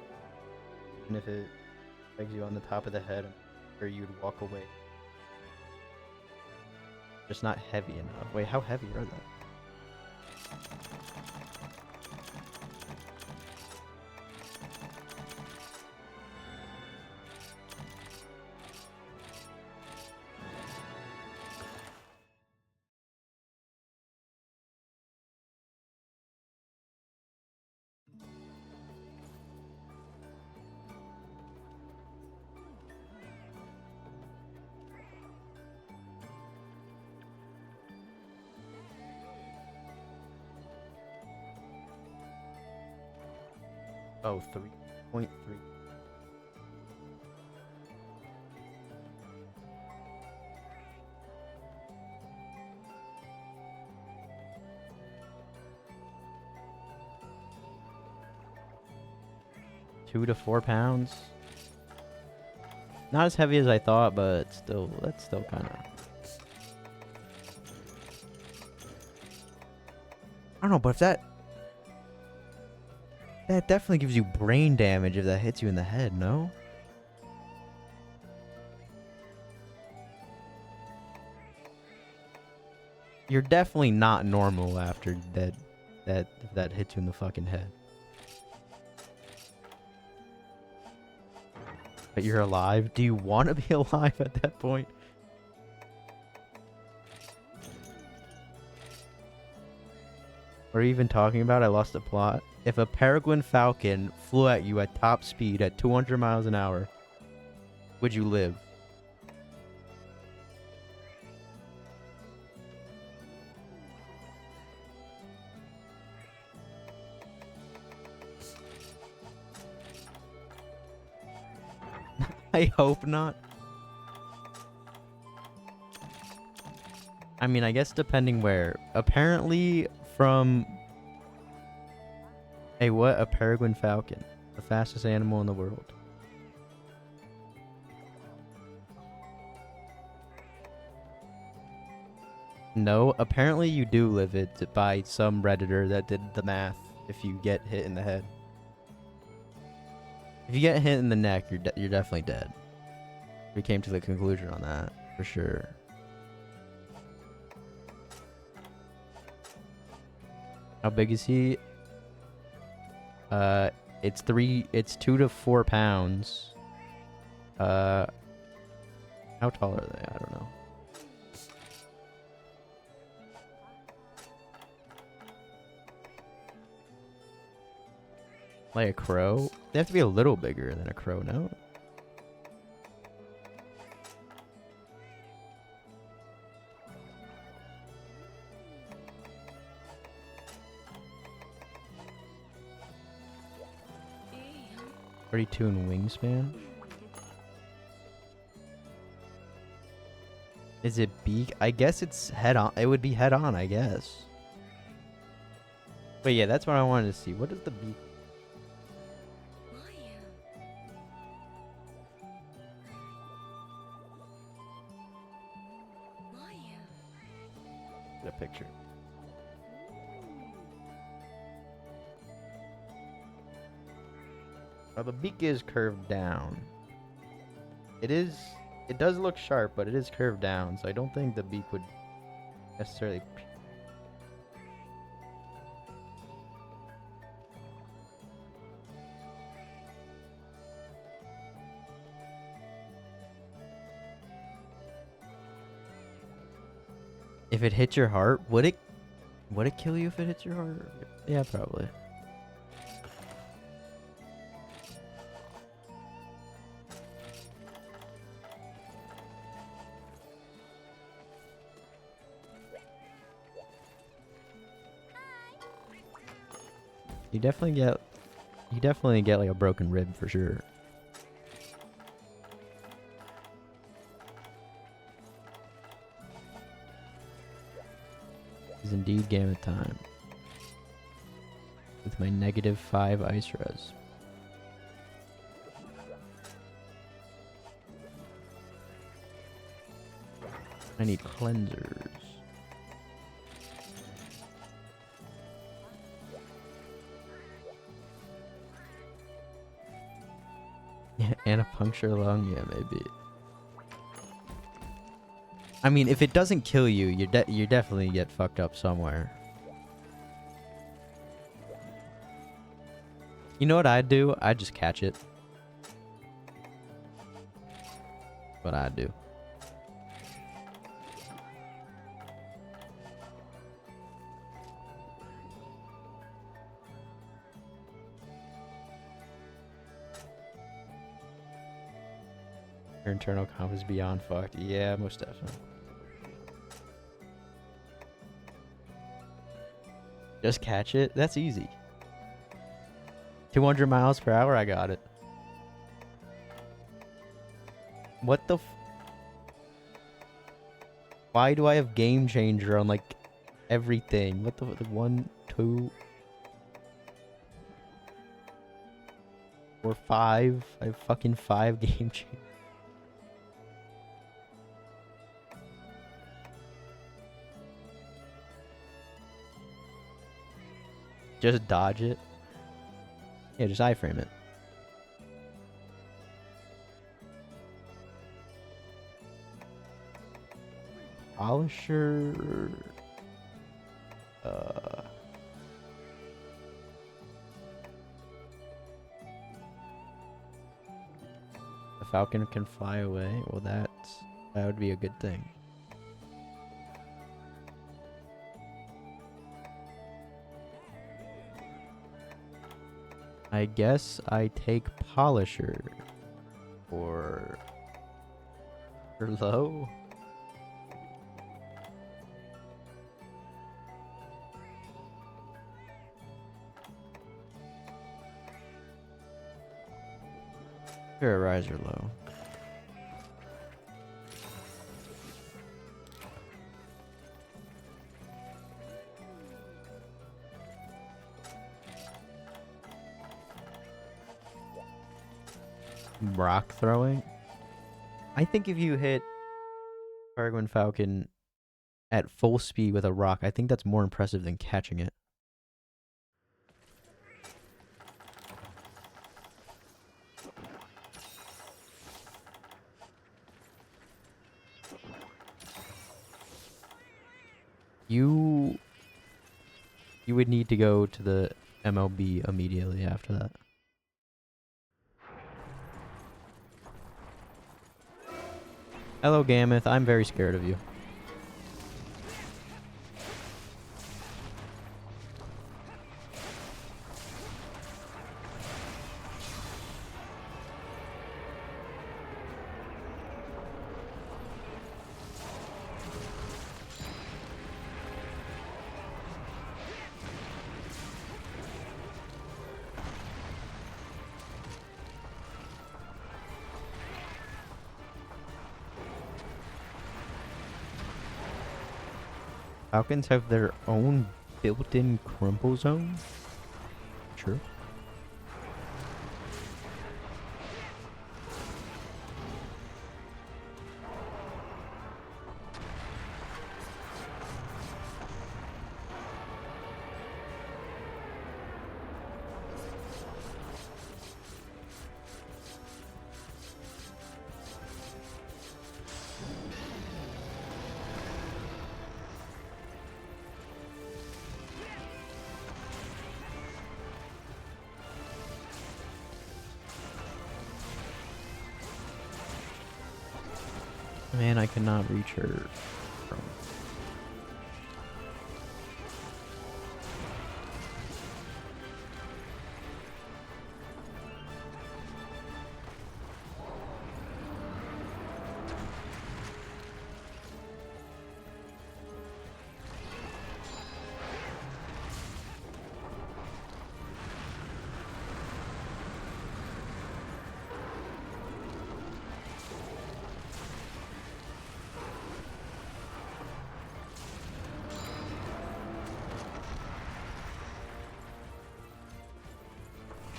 Even if it pegs you on the top of the head, or you'd walk away. Just not heavy enough. Wait, how heavy are they? Oh, 3.3. Two to 4 pounds. Not as heavy as I thought, but still, that's still kind of. I don't know, but if that definitely gives you brain damage if that hits you in the head, no? You're definitely not normal after that hits you in the fucking head. But you're alive? Do you want to be alive at that point? What are you even talking about? I lost the plot. If a peregrine falcon flew at you at top speed at 200 miles an hour, would you live? I hope not. I mean, I guess depending where. Apparently from a what? A peregrine falcon. The fastest animal in the world. No, apparently you do live it by some Redditor that did the math if you get hit in the head. If you get hit in the neck, you're definitely dead. We came to the conclusion on that, for sure. How big is he? It's 2 to 4 pounds. How tall are they? I don't know. Like a crow? They have to be a little bigger than a crow, no? .32 in wingspan? Is it beak? I guess it's head on. It would be head on, I guess. But yeah, that's what I wanted to see. What is the beak? Get a picture. Well, the beak is curved down. It does look sharp, but it is curved down, so I don't think the beak would necessarily. If it hits your heart, would it kill you if it hits your heart? Yeah, probably. You definitely get like a broken rib for sure. Is indeed gamma time. With my -5 ice res. I need cleansers. Yeah, and a puncture lung, yeah, maybe. I mean, if it doesn't kill you, you definitely get fucked up somewhere. You know what I'd do? I'd just catch it. What I'd do. Your internal comp is beyond fucked. Yeah, most definitely. Just catch it? That's easy. 200 miles per hour, I got it. What the Why do I have game changer on, like, everything? What the 1, 2, 4, 5? I have fucking 5 game changer. Just dodge it. Yeah, just iframe it. Polisher. The falcon can fly away. Well, that would be a good thing. I guess I take polisher or low. Or rise or low. Rock throwing. I think if you hit Peregrine Falcon at full speed with a rock, I think that's more impressive than catching it. You would need to go to the MLB immediately after that. Hello, Gammoth. I'm very scared of you. Falcons have their own built-in crumple zone? Sure. Man, I cannot reach her.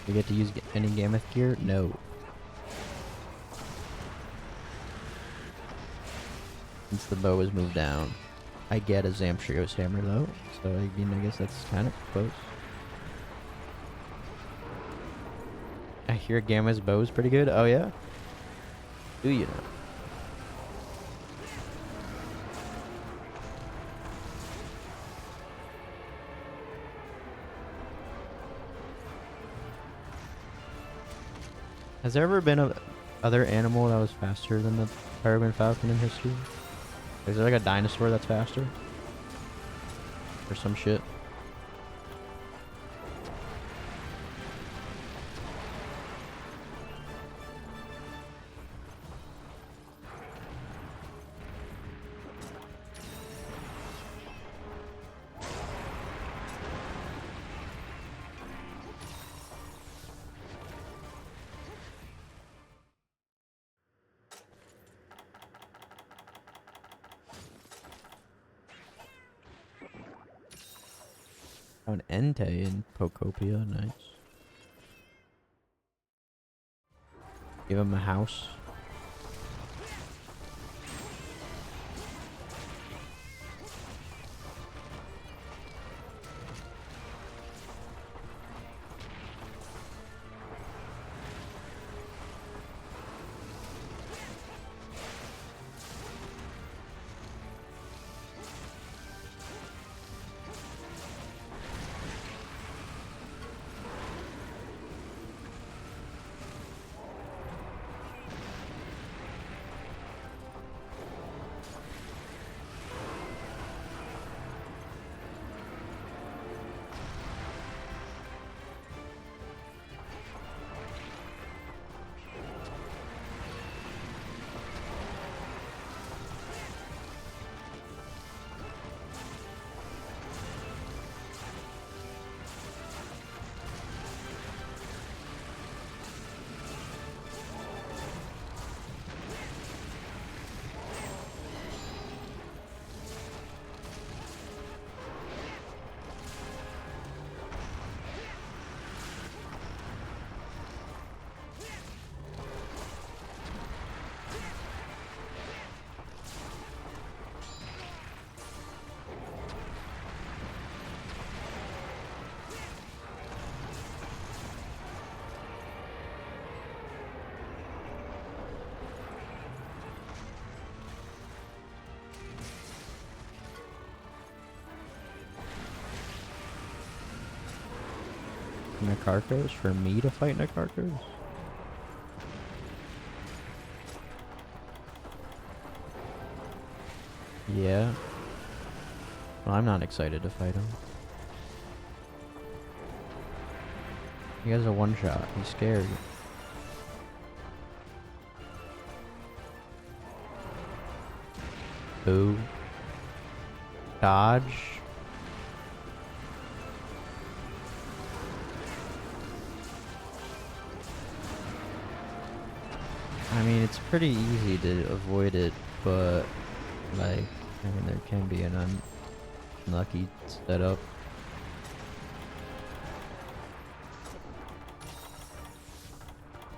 You get to use any Gammoth gear? No. Since the bow is moved down, I get a Zamtrios hammer though, so I mean, I guess that's kind of close. I hear Gamma's bow is pretty good. Oh yeah? Do you know? Has there ever been a other animal that was faster than the peregrine falcon in history? Is there like a dinosaur that's faster? Or some shit? Oh, an Entei in Pocopia, nice. Give him a house. Nakarkos for me to fight Nakarkos? Yeah. Well, I'm not excited to fight him. He has a one-shot. He's scared. Boo. Dodge. I mean, it's pretty easy to avoid it, but, like, I mean, there can be an unlucky setup.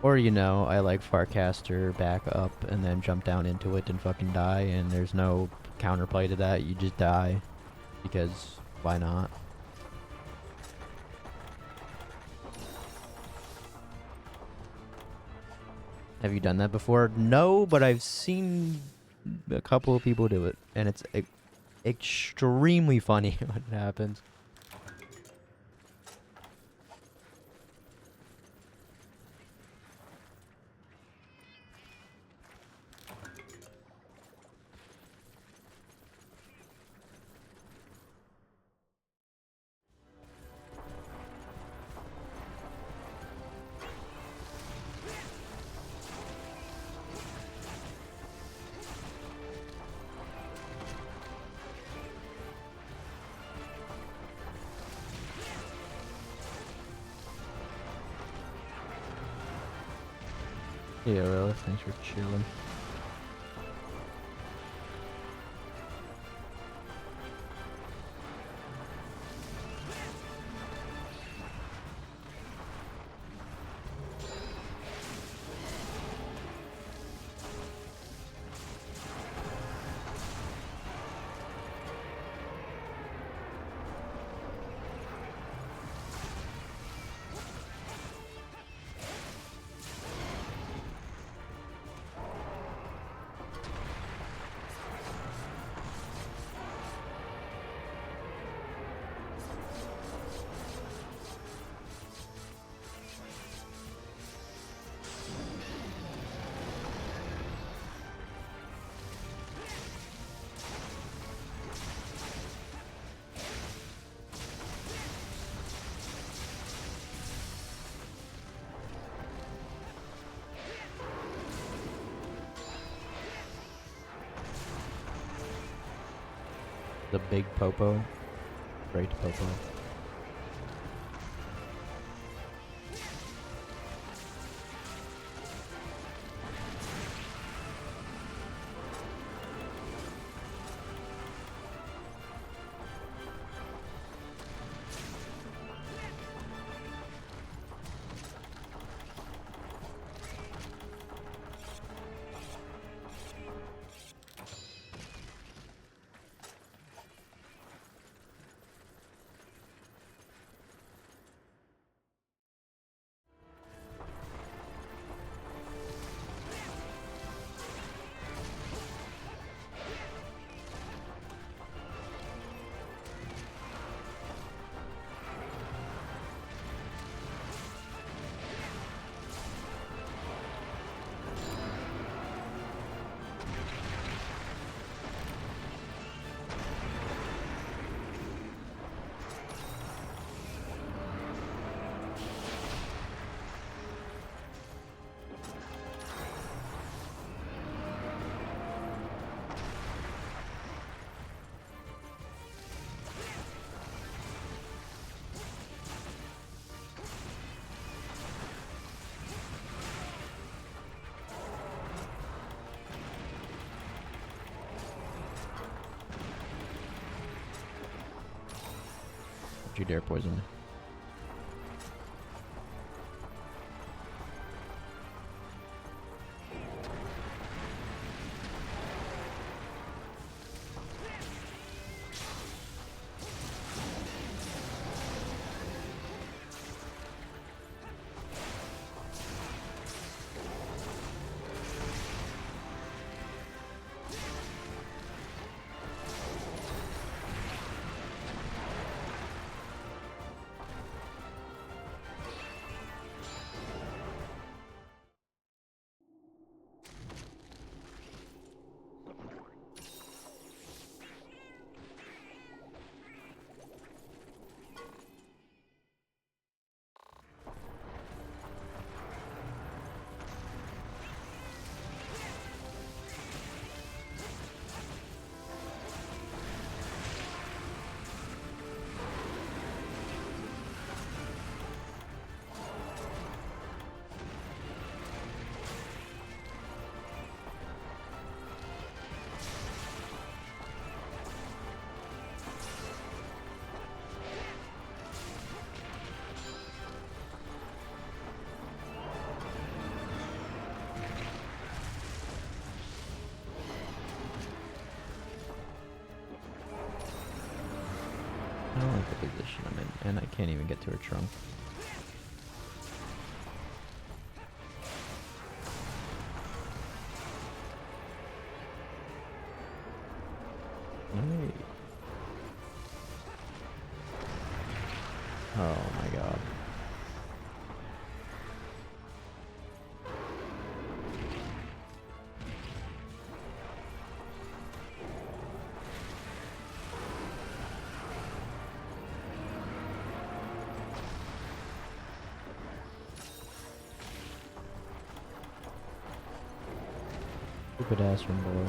Or, you know, I like Farcaster back up and then jump down into it and fucking die, and there's no counterplay to that. You just die. Because, why not? Have you done that before? No, but I've seen a couple of people do it, and it's extremely funny when it happens. Yeah, really. Thanks for chilling. The big Popo. Great Popo. Don't you dare poison me. I don't like the position I'm in, and I can't even get to her trunk. Hey. Oh my god. Stupid ass from below.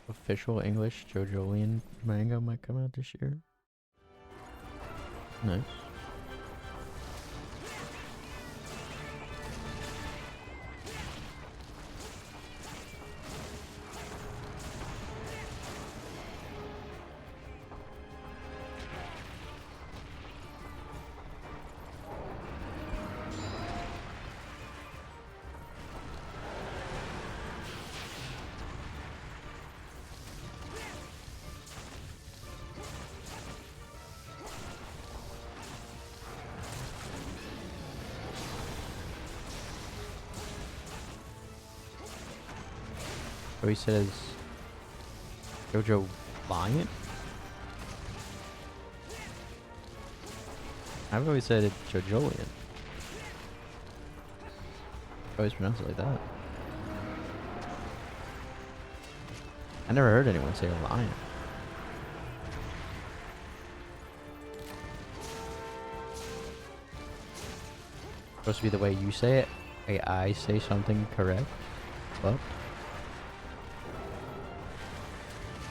Official English JoJolian manga might come out this year. Nice. So he says Jojo Lion? I've always said it Jojolian. I always pronounce it like that. I never heard anyone say lion. Supposed to be the way you say it. I say something correct. Well,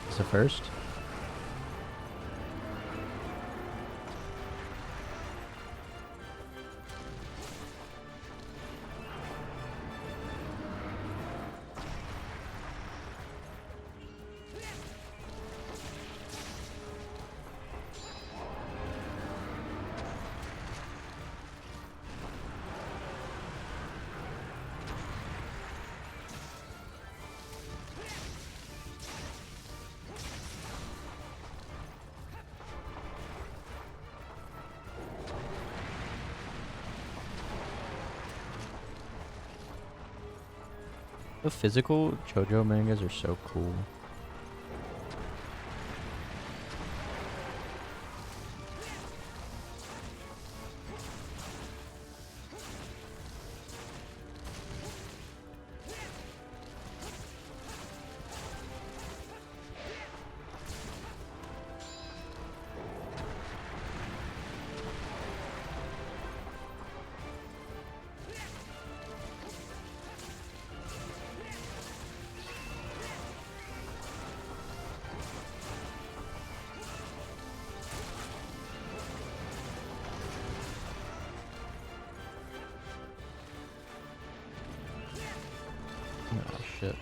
it's the first. The physical JoJo mangas are so cool. Oh shit.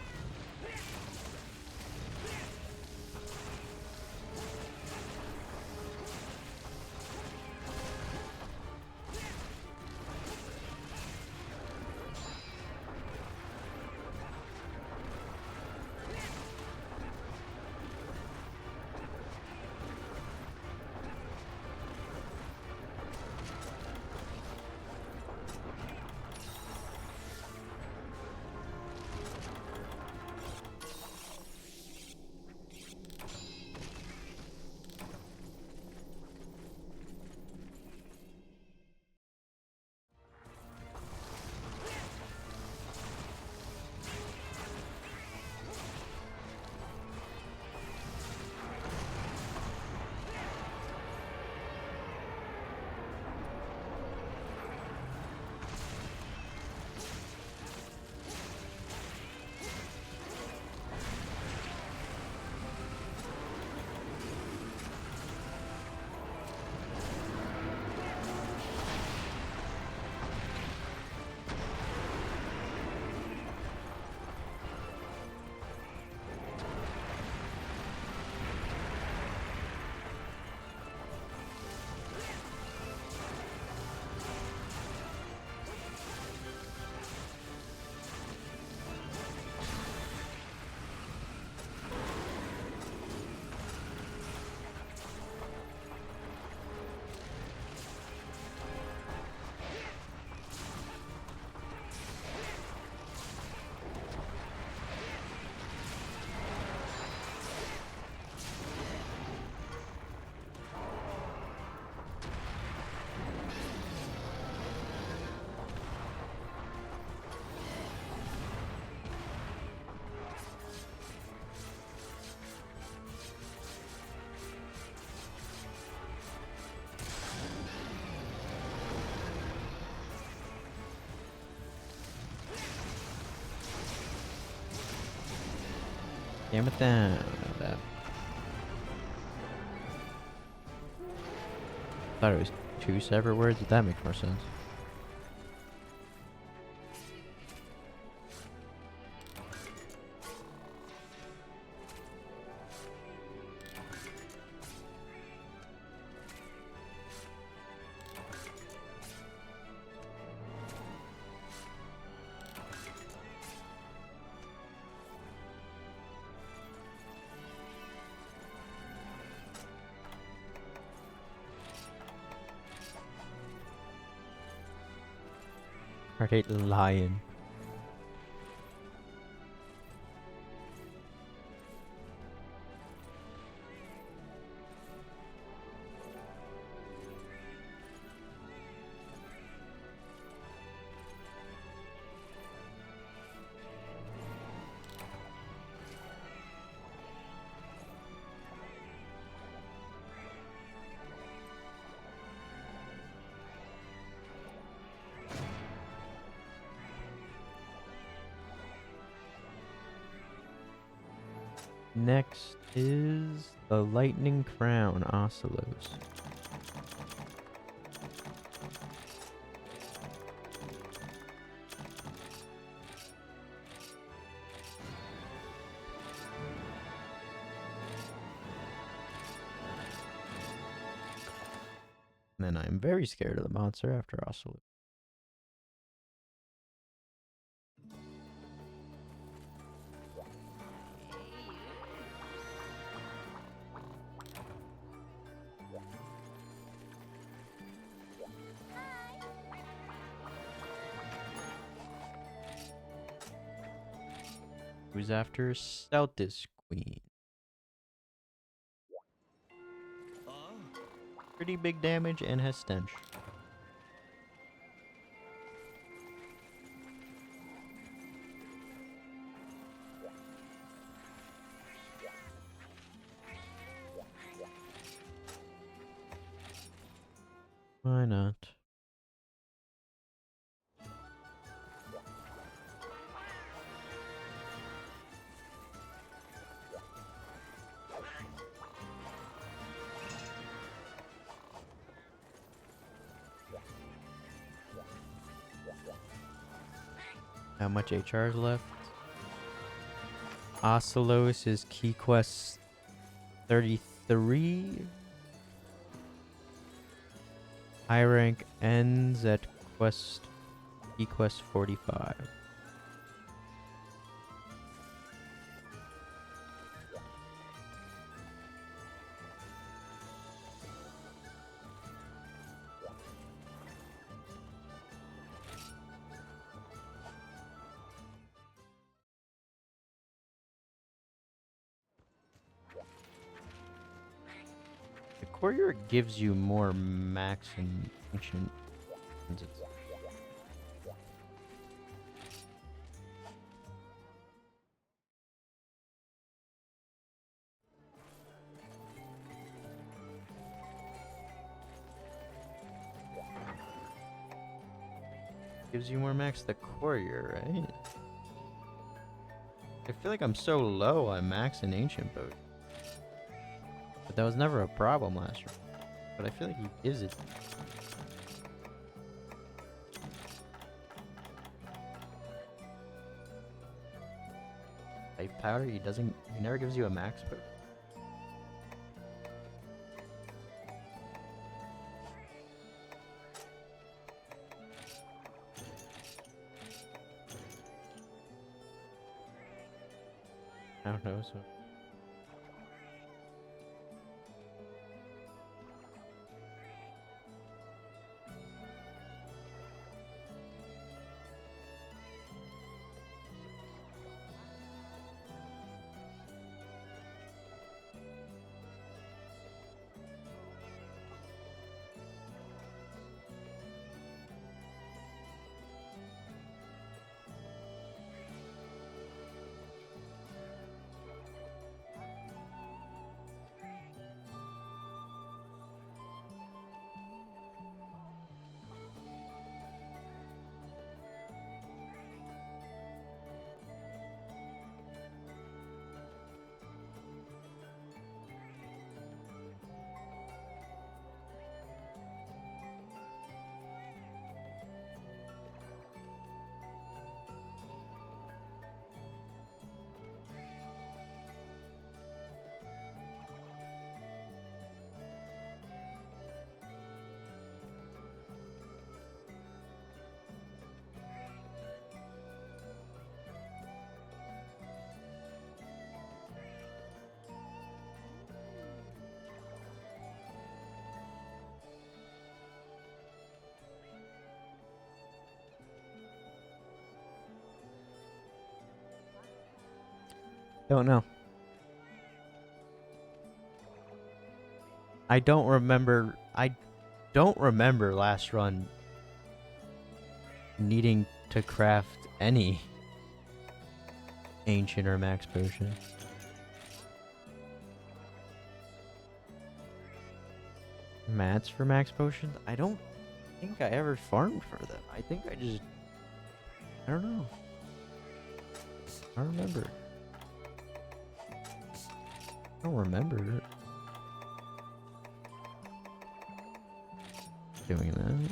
Damn it down. That. Thought it was two separate words, but that makes more sense. Heart hate lion. Next is the Lightning Crown Ocelos. And I'm very scared of the monster after Ocelot. Who's after Celtis Queen? Pretty big damage and has stench. Why not? How much HR is left? Ocelos is key quest 33. High rank ends at key quest 45. The courier gives you more max and ancient. Gives you more max the courier, right? I feel like I'm so low on max and ancient boat. But that was never a problem last year. But I feel like he gives it. Life powder, he never gives you a max boat. I don't know, so. Don't know. I don't remember last run needing to craft any ancient or max potion. Mats for max potions? I don't think I ever farmed for them. I think I don't know. I don't remember. I don't remember doing that.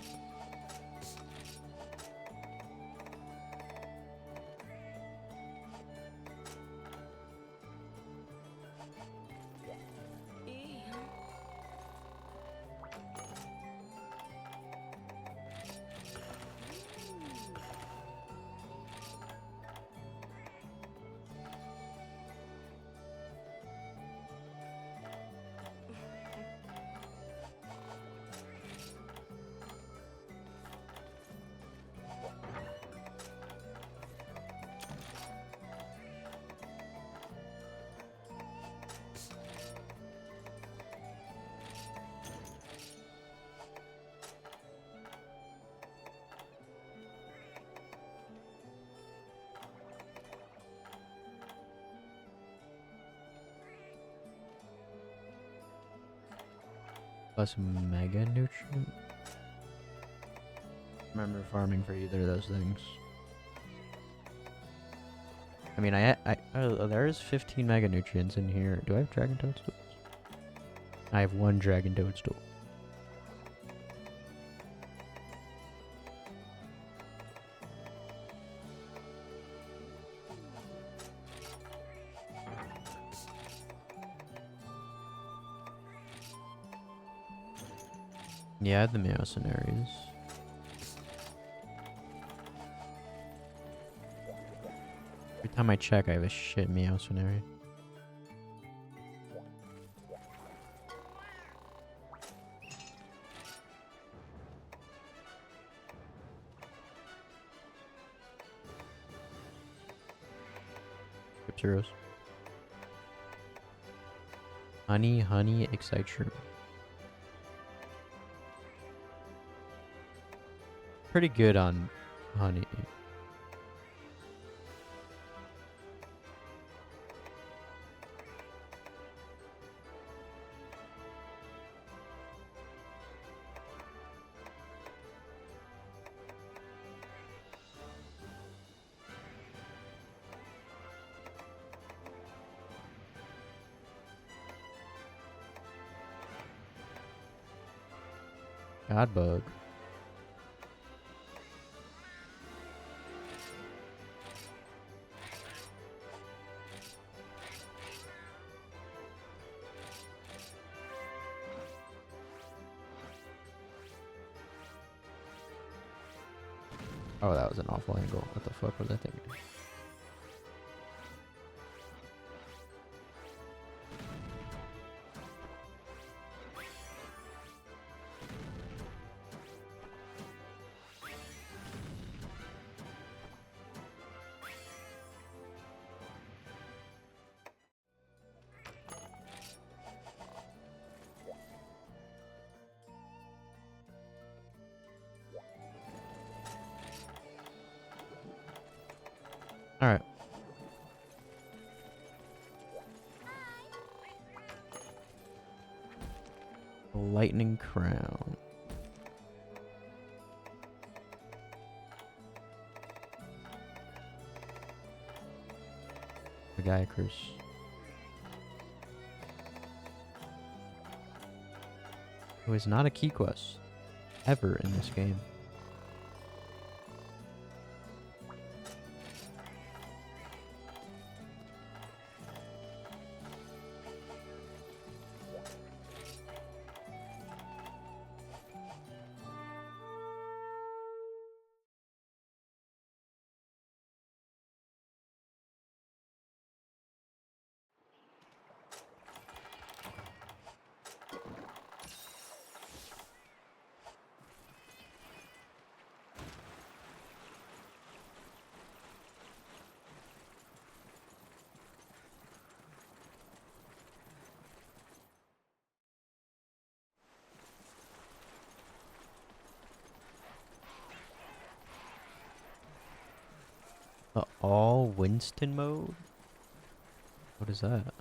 Plus mega nutrient. Remember farming for either of those things. I mean, there is 15 mega nutrients in here. Do I have dragon toadstools? I have 1 dragon toadstool. Yeah, I have the mercenaries. Every time I check, I have a shit mercenary. Zeros. Honey, excite shroom. Pretty good on honey. God bug. Oh, that was an awful angle. What the fuck was I thinking? Alright. Lightning crown. The Gaiacrus. Who is not a key quest ever in this game. All Winston mode? What is that?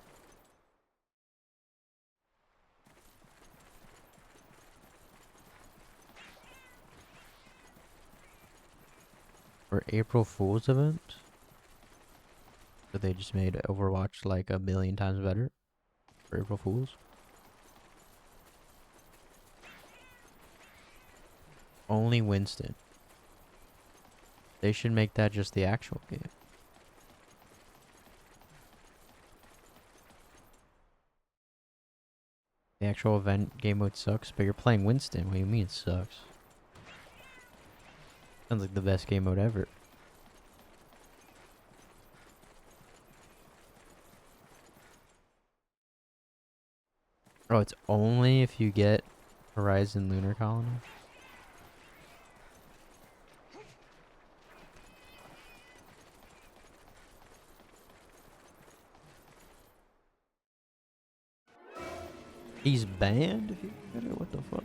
For April Fool's event? So they just made Overwatch like a million times better? For April Fools. Only Winston. They should make that just the actual game. The actual event game mode sucks, but you're playing Winston. What do you mean it sucks? Sounds like the best game mode ever. Oh, it's only if you get Horizon Lunar Colony? He's banned if you get it? What the fuck?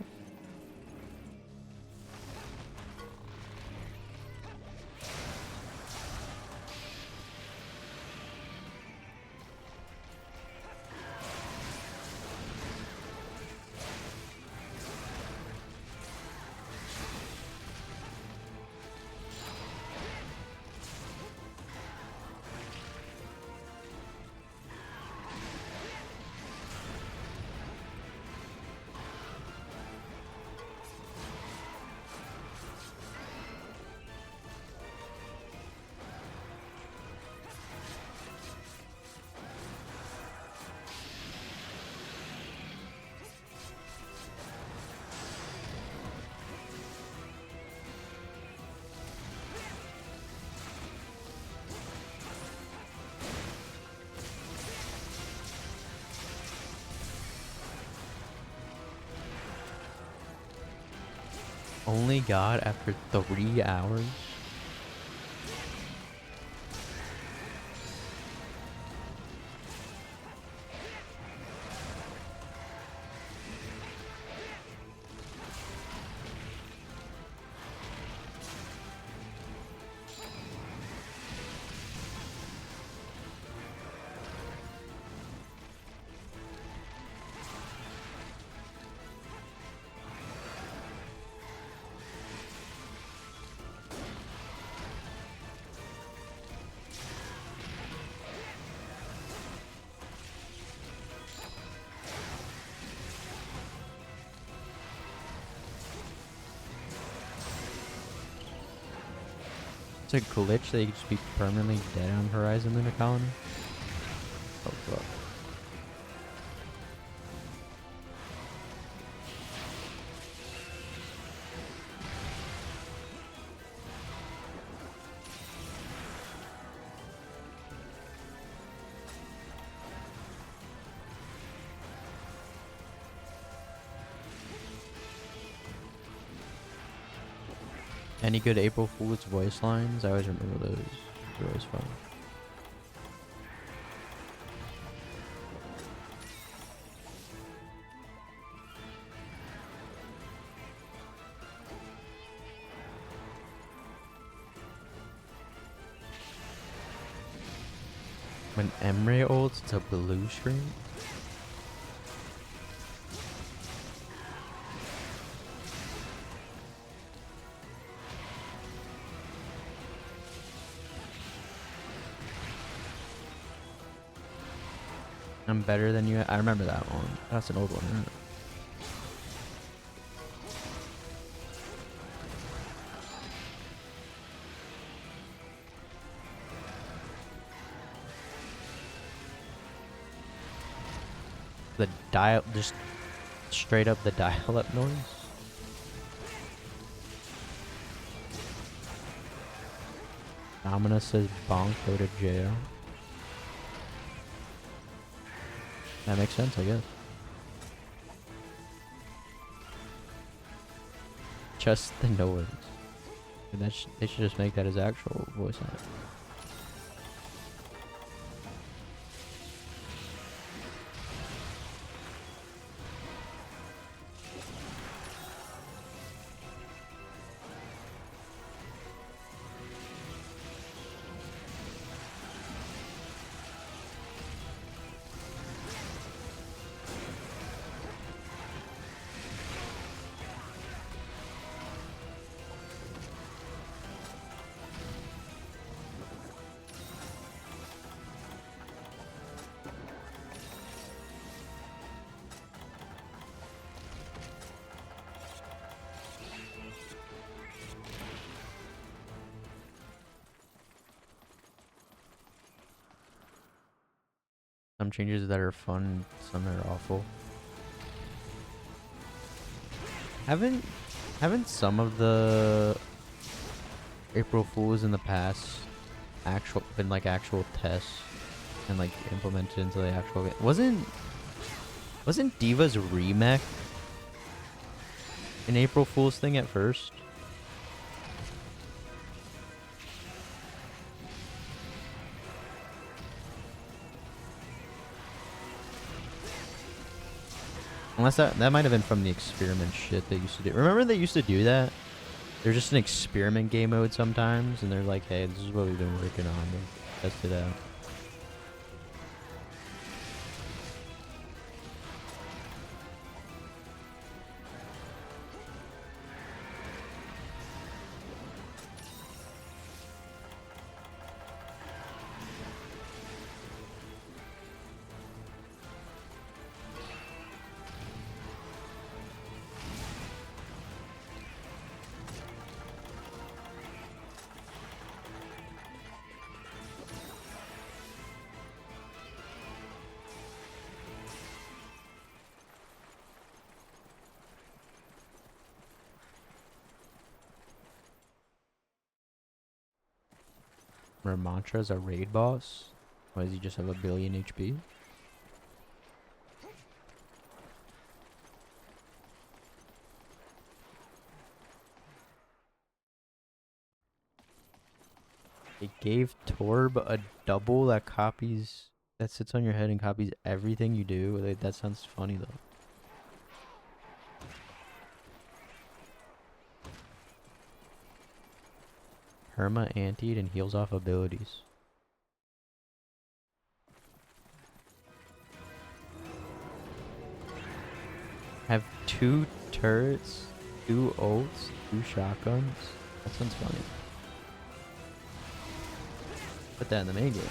Only got after 3 hours? It's a glitch that you could just be permanently dead on Horizon Lunar Colony? Oh fuck. Any good April Fool's voice lines? I always remember those. They're always fun. When Emre ults, it's a blue screen. I'm better than you. I remember that one. That's an old one, isn't it? The dial, just straight up the dial-up noise. Domina says bonk, go to jail. That makes sense, I guess. Just the noise. They should just make that his actual voice on it. Some changes that are fun, some that are awful. Haven't some of the April Fools in the past been like actual tests and like implemented into the actual game? Wasn't Diva's remake an April Fool's thing at first? Unless that might have been from the experiment shit they used to do. Remember they used to do that? There's just an experiment game mode sometimes, and they're like, hey, this is what we've been working on. We'll test it out. Mantra's a raid boss? Why does he just have a billion HP? It gave Torb a double that sits on your head and copies everything you do. Like, that sounds funny though. Perma antied and heals off abilities. Have 2 turrets, 2 ults, 2 shotguns. That sounds funny. Put that in the main game.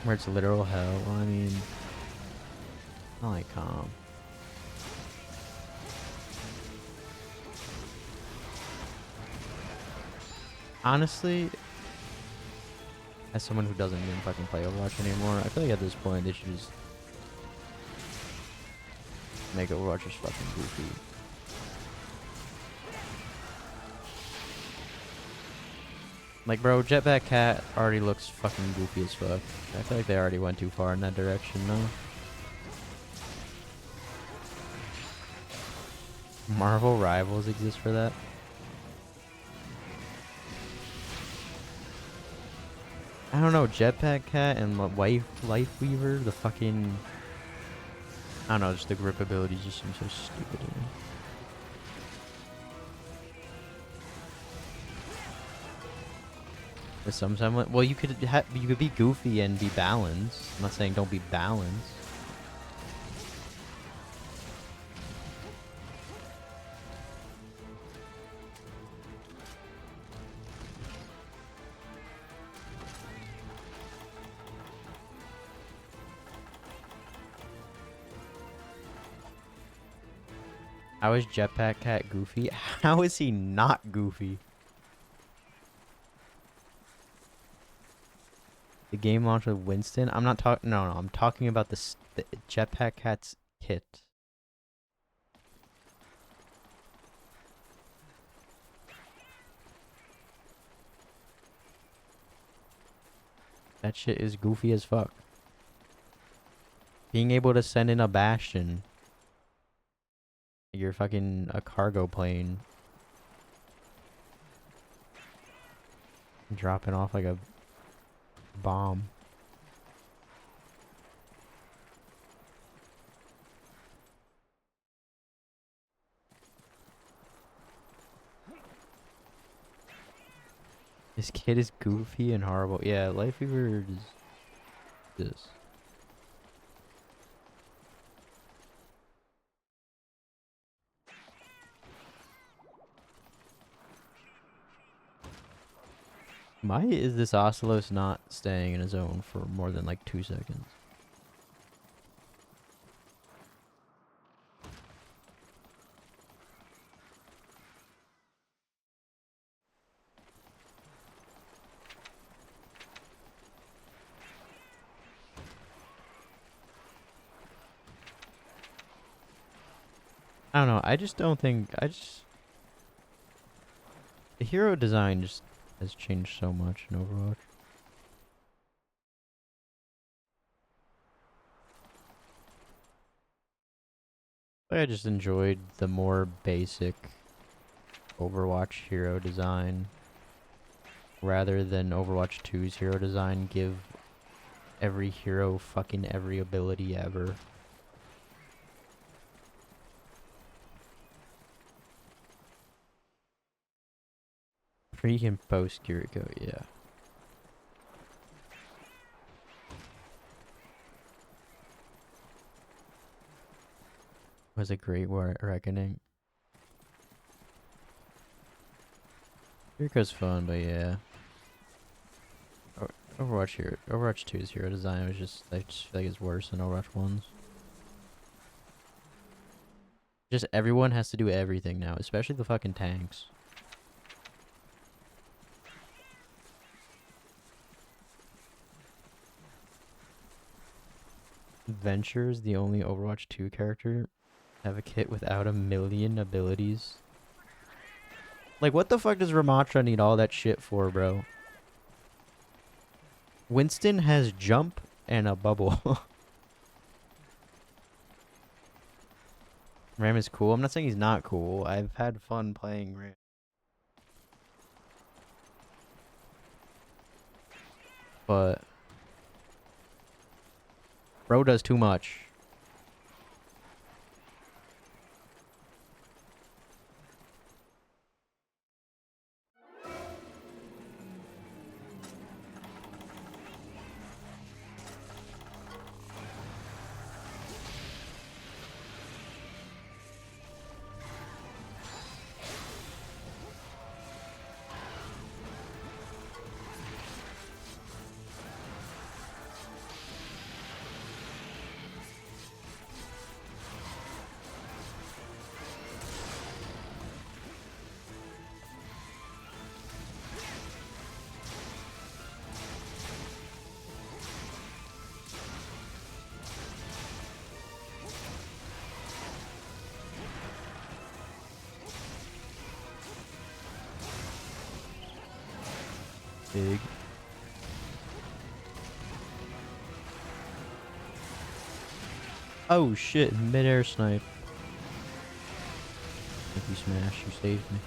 Where it's literal hell. Well, I mean, I like calm. Honestly, as someone who doesn't even fucking play Overwatch anymore, I feel like at this point they should just make Overwatch just fucking goofy. Like, bro, Jetpack Cat already looks fucking goofy as fuck. I feel like they already went too far in that direction, no? Marvel Rivals exist for that? I don't know, Jetpack Cat and Life Weaver, the fucking... I don't know, just the grip abilities just seem so stupid to me. Sometimes, well, you could be goofy and be balanced. I'm not saying don't be balanced. How is Jetpack Cat goofy? How is he not goofy? The game launched with Winston. I'm not talking. No, I'm talking about the Jetpack Cat's kit. That shit is goofy as fuck. Being able to send in a Bastion. You're fucking a cargo plane. Dropping off like a bomb. This kid is goofy and horrible. Yeah, Life Weaver is this. Why is this Ocelos not staying in his zone for more than like 2 seconds? I don't know. I just don't think. The hero design just has changed so much in Overwatch. I just enjoyed the more basic Overwatch hero design rather than Overwatch 2's hero design give every hero fucking every ability ever. Pre and post Kiriko, yeah. Was a great reckoning. Kiriko's fun, but yeah. Overwatch 2's hero design was just, I just feel like it's worse than Overwatch 1's. Just everyone has to do everything now, especially the fucking tanks. Venture's the only Overwatch 2 character have a kit without a million abilities. Like, what the fuck does Ramattra need all that shit for, bro? Winston has jump and a bubble. Ram is cool. I'm not saying he's not cool. I've had fun playing Ram. But bro does too much. Big. Oh shit, mid-air snipe. Thank you, Smash. You saved me.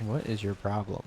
What is your problem?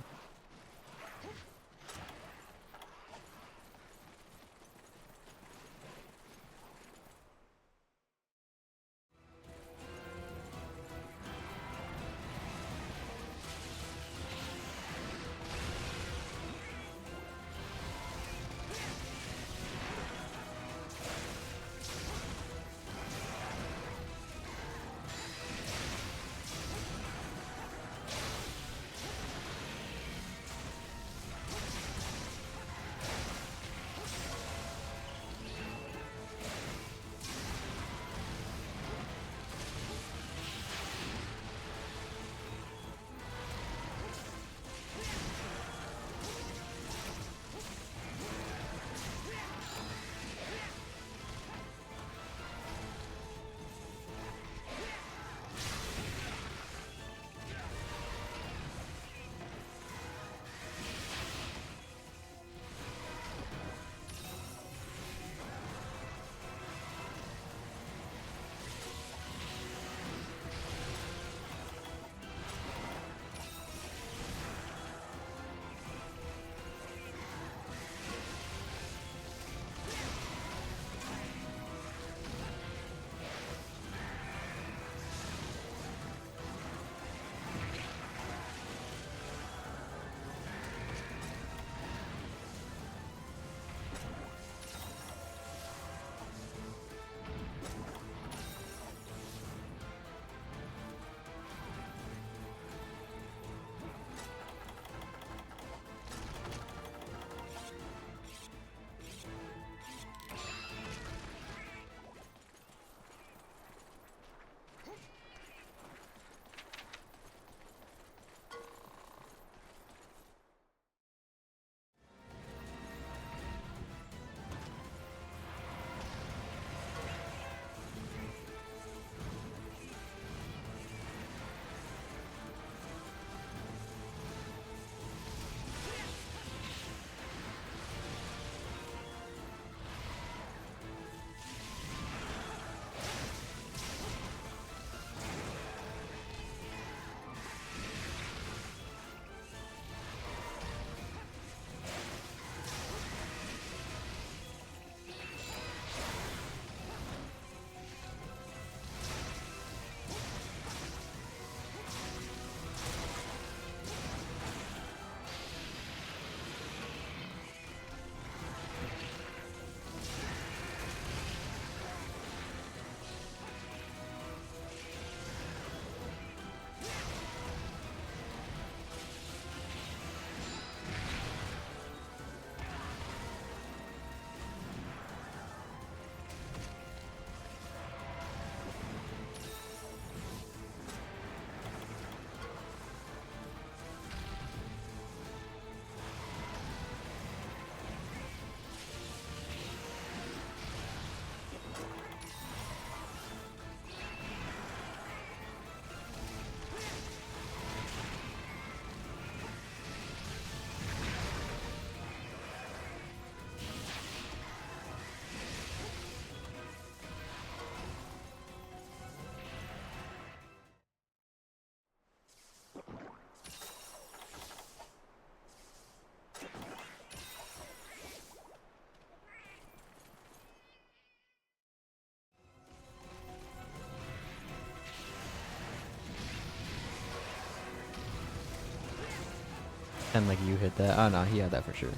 And like you hit that. Oh no, he had that for sure.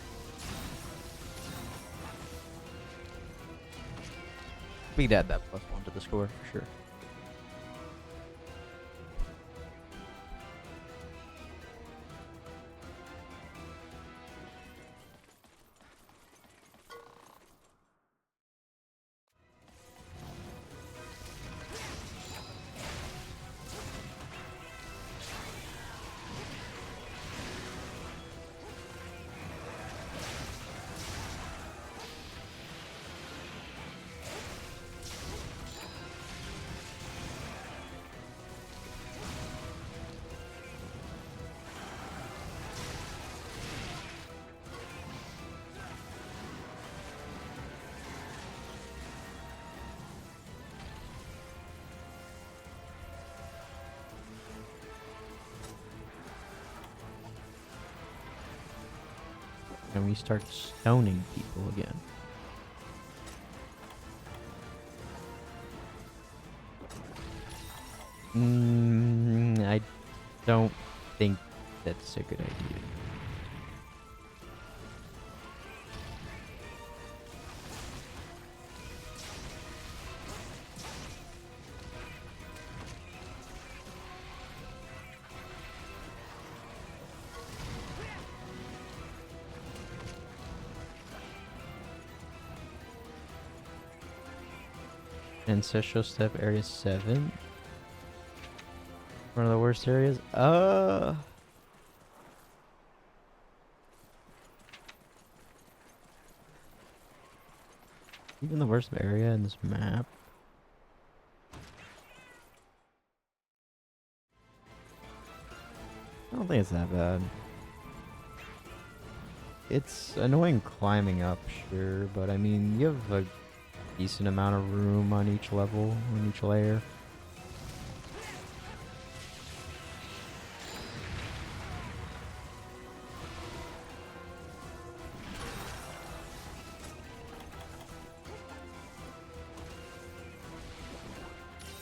We'd add that +1 to the score for sure. And we start stoning people again. I don't think that's a good idea. Ancestral Step Area 7. One of the worst areas. Even the worst area in this map. I don't think it's that bad. It's annoying climbing up, sure, but I mean, you have a decent amount of room on each level, on each layer.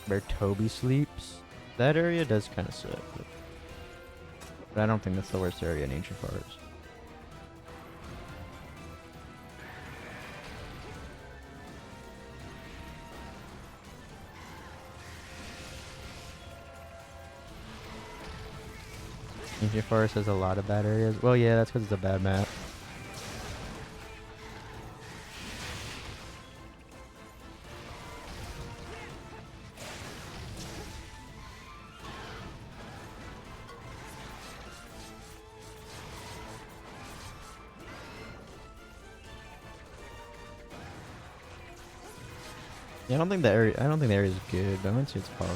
Where Toby sleeps, that area does kind of suck, but I don't think that's the worst area in Ancient Forest. Ancient Forest has a lot of bad areas. Well, yeah, that's because it's a bad map. Yeah, I don't think the area is good, but I wouldn't say it's horrible.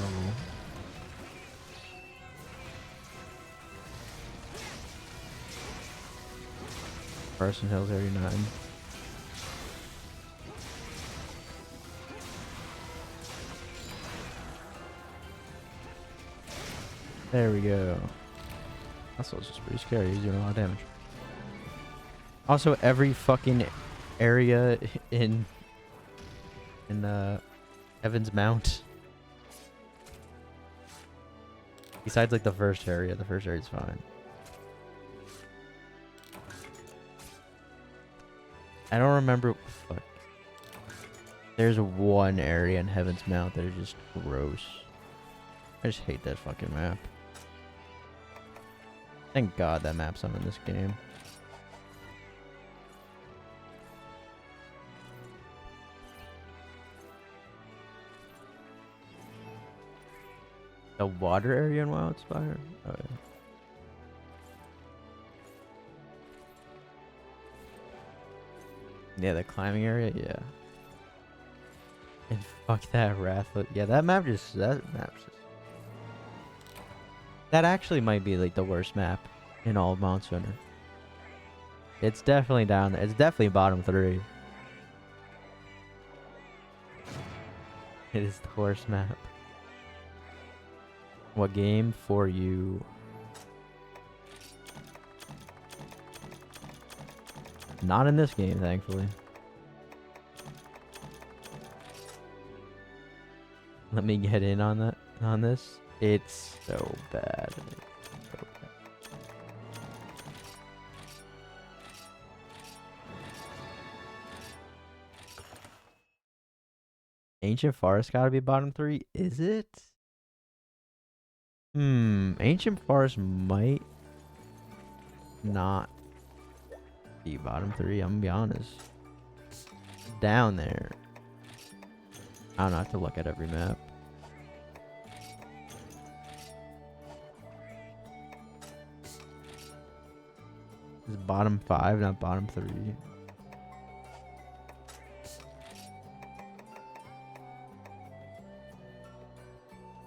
Carson Hills Area 9. There we go. That's also just pretty scary. He's doing a lot of damage. Also, every fucking area in Heaven's Mount, besides like the first area is fine. I don't remember. Fuck. There's one area in Heaven's Mount that is just gross. I just hate that fucking map. Thank God that map's not in this game. The water area in Wildspire? Oh, yeah. Yeah, the climbing area, yeah. And fuck that Wrathlet. Yeah, that map's just... That actually might be like the worst map in all of Monster Hunter. It's definitely down there. It's definitely bottom 3. It is the worst map. What game for you? Not in this game, thankfully. Let me get in on that. On this. It's so bad. It's so bad. Ancient Forest gotta be bottom 3. Is it? Ancient Forest might not be bottom 3. I'm gonna be honest. Down there. I don't know. I have to look at every map. It's bottom 5, not bottom 3.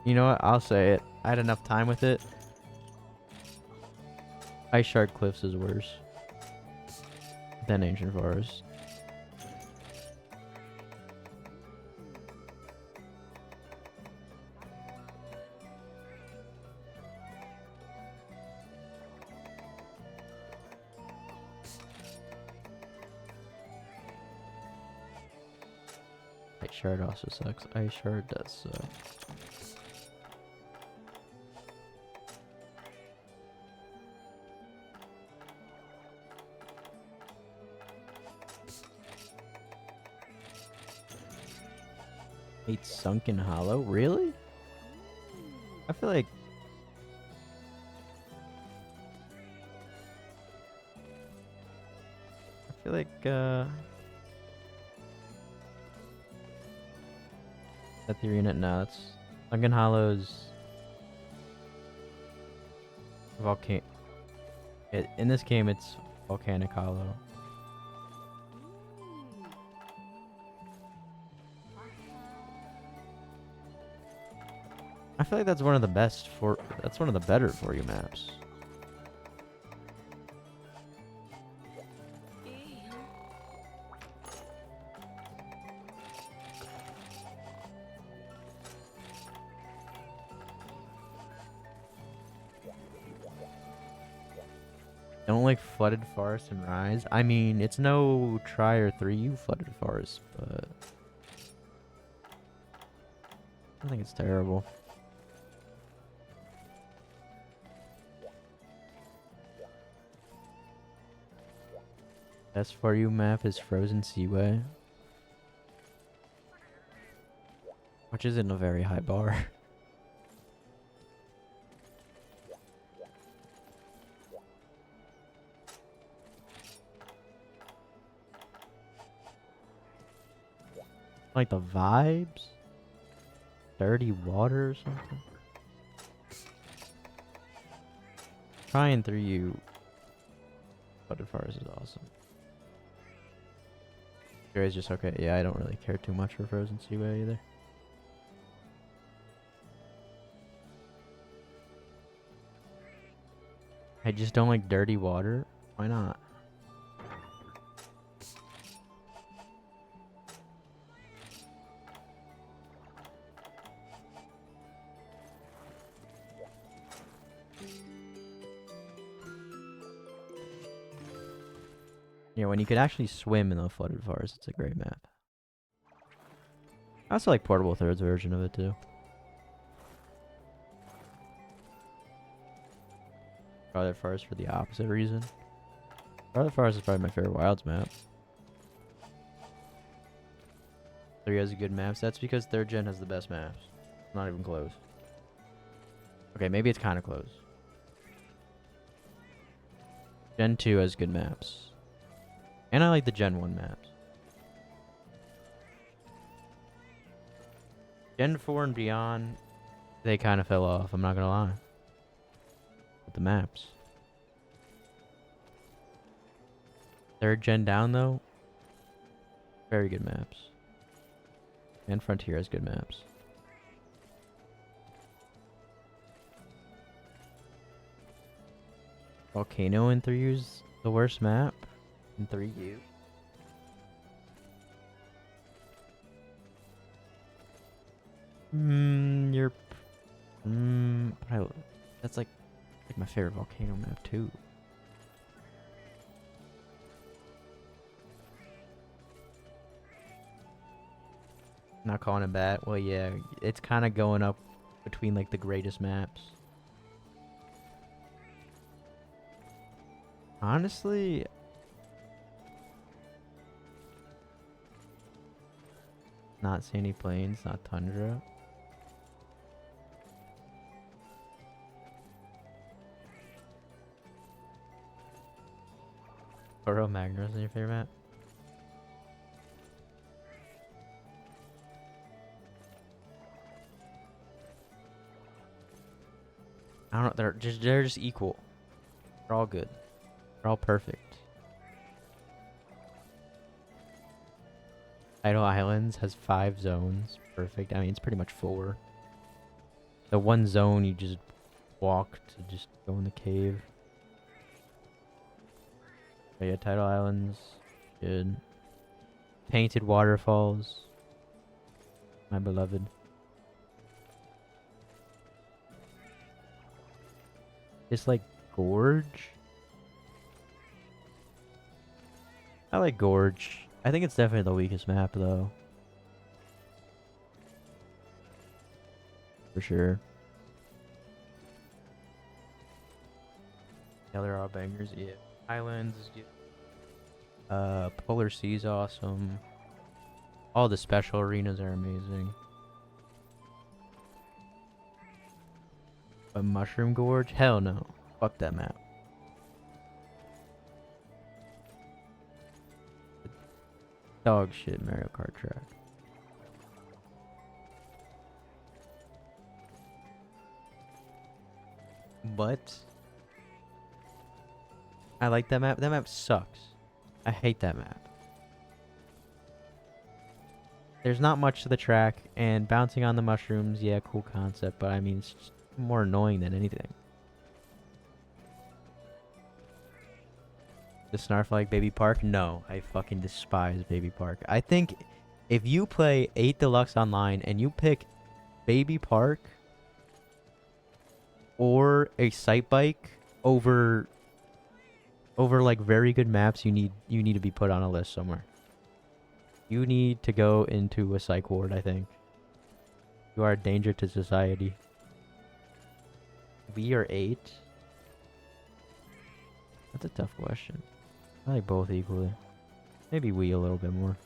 You know what? I'll say it. I had enough time with it. Ice Shark Cliffs is worse than Ancient Forest. Ice Shard also sucks. Ice Shard does suck. Hate Sunken Hollow? Really? I feel like that theory in it nuts. Sunken Hollow's in this game it's Volcanic Hollow. I feel like that's one of the better for you maps. Don't like Flooded Forest and Rise. I mean, it's no Try or 3U Flooded Forest, but I think it's terrible. Best for you map is Frozen Seaway, which isn't a very high bar. Like the vibes? Dirty water or something? Trying 3U Flooded Forest is awesome. Sure is just okay. Yeah, I don't really care too much for Frozen Seaway either. I just don't like dirty water. Why not? Yeah, when you could actually swim in the Flooded Forest, it's a great map. I also like Portable Third's version of it too. Farther Forest for the opposite reason. Farther Forest is probably my favorite Wilds map. 3 has good maps. That's because 3rd gen has the best maps. Not even close. Okay, maybe it's kind of close. Gen 2 has good maps. And I like the Gen 1 maps. Gen 4 and beyond, they kind of fell off, I'm not gonna lie. With the maps. 3rd gen down though, very good maps. And Frontier has good maps. Volcano in 3U's the worst map in 3U. That's like my favorite volcano map too. Not calling it bad. Well, yeah, it's kind of going up between like the greatest maps. Honestly, Not sandy plains, not tundra. Oro Magnos is your favorite map? I don't know. They're just equal. They're all good. They're all perfect. Tidal Islands has 5 zones. Perfect. I mean, it's pretty much 4. The one zone you just walk to just go in the cave. But yeah, Tidal Islands. Good. Painted Waterfalls. My beloved. Just like Gorge. I like Gorge. I think it's definitely the weakest map though. For sure. Yeah, there are bangers. Yeah. Islands is good. Polar Sea's awesome. All the special arenas are amazing. But Mushroom Gorge? Hell no. Fuck that map. Dog shit Mario Kart track. But I like that map. That map sucks. I hate that map. There's not much to the track, and bouncing on the mushrooms, yeah, cool concept, but I mean, it's just more annoying than anything. The Snarflake Baby Park? No, I fucking despise Baby Park. I think if you play 8 Deluxe Online and you pick Baby Park or a sight bike over like very good maps, you need to be put on a list somewhere. You need to go into a psych ward, I think. You are a danger to society. We are 8? That's a tough question. I like both equally. Maybe we a little bit more.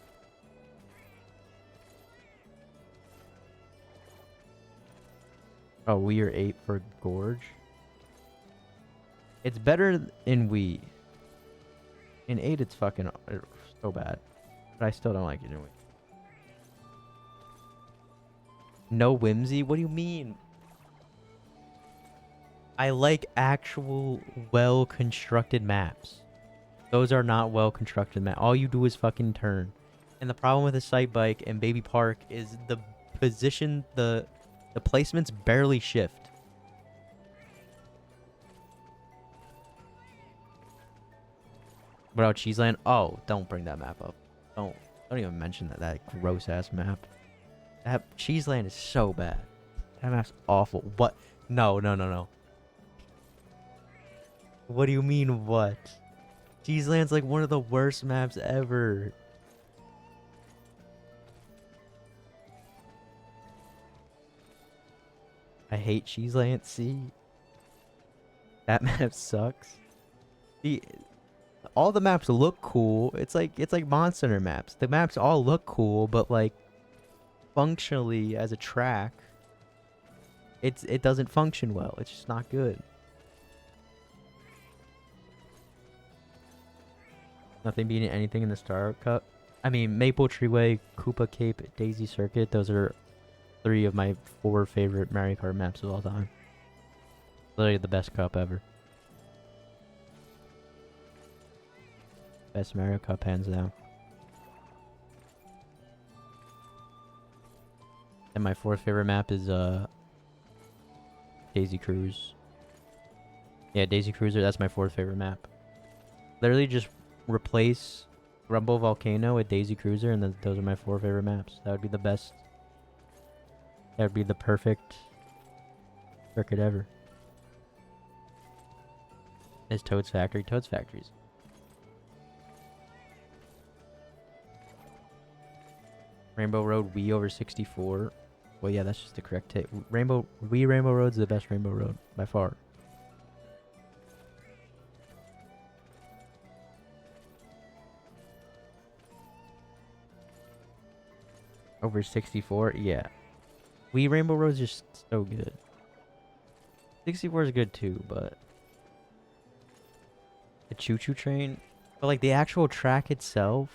Oh, we are 8 for Gorge. It's better in Wii. In 8, it's fucking so bad. But I still don't like it in Wii. No whimsy? What do you mean? I like actual well-constructed maps. Those are not well-constructed maps. All you do is fucking turn. And the problem with a sight bike and Baby Park is the position, the placements barely shift. What about Cheeseland? Oh, don't bring that map up. Don't even mention that gross ass map. That Cheeseland is so bad. That map's awful. What? No. What do you mean what? Cheeseland's like one of the worst maps ever. I hate Cheeseland. See? That map sucks. All the maps look cool. It's like Monster Hunter maps. The maps all look cool, but like functionally as a track, it doesn't function well. It's just not good. Nothing beating anything in the Star Cup. I mean, Maple Treeway, Koopa Cape, Daisy Circuit. Those are 3 of my 4 favorite Mario Kart maps of all time. Literally the best cup ever. Best Mario Cup hands down. And my 4th favorite map is Daisy Cruise. Yeah, Daisy Cruiser, that's my 4th favorite map. Literally just replace Rumble Volcano with Daisy Cruiser, and those are my 4 favorite maps. That would be the best. That would be the perfect circuit ever. Is Toad's Factory? Toad's Factory's. Rainbow Road Wii over 64. Well, yeah, that's just the correct take. Rainbow Road's the best Rainbow Road by far. over 64. Yeah. Wii Rainbow Road's just so good. 64 is good too, but the Choo Choo Train, but like the actual track itself,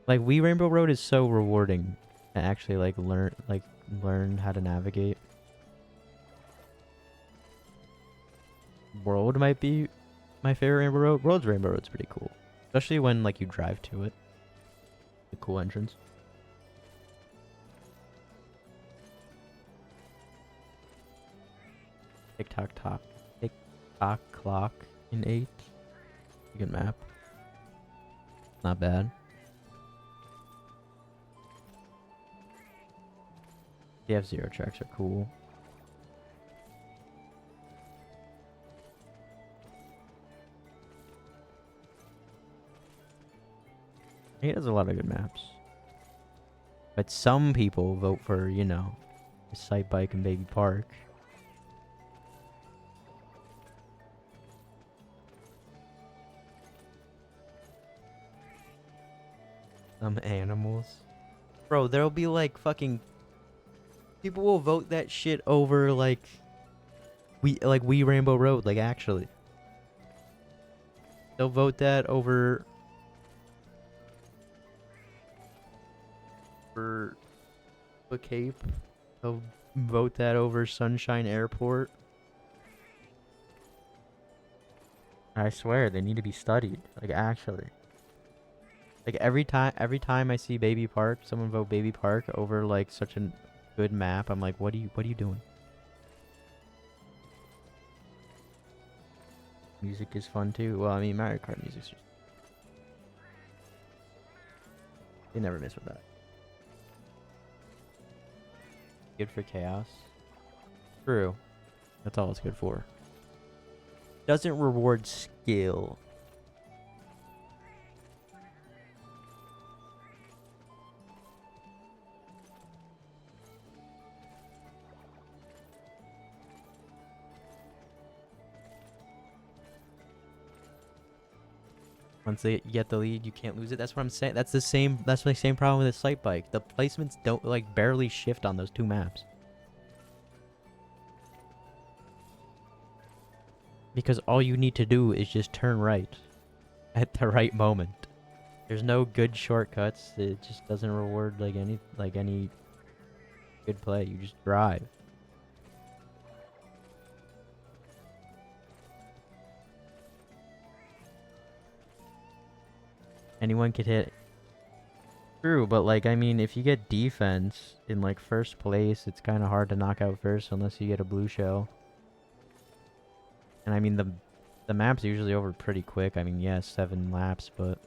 like Wii Rainbow Road is so rewarding to actually like learn how to navigate. World might be my favorite Rainbow Road. World's Rainbow Road's pretty cool, especially when like you drive to it. The cool entrance. Tick tock clock in 8. Good map. Not bad. The F-Zero tracks are cool. He has a lot of good maps. But some people vote for, you know, Sight Bike and Baby Park. Some animals. Bro, there'll be like fucking... People will vote that shit over like... Wii Rainbow Road, like actually. They'll vote that over... For the Cape. They'll vote that over Sunshine Airport. I swear, they need to be studied. Like actually. Like every time I see Baby Park, someone vote Baby Park over like such a good map. I'm like, what are you doing? Music is fun too. Well, I mean, Mario Kart music's just... They never miss with that. Good for chaos. True. That's all it's good for. Doesn't reward skill. Once they get the lead, you can't lose it. That's what I'm saying. That's the same problem with the Sight Bike. The placements don't like barely shift on those two maps. Because all you need to do is just turn right at the right moment. There's no good shortcuts. It just doesn't reward like any good play. You just drive. Anyone could hit. True, but like I mean, if you get defense in like first place, it's kind of hard to knock out first unless you get a blue shell. And I mean the map's usually over pretty quick. I mean, yeah, 7 laps, but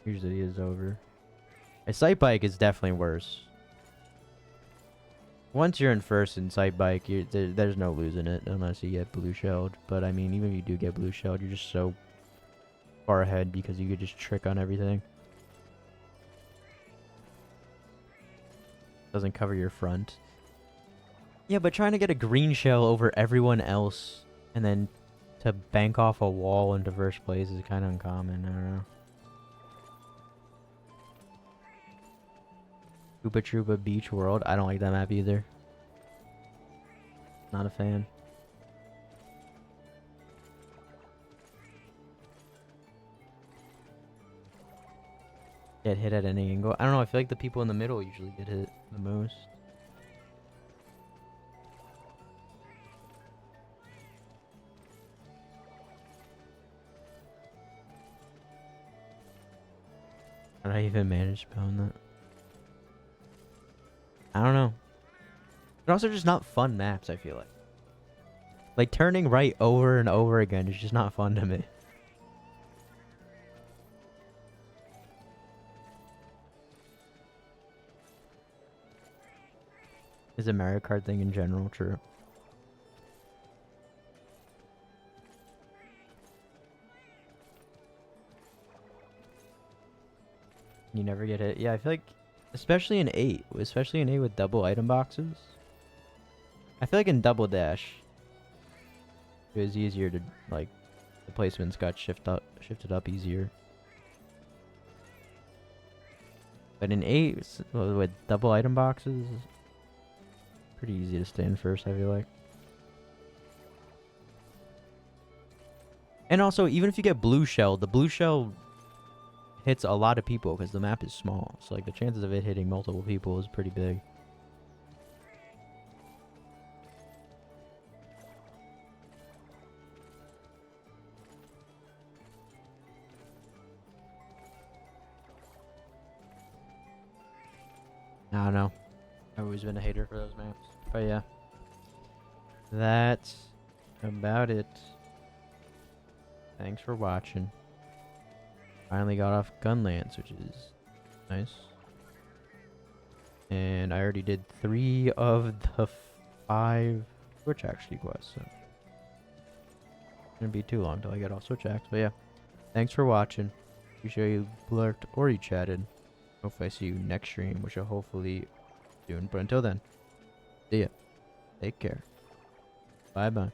usually is over. A Sight Bike is definitely worse. Once you're in first in Sight Bike, there's no losing it unless you get blue shelled. But I mean, even if you do get blue shelled, you're just so far ahead because you could just trick on everything. Doesn't cover your front. Yeah, but trying to get a green shell over everyone else and then to bank off a wall into first place is kind of uncommon. I don't know. Koopa Troopa Beach World. I don't like that map either. Not a fan. Get hit at any angle. I don't know. I feel like the people in the middle usually get hit the most. How did I even manage to pound that? I don't know. They're also just not fun maps, I feel like. Like, turning right over and over again is just not fun to me. Is a Mario Kart thing in general true? You never get hit. Yeah, I feel like, especially in 8 with double item boxes. I feel like in Double Dash, it was easier to, like, the placements got shifted up easier. But in 8, with double item boxes, pretty easy to stay in first, I feel like. And also, even if you get blue shell, the blue shell hits a lot of people because the map is small. So, like, the chances of it hitting multiple people is pretty big. I don't know. I've always been a hater for those maps. But yeah. That's about it. Thanks for watching. Finally got off Gunlance, which is nice. And I already did 3 of the 5 Switch actually quests, so it's gonna be too long till I get off Switch Axe. But yeah, thanks for watching. Appreciate you lurked or you chatted. Hopefully I see you next stream, which I'll hopefully soon. But until then, see ya. Take care. Bye bye.